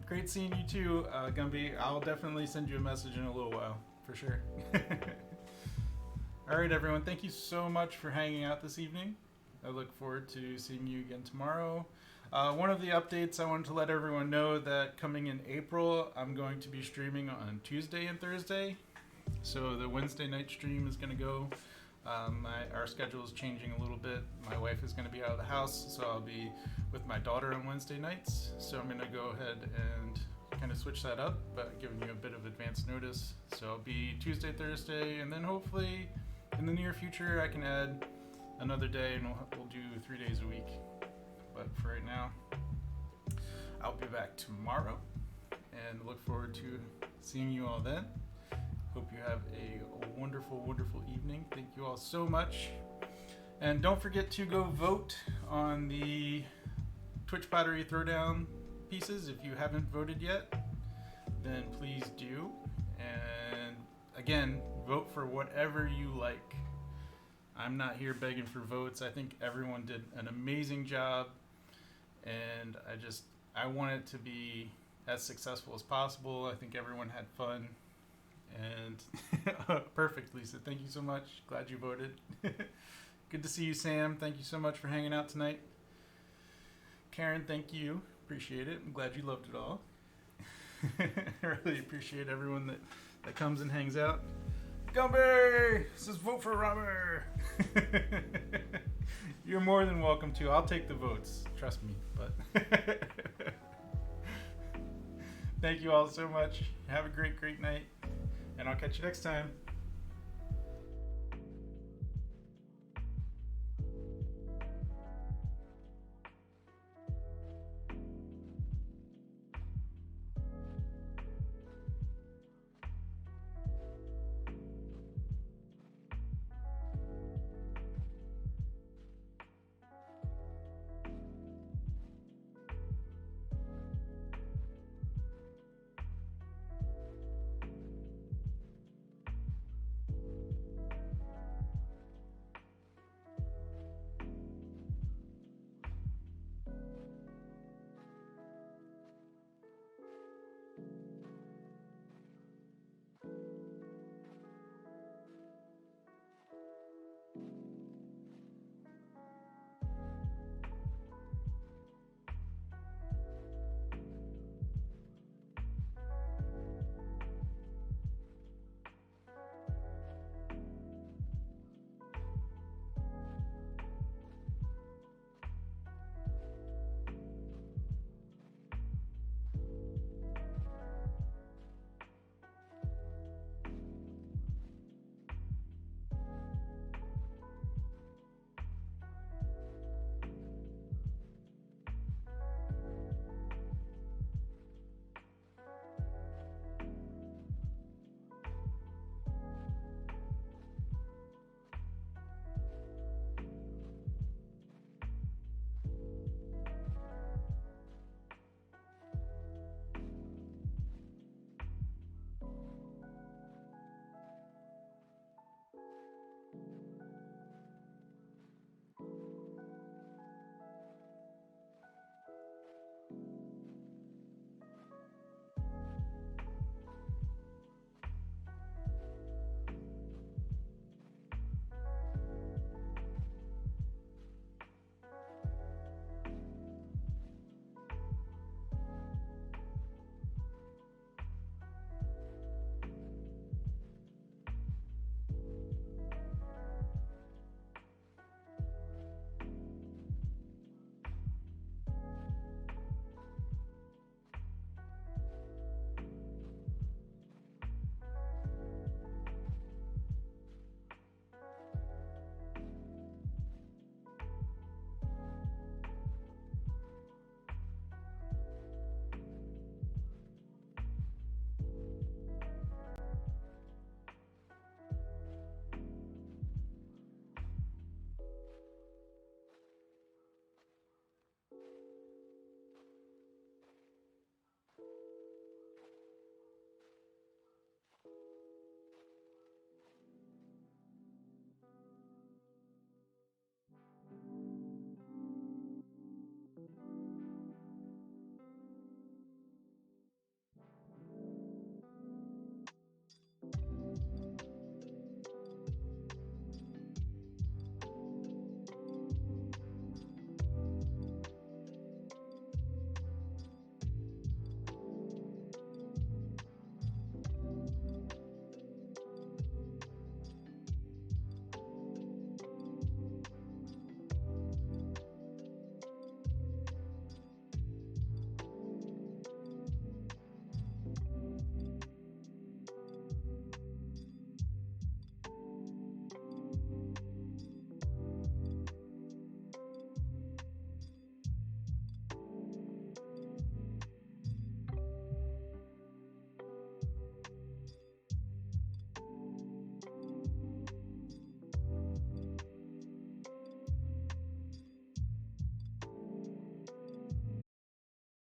Great seeing you too, Gumby. I'll definitely send you a message in a little while, for sure. All right, everyone. Thank you so much for hanging out this evening. I look forward to seeing you again tomorrow. One of the updates I wanted to let everyone know that coming in April, I'm going to be streaming on Tuesday and Thursday. So the Wednesday night stream is going to go. Our schedule is changing a little bit. My wife is going to be out of the house, so I'll be with my daughter on Wednesday nights. So I'm going to go ahead and kind of switch that up, but giving you a bit of advance notice. So I'll be Tuesday, Thursday, and then hopefully in the near future I can add another day and we'll do 3 days a week. But for right now, I'll be back tomorrow and look forward to seeing you all then. Hope you have a wonderful, wonderful evening. Thank you all so much. And don't forget to go vote on the Twitch Pottery Throwdown pieces. If you haven't voted yet, then please do. And again, vote for whatever you like. I'm not here begging for votes. I think everyone did an amazing job. And I want it to be as successful as possible. I think everyone had fun. And perfect, Lisa. Thank you so much. Glad you voted. Good to see you, Sam. Thank you so much for hanging out tonight. Karen, thank you. Appreciate it. I'm glad you loved it all. I really appreciate everyone that comes and hangs out. Gumby says vote for Robert. You're more than welcome to. I'll take the votes. Trust me. But thank you all so much. Have a great, great night. And I'll catch you next time.